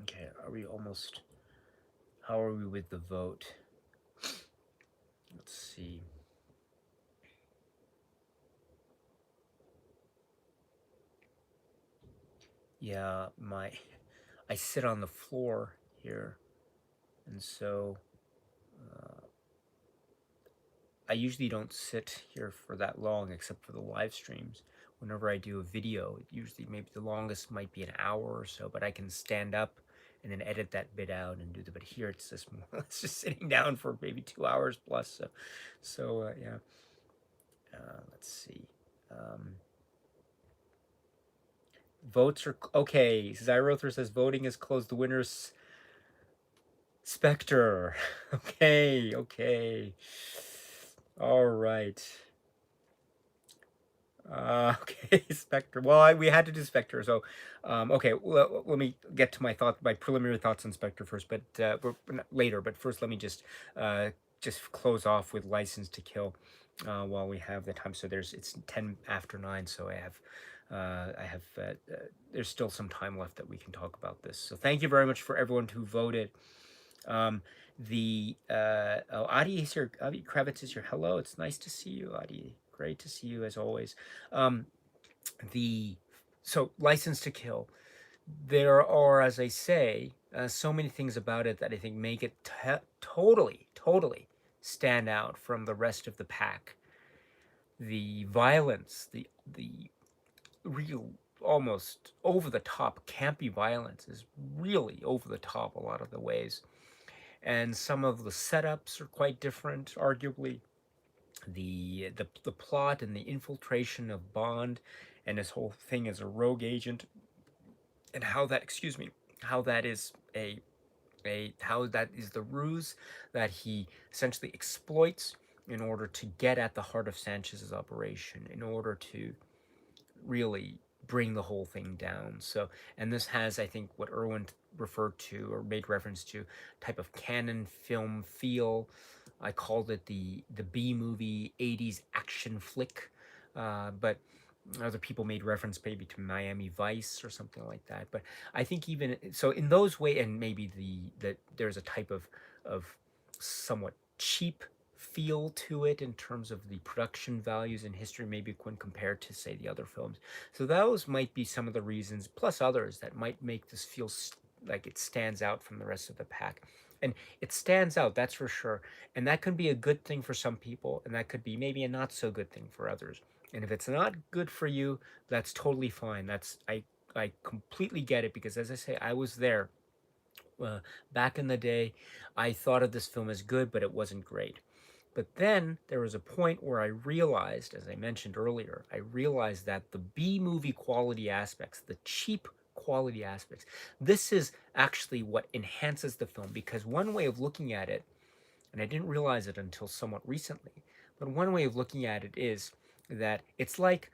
Okay, are we almost... How are we with the vote? Let's see. Yeah, I sit on the floor here, and so I usually don't sit here for that long except for the live streams. Whenever I do a video, it usually maybe the longest might be an hour or so, but I can stand up and then edit that bit out and do the. But here it's just more, it's just sitting down for maybe 2 hours plus. So yeah. Let's see. Um, Votes are okay. Zyrother says voting is closed. The winner's Spectre. Okay, okay. All right. Okay, Spectre. Well, we had to do Spectre, so okay. Well, let me get to my preliminary thoughts on Spectre first, but later. But first, let me just close off with License to Kill while we have the time. So it's 10 after 9, so I have I have there's still some time left that we can talk about this. So thank you very much for everyone who voted. Um, Adi is here. Adi Kravitz is here. Hello, it's nice to see you, Adi. Great to see you as always. Um, the so License to Kill. There are, as I say, so many things about it that I think make it totally stand out from the rest of the pack. The violence, the real, almost over the top, campy violence is really over the top a lot of the ways, and some of the setups are quite different, arguably. The plot and the infiltration of Bond and his whole thing as a rogue agent, and how that, excuse me, how that is a how that is the ruse that he essentially exploits in order to get at the heart of Sanchez's operation, in order to really bring the whole thing down. So, and this has, I think, what Irwin referred to or made reference to, type of canon film feel. I called it the B movie '80s action flick, but other people made reference maybe to Miami Vice or something like that. But I think even so, in those way, and maybe that there's a type of somewhat cheap feel to it in terms of the production values in history, maybe when compared to, say, the other films. So those might be some of the reasons, plus others, that might make this feel like it stands out from the rest of the pack. And it stands out, that's for sure. And that could be a good thing for some people, and that could be maybe a not so good thing for others. And if it's not good for you, that's totally fine. I completely get it, because as I say, I was there. Back in the day, I thought of this film as good, but it wasn't great. But then there was a point where I realized, as I mentioned earlier, I realized that the B movie quality aspects, the cheap quality aspects, this is actually what enhances the film. Because one way of looking at it, and I didn't realize it until somewhat recently, but one way of looking at it is that it's like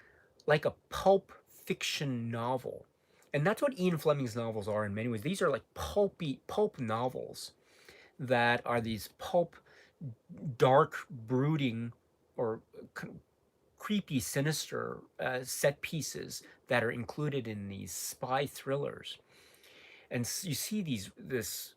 a pulp fiction novel. And that's what Ian Fleming's novels are in many ways. These are like pulp novels that are these pulp, dark, brooding, or creepy, sinister set pieces that are included in these spy thrillers. And you see this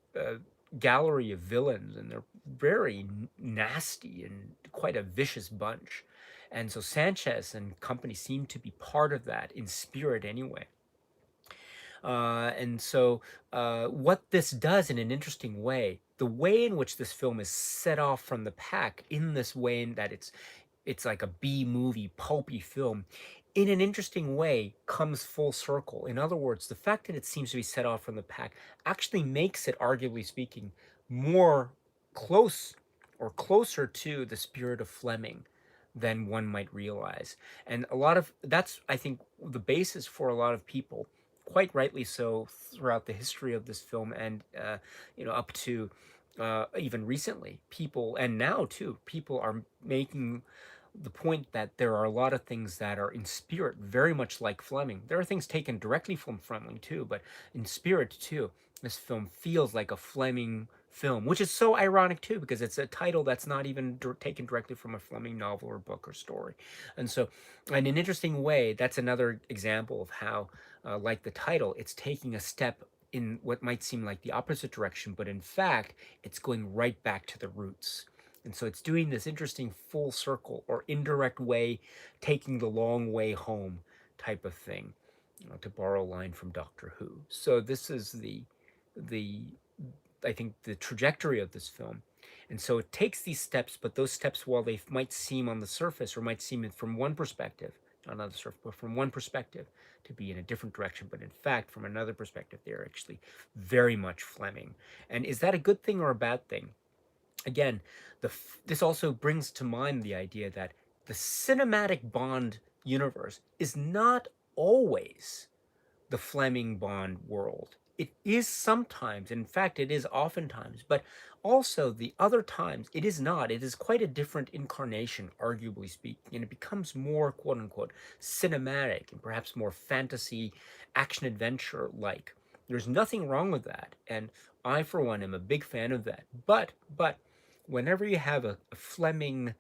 gallery of villains, and they're very nasty and quite a vicious bunch. And so Sanchez and company seem to be part of that in spirit anyway. What this does in an interesting way, the way in which this film is set off from the pack, in this way in that it's like a B movie, pulpy film, in an interesting way comes full circle. In other words, the fact that it seems to be set off from the pack actually makes it, arguably speaking, more close or closer to the spirit of Fleming than one might realize. And a lot of that's, I think, the basis for a lot of people, quite rightly so, throughout the history of this film, and up to even recently, people, and now too, people are making the point that there are a lot of things that are in spirit very much like Fleming. There are things taken directly from Fleming too, but in spirit too, this film feels like a Fleming film, which is so ironic too, because it's a title that's not even taken directly from a Fleming novel or book or story. And so, in an interesting way, that's another example of how, like the title, it's taking a step in what might seem like the opposite direction, but in fact, it's going right back to the roots. And so it's doing this interesting full circle or indirect way, taking the long way home type of thing, to borrow a line from Doctor Who. So this is the I think the trajectory of this film. And so it takes these steps, but those steps, while they might seem on the surface, or might seem from one perspective, not on the surface, but from one perspective, to be in a different direction, but in fact, from another perspective, they're actually very much Fleming. And is that a good thing or a bad thing? Again, this also brings to mind the idea that the cinematic Bond universe is not always the Fleming Bond world. It is sometimes, in fact, it is oftentimes, but also the other times it is not. It is quite a different incarnation, arguably speaking, and it becomes more, quote unquote, cinematic and perhaps more fantasy, action adventure like. There's nothing wrong with that, and I, for one, am a big fan of that. But whenever you have a Fleming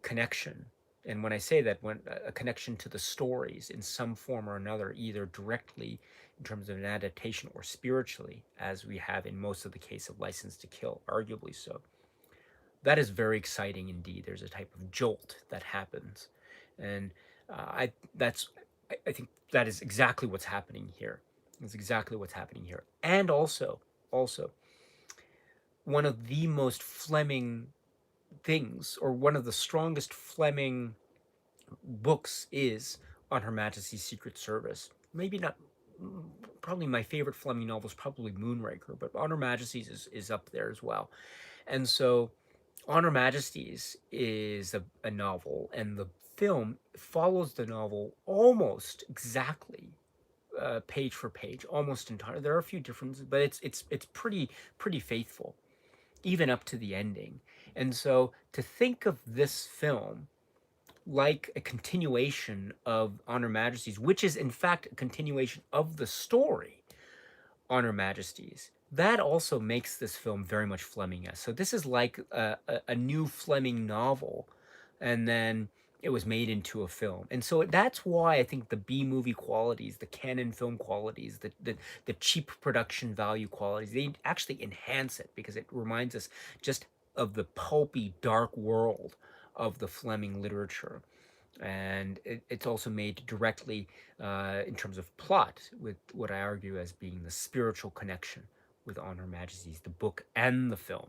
connection, And when I say that, when a connection to the stories in some form or another, either directly in terms of an adaptation or spiritually, as we have in most of the case of License to Kill, arguably so, that is very exciting indeed. There's a type of jolt that happens, and I think that is exactly what's happening here. It's exactly what's happening here, and also one of the most Fleming things, or one of the strongest Fleming books, is On Her Majesty's Secret Service. Maybe not. Probably my favorite Fleming novel is probably Moonraker, but On Her Majesty's is up there as well. And so On Her Majesty's is a novel, and the film follows the novel almost exactly, page for page, almost entirely. There are a few differences, but it's pretty faithful, even up to the ending. And so to think of this film like a continuation of On Her Majesty's, which is in fact a continuation of the story On Her Majesty's, that also makes this film very much Fleming-esque. So this is like a new Fleming novel, and then it was made into a film. And so that's why I think the B movie qualities, the canon film qualities, the cheap production value qualities, they actually enhance it, because it reminds us just of the pulpy, dark world of the Fleming literature. And it's also made directly, in terms of plot, with what I argue as being the spiritual connection with On Her Majesty's, the book and the film.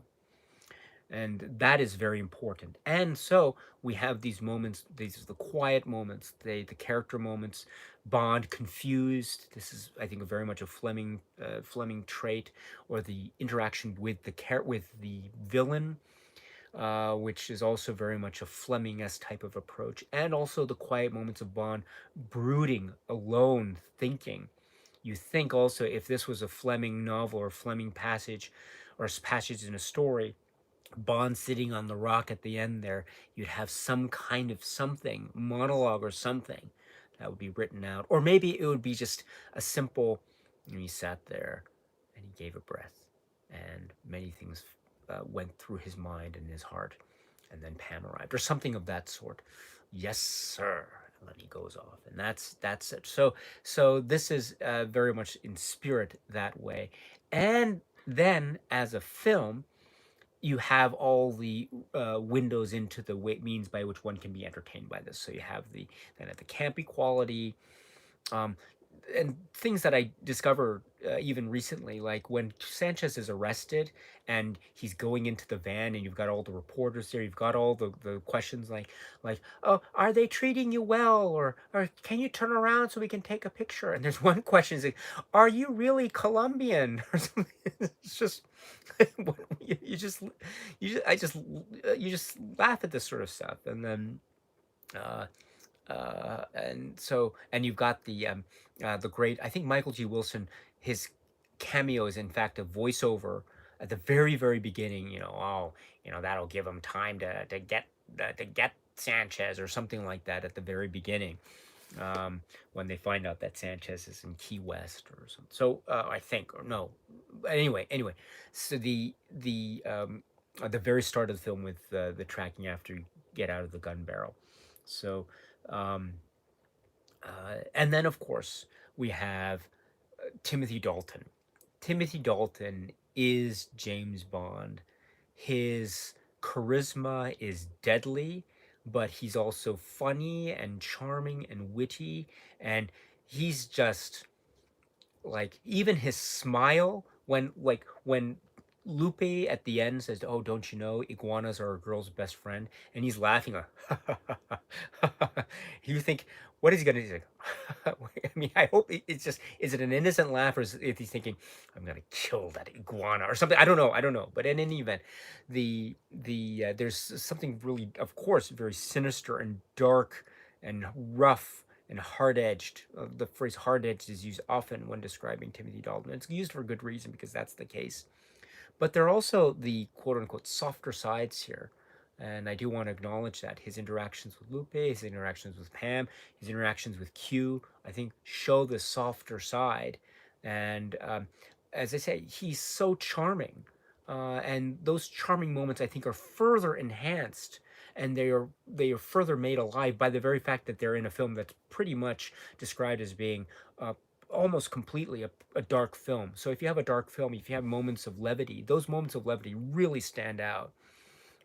And that is very important. And so we have these moments, these are the quiet moments, the character moments. Bond confused. This is, I think, very much a Fleming trait, or the interaction with the villain, which is also very much a Fleming-esque type of approach, and also the quiet moments of Bond brooding, alone, thinking. You think also, if this was a Fleming novel or Fleming passage, or a passage in a story, Bond sitting on the rock at the end there, you'd have some kind of something, monologue or something, that would be written out. Or maybe it would be just a simple, he sat there and he gave a breath, and many things went through his mind and his heart, and then Pam arrived, or something of that sort. Yes, sir. And then he goes off, and that's it. So this is very much in spirit that way. And then as a film, you have all the windows into the means by which one can be entertained by this. So you have the campy quality, um, and things that I discovered even recently, like when Sanchez is arrested and he's going into the van, and you've got all the reporters there, you've got all the questions like, oh, are they treating you well, or can you turn around so we can take a picture? And there's one question, is like, are you really Colombian or something? It's just you just you just laugh at this sort of stuff, and then uh, and you've got the great, I think, Michael G. Wilson. His cameo is in fact a voiceover at the very beginning. Oh, that'll give him time to get Sanchez, or something like that, at the very beginning, when they find out that Sanchez is in Key West or something. So I think, or no, anyway. So at the very start of the film, with the tracking after you get out of the gun barrel. So um, and then, of course, we have Timothy Dalton. Timothy Dalton is James Bond. His charisma is deadly, but he's also funny and charming and witty, and he's just, like, even his smile, when Lupe at the end says, "Oh, don't you know iguanas are a girl's best friend?" and he's laughing, you think, what is he gonna do? I mean, I hope it's just, is it an innocent laugh, or if he's thinking, "I'm gonna kill that iguana" or something? I don't know. But in any event, there's something really, of course, very sinister and dark and rough and hard-edged. The phrase hard-edged is used often when describing Timothy Dalton. It's used for good reason, because that's the case. But there are also the quote-unquote softer sides here. And I do want to acknowledge that his interactions with Lupe, his interactions with Pam, his interactions with Q, I think, show the softer side. And as I say, he's so charming. And those charming moments, I think, are further enhanced and they are further made alive by the very fact that they're in a film that's pretty much described as being almost completely a dark film. So if you have a dark film, if you have moments of levity, those moments of levity really stand out.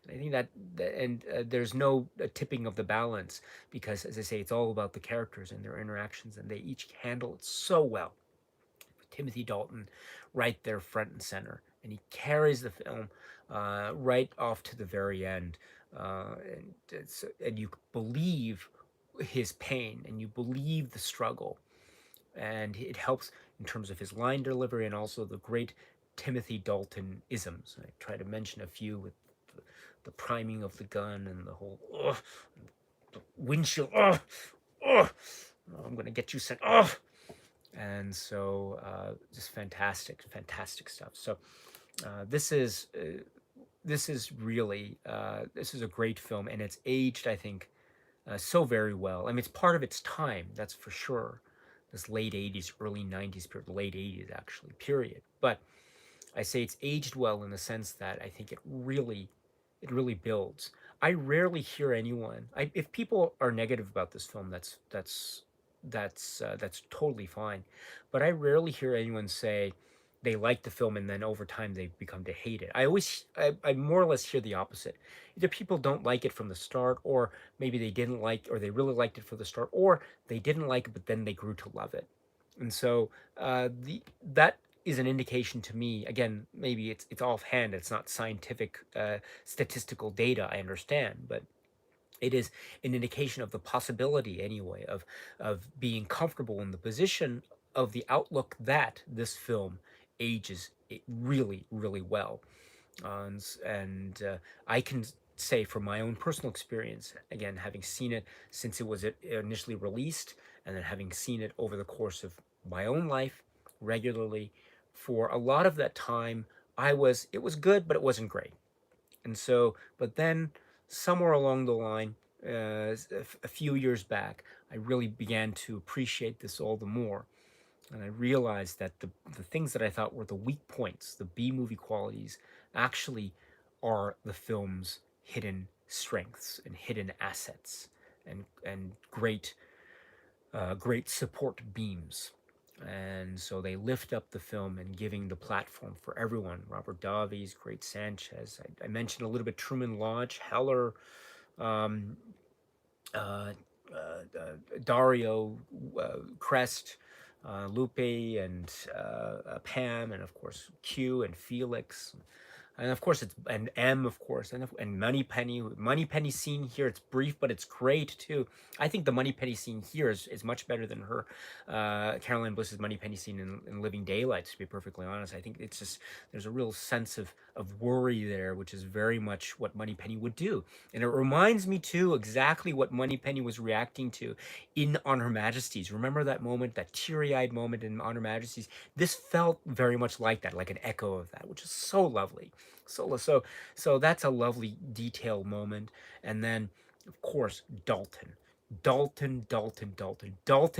I think and there's no tipping of the balance because, as I say, it's all about the characters and their interactions, and they each handle it so well. Timothy Dalton, right there, front and center, and he carries the film right off to the very end, and you believe his pain, and you believe the struggle, and it helps in terms of his line delivery and also the great Timothy Dalton isms. I try to mention a few with the priming of the gun and the whole the windshield. I'm gonna get you sent. And so just fantastic, fantastic stuff. So this is really this is a great film, and it's aged, I think, so very well. I mean, it's part of its time, that's for sure. This late '80s, early '90s period, late '80s actually period. But I say it's aged well in the sense that I think it really builds. I rarely hear anyone. If people are negative about this film, that's totally fine. But I rarely hear anyone say they like the film and then over time they become to hate it. I more or less hear the opposite. Either people don't like it from the start, or maybe they didn't like, or they really liked it from the start, or they didn't like it but then they grew to love it. And so the that is an indication to me. Again, maybe it's offhand. It's not scientific statistical data. I understand, but it is an indication of the possibility, anyway, of being comfortable in the position of the outlook that this film ages it really, really well. And I can say from my own personal experience, again, having seen it since it was initially released, and then having seen it over the course of my own life regularly, for a lot of that time, it was good, but it wasn't great. And so, but then somewhere along the line, a few years back, I really began to appreciate this all the more. And I realized that the things that I thought were the weak points, the B movie qualities, actually are the film's hidden strengths and hidden assets, and great support beams. And so they lift up the film and giving the platform for everyone. Robert Davies, great Sanchez. I mentioned a little bit Truman Lodge, Heller, um, uh, Dario, Crest, Lupe, and Pam, and of course Q and Felix, and of course it's and M, of course, and Moneypenny scene here. It's brief, but it's great too. I think the Moneypenny scene here is much better than her Caroline Bliss's Moneypenny scene in Living Daylights. To be perfectly honest, I think it's just there's a real sense of worry there, which is very much what Moneypenny would do, and it reminds me too exactly what Moneypenny was reacting to in On Her Majesty's. Remember that moment, that teary-eyed moment in On Her Majesty's? This felt very much like that, like an echo of that, which is so lovely. So that's a lovely detail moment. And then, of course, Dalton. Dalton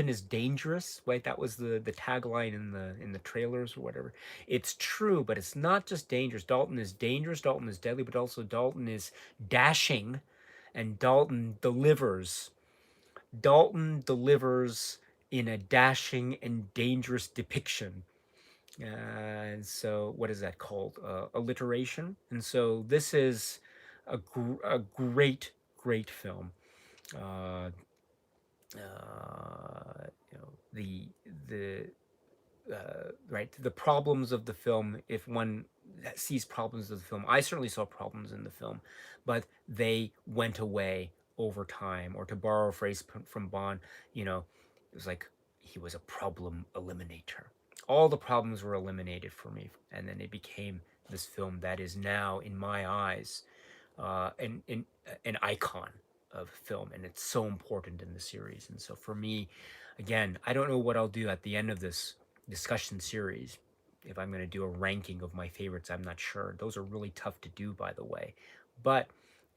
is dangerous, right? That was the tagline in the trailers or whatever. It's true, but it's not just dangerous. Dalton is dangerous, Dalton is deadly, but also Dalton is dashing, and Dalton delivers in a dashing and dangerous depiction. And so, what is that called? Alliteration. And so, this is a great film. Uh, you know, the right, the problems of the film. If one sees problems of the film, I certainly saw problems in the film, but they went away over time. Or to borrow a phrase from Bond, it was like he was a problem eliminator. All the problems were eliminated for me, and then it became this film that is now, in my eyes, an icon of film, and it's so important in the series. And so for me, again, I don't know what I'll do at the end of this discussion series. If I'm going to do a ranking of my favorites, I'm not sure. Those are really tough to do, by the way. But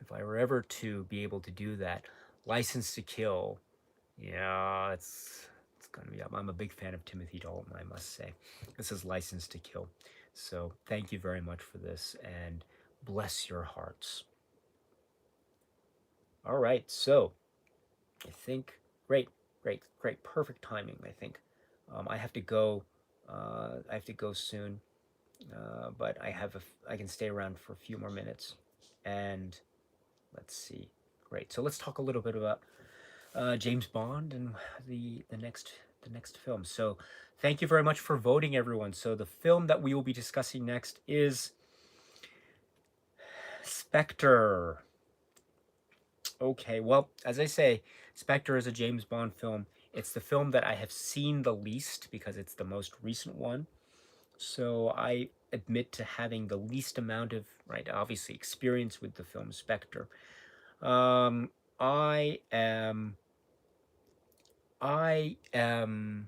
if I were ever to be able to do that, License to Kill, yeah, it's gonna be. I'm a big fan of Timothy Dalton, I must say. This is License to Kill. So thank you very much for this, and bless your hearts. All right, so I think great, great, perfect timing. I think I have to go. I have to go soon, but I can stay around for a few more minutes, and let's see. Great. So let's talk a little bit about James Bond and the next film. So thank you very much for voting, everyone. So the film that we will be discussing next is Spectre. Okay, well, as I say, Spectre is a James Bond film. It's the film that I have seen the least because it's the most recent one. So I admit to having the least amount of, right, obviously experience with the film Spectre. Um, I am I am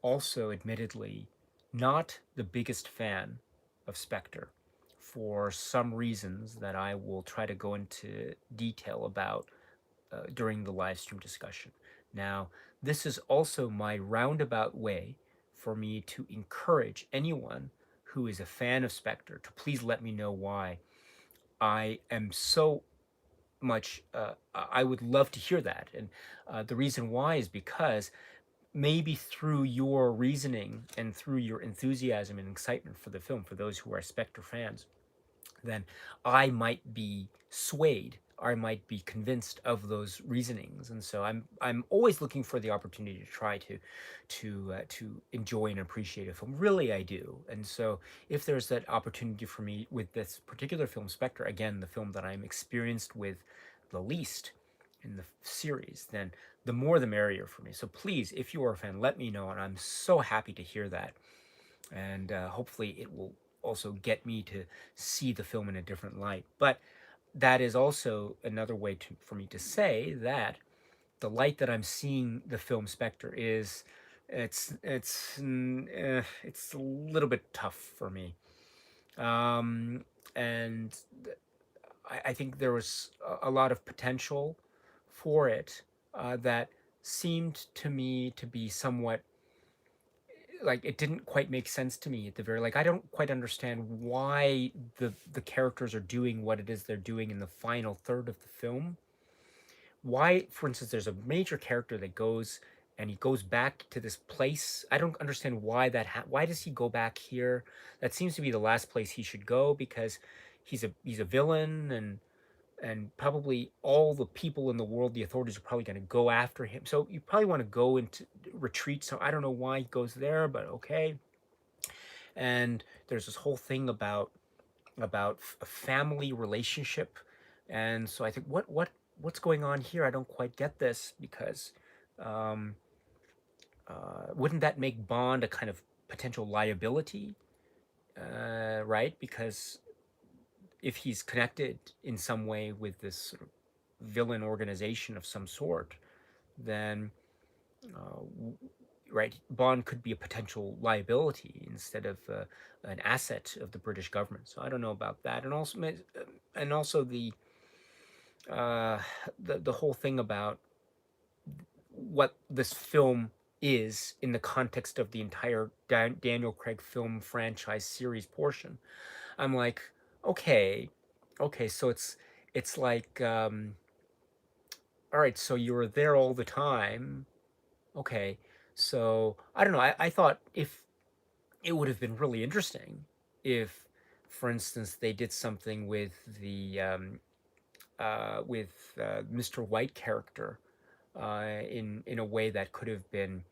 also admittedly not the biggest fan of Spectre for some reasons that I will try to go into detail about during the live stream discussion. Now, this is also my roundabout way for me to encourage anyone who is a fan of Spectre to please let me know why. I am so much, I would love to hear that. And the reason why is because maybe through your reasoning and through your enthusiasm and excitement for the film, for those who are Spectre fans, then I might be swayed. I might be convinced of those reasonings, and so I'm always looking for the opportunity to try to enjoy and appreciate a film. Really, I do. And so, if there's that opportunity for me with this particular film, Spectre, again, the film that I'm experienced with the least in the series, then the more the merrier for me. So please, if you are a fan, let me know, and I'm so happy to hear that. And hopefully, it will also get me to see the film in a different light. But that is also another way for me to say that the light that I'm seeing the film Spectre is it's a little bit tough for me. And I think there was a lot of potential for it that seemed to me to be somewhat like it didn't quite make sense to me at the very like I don't quite understand why the characters are doing what it is they're doing in the final third of the film. Why, for instance, there's a major character that goes and he goes back to this place. I don't understand why why does he go back here? That seems to be the last place he should go because he's a villain and probably all the people in the world, the authorities are probably going to go after him. So you probably want to go into retreat. So I don't know why he goes there, but okay. And there's this whole thing about a family relationship, and so I think what's going on here? I don't quite get this because um, wouldn't that make Bond a kind of potential liability, right? Because if he's connected in some way with this sort of villain organization of some sort, then uh, right, Bond could be a potential liability instead of an asset of the British government. So I don't know about that, and also uh, the whole thing about what this film is in the context of the entire Daniel Craig film franchise series portion. I'm like, okay, okay, so it's like, all right, so you were there all the time. Okay, so I don't know. I thought if it would have been really interesting if, for instance, they did something with Mr. White character in a way that could have been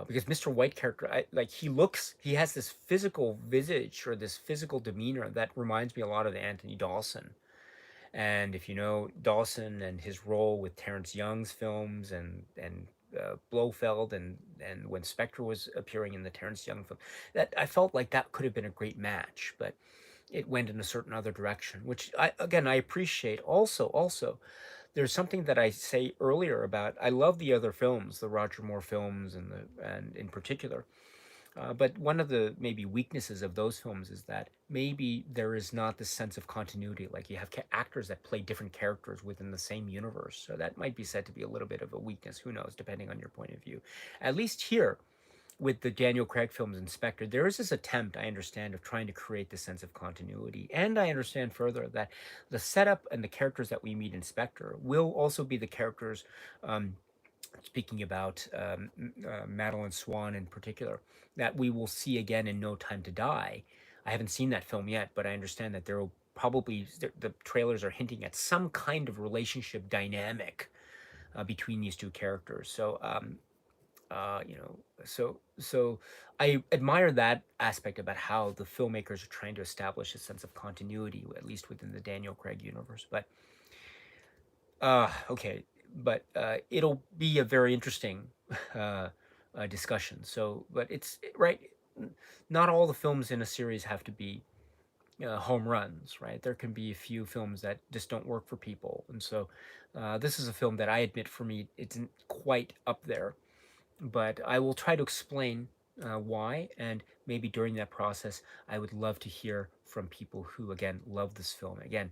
because Mr. White character, like he has this physical visage or this physical demeanor that reminds me a lot of Anthony Dawson. And if you know Dawson and his role with Terrence Young's films and Blofeld and when Spectre was appearing in the Terrence Young film, that I felt like that could have been a great match, but it went in a certain other direction, which I appreciate. Also, there's something that I say earlier about I love the other films, the Roger Moore films, and in particular. But one of the maybe weaknesses of those films is that maybe there is not this sense of continuity. Like you have actors that play different characters within the same universe. So that might be said to be a little bit of a weakness. Who knows, depending on your point of view. At least here, with the Daniel Craig films Inspector, there is this attempt, I understand, of trying to create this sense of continuity. And I understand further that the setup and the characters that we meet in Spectre will also be the characters, um, speaking about Madeline Swan in particular, that we will see again in No Time to Die. I haven't seen that film yet, but I understand that there will probably, the trailers are hinting at some kind of relationship dynamic between these two characters. So you know, so I admire that aspect about how the filmmakers are trying to establish a sense of continuity, at least within the Daniel Craig universe. But okay, but it'll be a very interesting uh, discussion. So, but it's right. Not all the films in a series have to be home runs, right? There can be a few films that just don't work for people, and so this is a film that I admit for me it isn't quite up there, but I will try to explain why, and maybe during that process, I would love to hear from people who, again, love this film. Again,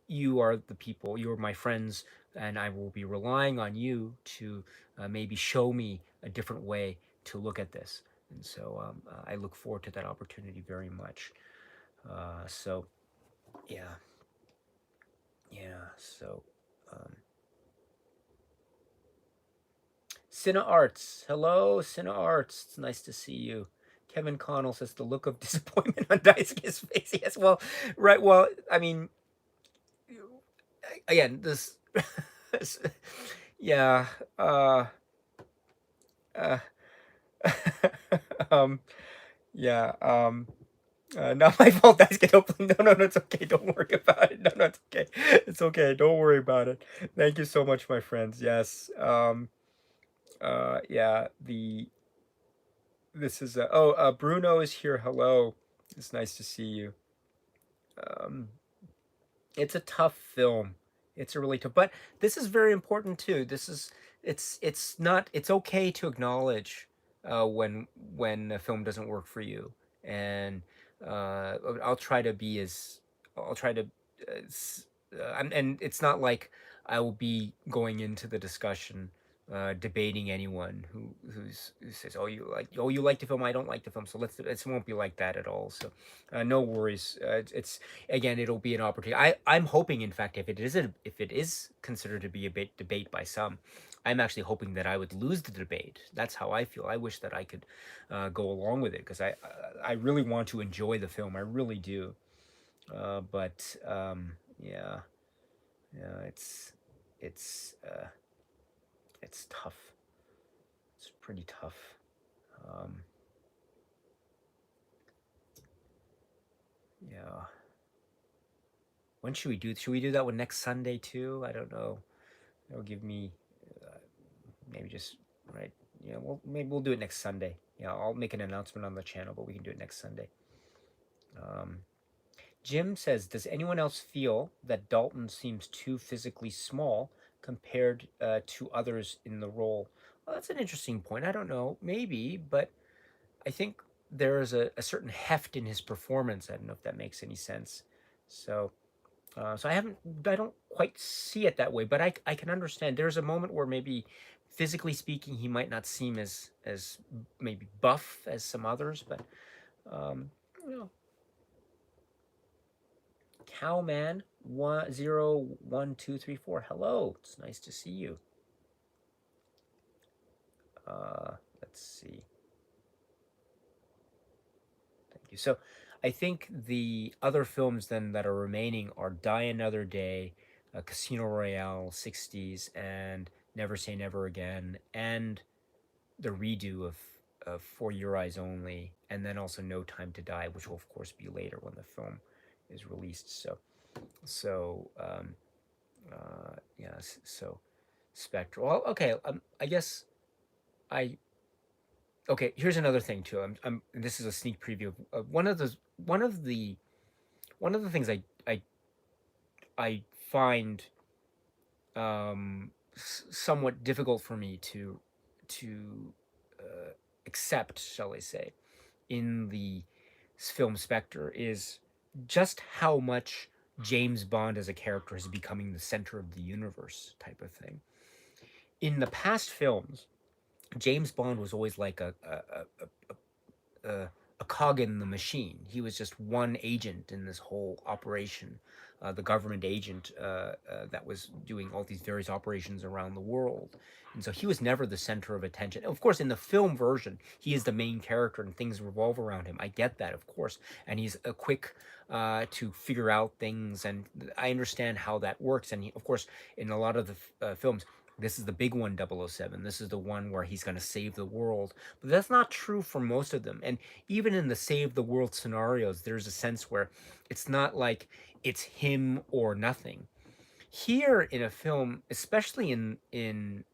you are the people, you are my friends, and I will be relying on you to maybe show me a different way to look at this. And so I look forward to that opportunity very much. So, yeah, yeah. So, um, Cine Arts. Hello, Cine Arts. It's nice to see you. Kevin Connell says the look of disappointment on Daisuke's face. Yes, well, right. Well, I mean, again, this, yeah, uh, uh, um, yeah, not my fault. Daisuke, don't, no, it's okay. Don't worry about it. No, it's okay. It's okay. Don't worry about it. Thank you so much, my friends. Yes, yeah, this is Bruno is here. Hello, it's nice to see you. Um, it's a tough film. It's a really tough, but this is very important too. This is it's not it's okay to acknowledge when a film doesn't work for you, and I'll try to be as I'll try to and it's not like I will be going into the discussion debating anyone who says oh you like the film, I don't like the film, so let's it won't be like that at all. So no worries. It's again, it'll be an opportunity. I'm hoping, in fact, if it is considered to be a debate by some, I'm actually hoping that I would lose the debate. That's how I feel. I wish that I could go along with it because I really want to enjoy the film. I really do. But yeah, yeah, it's it's tough. It's pretty tough. Um, yeah. When should we do? Should we do that one next Sunday too? I don't know. It'll give me maybe just right. Yeah, well, maybe we'll do it next Sunday. Yeah, I'll make an announcement on the channel, but we can do it next Sunday. Um, Jim says, does anyone else feel that Dalton seems too physically small compared to others in the role? Well, that's an interesting point. I don't know, maybe, but I think there is a certain heft in his performance. I don't know if that makes any sense. So so I don't quite see it that way, but I can understand. There's a moment where maybe physically speaking, he might not seem as maybe buff as some others, but you know, Cowman 101234. Hello, it's nice to see you. Let's see. Thank you. So, I think the other films then that are remaining are Die Another Day, Casino Royale, 60s, and Never Say Never Again, and the redo of For Your Eyes Only, and then also No Time to Die, which will of course be later when the film is released. So yes, so Spectre. Well, okay. I guess I okay. Here's another thing too. This is a sneak preview of one of the things I find somewhat difficult for me to accept, shall I say, in the film Spectre is just how much James Bond as a character is becoming the center of the universe type of thing. In the past films, James Bond was always like a, a cog in the machine. He was just one agent in this whole operation, the government agent that was doing all these various operations around the world. And so he was never the center of attention. Of course, in the film version, he is the main character and things revolve around him. I get that, of course. And he's a quick to figure out things. And I understand how that works. And he, of course, in a lot of the films, this is the big one, 007. This is the one where he's going to save the world. But that's not true for most of them. And even in the save the world scenarios, there's a sense where it's not like it's him or nothing. Here in a film, especially in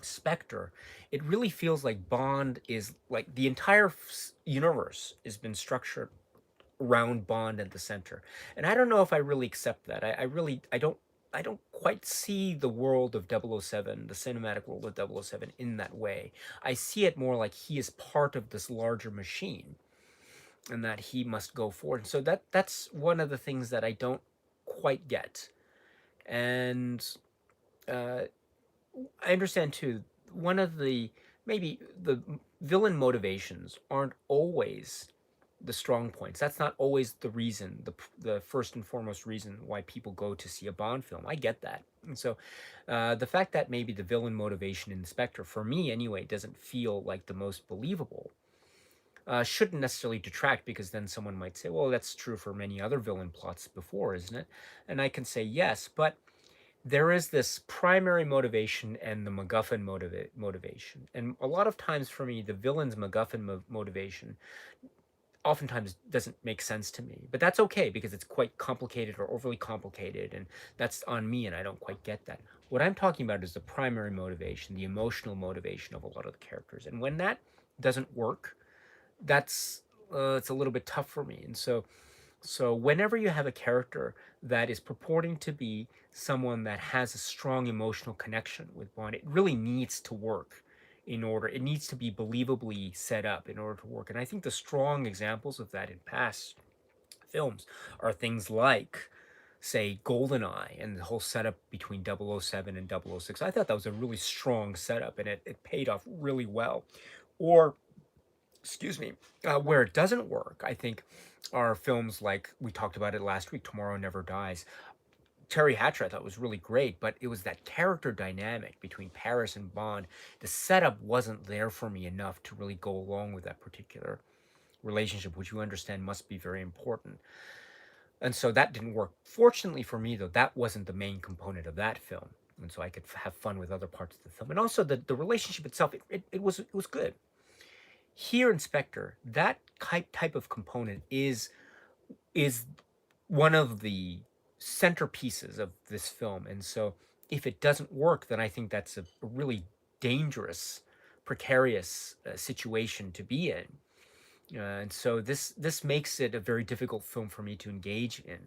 Spectre, it really feels like Bond is like the entire universe has been structured around Bond at the center. And I don't know if I really accept that. I really I don't quite see the world of 007, the cinematic world of 007 in that way. I see it more like he is part of this larger machine and that he must go forward. So that's one of the things that I don't quite get. And uh, I understand too. One of the maybe the villain motivations aren't always the strong points. That's not always the reason, the first and foremost reason why people go to see a Bond film. I get that. And so the fact that maybe the villain motivation in Spectre, for me anyway, doesn't feel like the most believable, shouldn't necessarily detract, because then someone might say, well, that's true for many other villain plots before, isn't it? And I can say yes, but there is this primary motivation and the MacGuffin motivation. And a lot of times for me, the villain's MacGuffin motivation oftentimes doesn't make sense to me. But that's okay because it's quite complicated or overly complicated, and that's on me, and I don't quite get that. What I'm talking about is the primary motivation, the emotional motivation of a lot of the characters. And when that doesn't work, that's it's a little bit tough for me. And so whenever you have a character that is purporting to be someone that has a strong emotional connection with Bond, it really needs to work in order. It needs to be believably set up in order to work. And I think the strong examples of that in past films are things like, say, GoldenEye and the whole setup between 007 and 006. I thought that was a really strong setup, and it paid off really well. Or excuse me, where it doesn't work, I think, are films like we talked about it last week, Tomorrow Never Dies. Terry Hatcher I thought was really great, but it was that character dynamic between Paris and Bond. The setup wasn't there for me enough to really go along with that particular relationship, which you understand must be very important. And so that didn't work. Fortunately for me, though, that wasn't the main component of that film. And so I could have fun with other parts of the film. And also the relationship itself, it was good. Here in Spectre, that type of component is one of the centerpieces of this film. And so if it doesn't work, then I think that's a really dangerous, precarious situation to be in. And so this makes it a very difficult film for me to engage in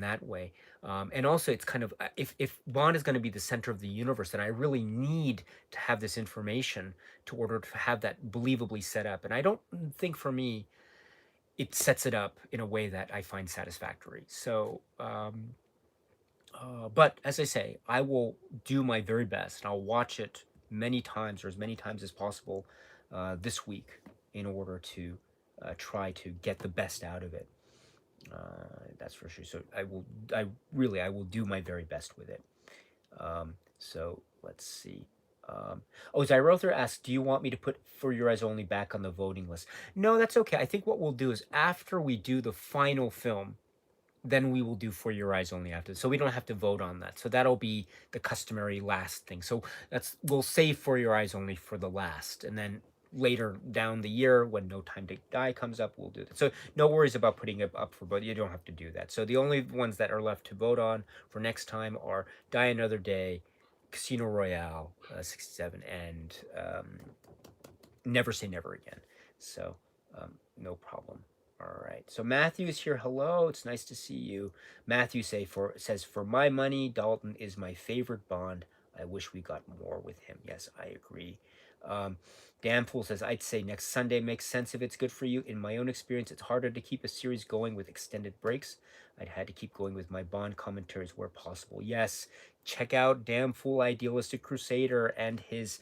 that way. And also, it's kind of if Bond is going to be the center of the universe, then I really need to have this information to order to have that believably set up. And I don't think for me it sets it up in a way that I find satisfactory. So, but as I say, I will do my very best, and I'll watch it many times or as many times as possible this week in order to try to get the best out of it. That's for sure. So I will do my very best with it. So let's see. Oh, Zyrother asks, do you want me to put For Your Eyes Only back on the voting list? No, that's okay. I think what we'll do is after we do the final film, then we will do For Your Eyes Only after. So we don't have to vote on that. So that'll be the customary last thing. So we'll save For Your Eyes Only for the last. And then later down the year when No Time to Die comes up, we'll do that. So no worries about putting it up for vote. You don't have to do that. So the only ones that are left to vote on for next time are Die Another Day, Casino Royale, 67, and Never Say Never Again. So no problem. All right. So Matthew is here. Hello. It's nice to see you. Matthew says, for my money, Dalton is my favorite Bond. I wish we got more with him. Yes, I agree. Danpool says, I'd say next Sunday makes sense if it's good for you. In my own experience, it's harder to keep a series going with extended breaks. I'd had to keep going with my Bond commentaries where possible. Yes, check out Damn Fool Idealistic Crusader and his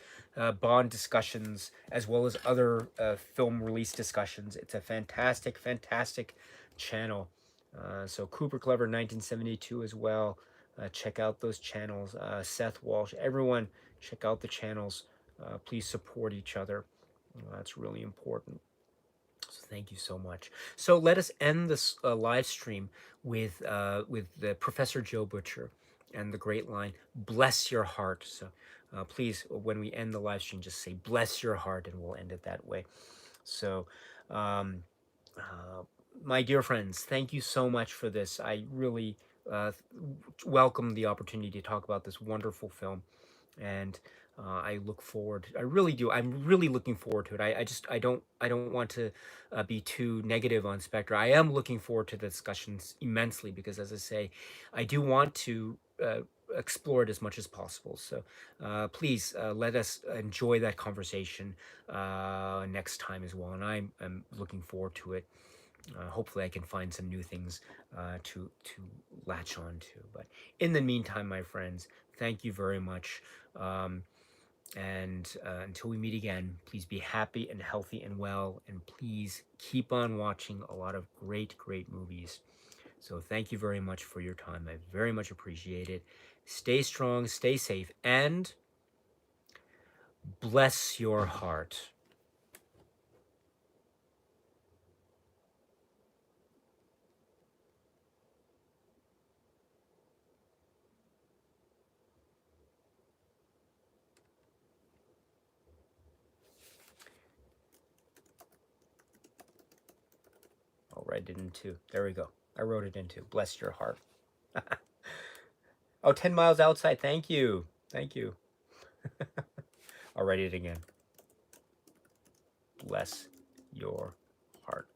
Bond discussions, as well as other film release discussions. It's a fantastic, fantastic channel. So Cooper Clever 1972 as well. Check out those channels. Seth Walsh, everyone, check out the channels. Please support each other. That's really important. So thank you so much. So let us end this live stream with the Professor Joe Butcher and the great line, "Bless your heart." So please, when we end the live stream, just say "Bless your heart," and we'll end it that way. So, um, uh, my dear friends, thank you so much for this. I really welcome the opportunity to talk about this wonderful film, and I look forward. I really do. I'm really looking forward to it. I don't want to be too negative on Spectre. I am looking forward to the discussions immensely because, as I say, I do want to explore it as much as possible. So please let us enjoy that conversation next time as well. And I'm looking forward to it. Hopefully, I can find some new things to latch on to. But in the meantime, my friends, thank you very much. Um, and until we meet again, please be happy and healthy and well. And please keep on watching a lot of great, great movies. So thank you very much for your time. I very much appreciate it. Stay strong, stay safe, and bless your heart. I'll write it into. There we go. I wrote it into. Bless your heart. Oh, 10 miles outside. Thank you. Thank you. I'll write it again. Bless your heart.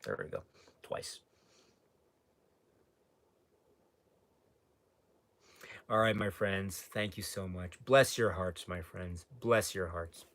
There we go. Twice. All right, my friends. Thank you so much. Bless your hearts, my friends. Bless your hearts.